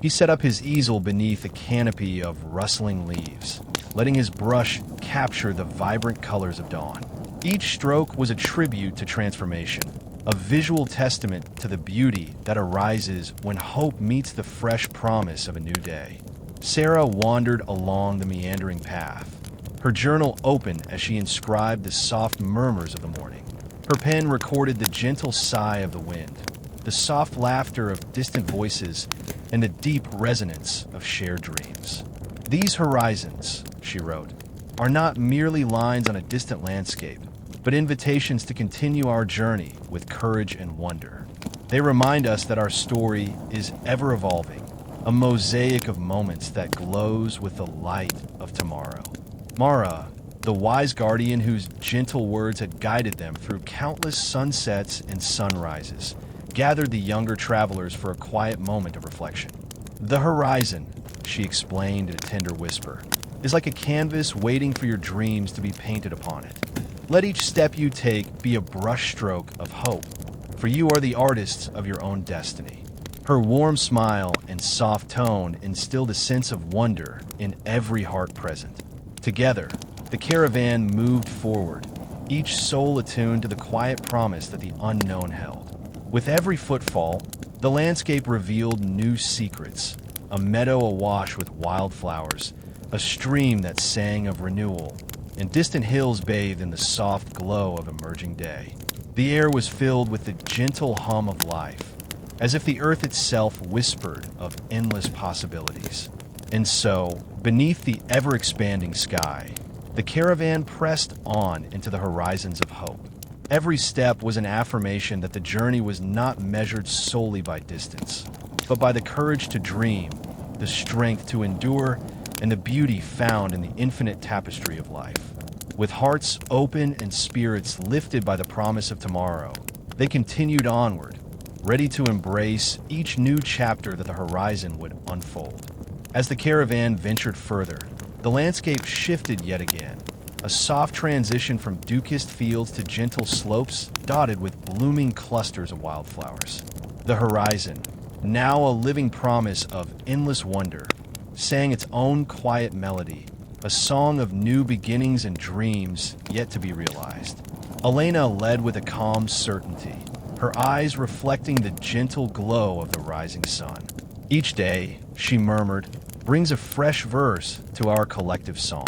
He set up his easel beneath a canopy of rustling leaves, letting his brush capture the vibrant colors of dawn. Each stroke was a tribute to transformation, a visual testament to the beauty that arises when hope meets the fresh promise of a new day. Sarah wandered along the meandering path, her journal open as she inscribed the soft murmurs of the morning. Her pen recorded the gentle sigh of the wind, the soft laughter of distant voices, and the deep resonance of shared dreams. "These horizons," she wrote, "are not merely lines on a distant landscape, but invitations to continue our journey with courage and wonder. They remind us that our story is ever evolving, a mosaic of moments that glows with the light of tomorrow." Mara, the wise guardian whose gentle words had guided them through countless sunsets and sunrises, gathered the younger travelers for a quiet moment of reflection. "The horizon," she explained in a tender whisper, "is like a canvas waiting for your dreams to be painted upon it. Let each step you take be a brushstroke of hope, for you are the artists of your own destiny." Her warm smile and soft tone instilled a sense of wonder in every heart present. Together, the caravan moved forward, each soul attuned to the quiet promise that the unknown held. With every footfall, the landscape revealed new secrets, a meadow awash with wildflowers, a stream that sang of renewal, and distant hills bathed in the soft glow of emerging day. The air was filled with the gentle hum of life, as if the earth itself whispered of endless possibilities. And so, beneath the ever-expanding sky, the caravan pressed on into the horizons of hope. Every step was an affirmation that the journey was not measured solely by distance, but by the courage to dream, the strength to endure, and the beauty found in the infinite tapestry of life. With hearts open and spirits lifted by the promise of tomorrow, they continued onward, ready to embrace each new chapter that the horizon would unfold. As the caravan ventured further, the landscape shifted yet again, a soft transition from dune-kissed fields to gentle slopes dotted with blooming clusters of wildflowers. The horizon, now a living promise of endless wonder, sang its own quiet melody, a song of new beginnings and dreams yet to be realized. Elena led with a calm certainty, her eyes reflecting the gentle glow of the rising sun. Each day, she murmured, brings a fresh verse to our collective song.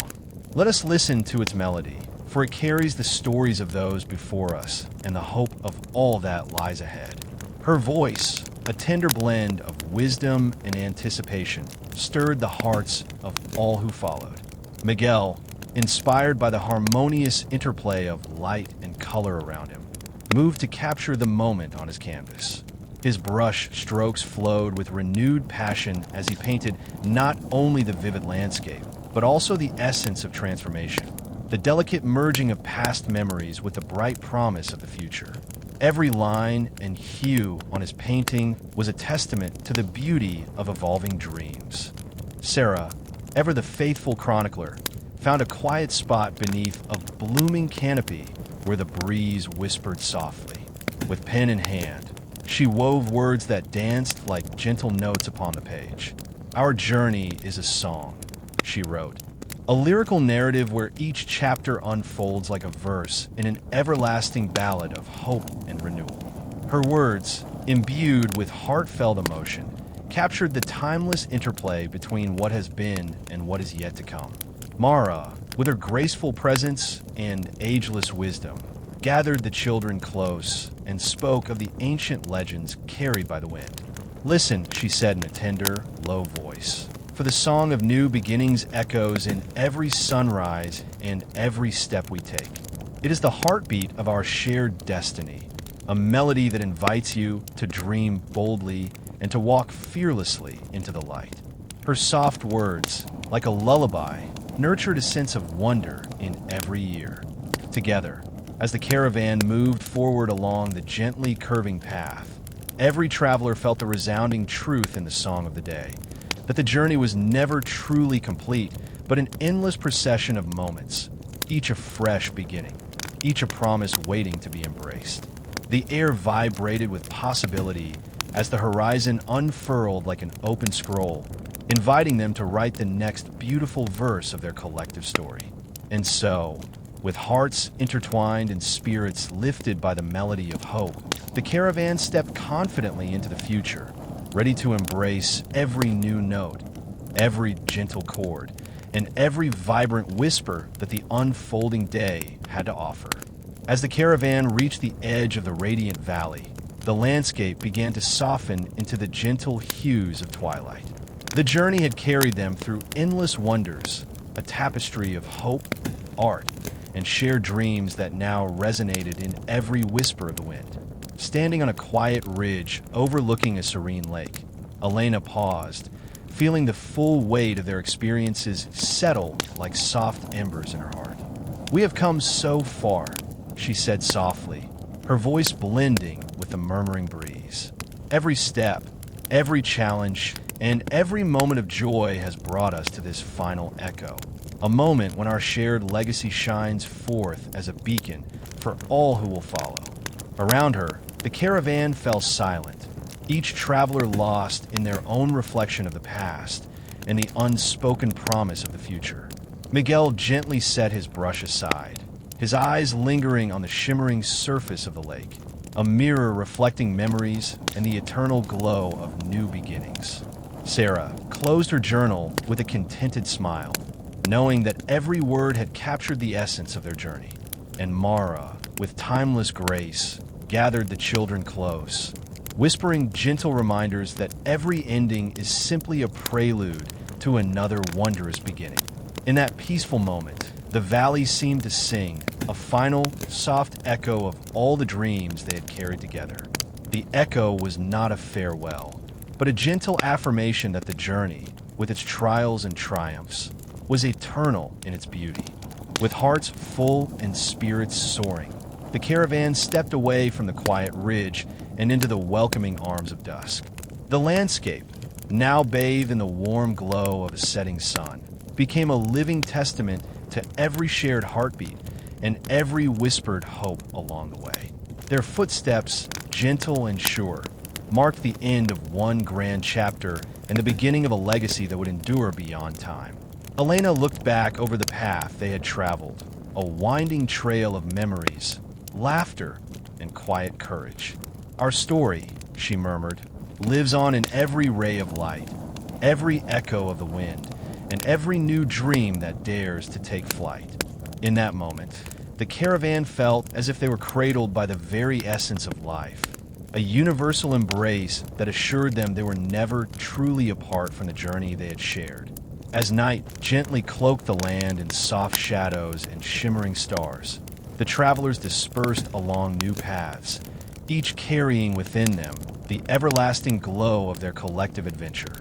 Let us listen to its melody, for it carries the stories of those before us and the hope of all that lies ahead. Her voice, a tender blend of wisdom and anticipation, stirred the hearts of all who followed. Miguel, inspired by the harmonious interplay of light and color around him, moved to capture the moment on his canvas. His brush strokes flowed with renewed passion as he painted not only the vivid landscape, but also the essence of transformation, the delicate merging of past memories with the bright promise of the future. Every line and hue on his painting was a testament to the beauty of evolving dreams. Sarah, ever the faithful chronicler, found a quiet spot beneath a blooming canopy where the breeze whispered softly. With pen in hand, she wove words that danced like gentle notes upon the page. Our journey is a song, she wrote, a lyrical narrative where each chapter unfolds like a verse in an everlasting ballad of hope and renewal. Her words, imbued with heartfelt emotion, captured the timeless interplay between what has been and what is yet to come. Mara, with her graceful presence and ageless wisdom, gathered the children close and spoke of the ancient legends carried by the wind. Listen, she said in a tender, low voice, for the song of new beginnings echoes in every sunrise and every step we take. It is the heartbeat of our shared destiny, a melody that invites you to dream boldly and to walk fearlessly into the light. Her soft words, like a lullaby, nurtured a sense of wonder in every year. Together, as the caravan moved forward along the gently curving path, every traveler felt the resounding truth in the song of the day, that the journey was never truly complete, but an endless procession of moments, each a fresh beginning, each a promise waiting to be embraced. The air vibrated with possibility as the horizon unfurled like an open scroll, inviting them to write the next beautiful verse of their collective story. And so, with hearts intertwined and spirits lifted by the melody of hope, the caravan stepped confidently into the future, ready to embrace every new note, every gentle chord, and every vibrant whisper that the unfolding day had to offer. As the caravan reached the edge of the radiant valley, the landscape began to soften into the gentle hues of twilight. The journey had carried them through endless wonders, a tapestry of hope, art, and shared dreams that now resonated in every whisper of the wind. Standing on a quiet ridge overlooking a serene lake, Elena paused, feeling the full weight of their experiences settle like soft embers in her heart. "We have come so far," she said softly, her voice blending with the murmuring breeze. "Every step, every challenge, and every moment of joy has brought us to this final echo, a moment when our shared legacy shines forth as a beacon for all who will follow." Around her, the caravan fell silent, each traveler lost in their own reflection of the past and the unspoken promise of the future. Miguel gently set his brush aside, his eyes lingering on the shimmering surface of the lake, a mirror reflecting memories and the eternal glow of new beginnings. Sarah closed her journal with a contented smile, knowing that every word had captured the essence of their journey. And Mara, with timeless grace, gathered the children close, whispering gentle reminders that every ending is simply a prelude to another wondrous beginning. In that peaceful moment, the valley seemed to sing, a final, soft echo of all the dreams they had carried together. The echo was not a farewell, but a gentle affirmation that the journey, with its trials and triumphs, was eternal in its beauty. With hearts full and spirits soaring, the caravan stepped away from the quiet ridge and into the welcoming arms of dusk. The landscape, now bathed in the warm glow of a setting sun, became a living testament to every shared heartbeat and every whispered hope along the way. Their footsteps, gentle and sure, marked the end of one grand chapter and the beginning of a legacy that would endure beyond time. Elena looked back over the path they had traveled, a winding trail of memories, laughter, and quiet courage. Our story, she murmured, lives on in every ray of light, every echo of the wind, and every new dream that dares to take flight. In that moment, the caravan felt as if they were cradled by the very essence of life, a universal embrace that assured them they were never truly apart from the journey they had shared. As night gently cloaked the land in soft shadows and shimmering stars, the travelers dispersed along new paths, each carrying within them the everlasting glow of their collective adventure.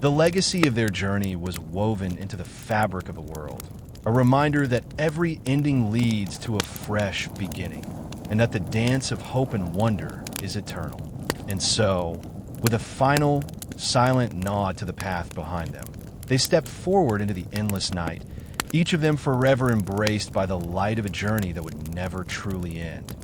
The legacy of their journey was woven into the fabric of the world, a reminder that every ending leads to a fresh beginning, and that the dance of hope and wonder is eternal. And so, with a final, silent nod to the path behind them, they stepped forward into the endless night, each of them forever embraced by the light of a journey that would never truly end.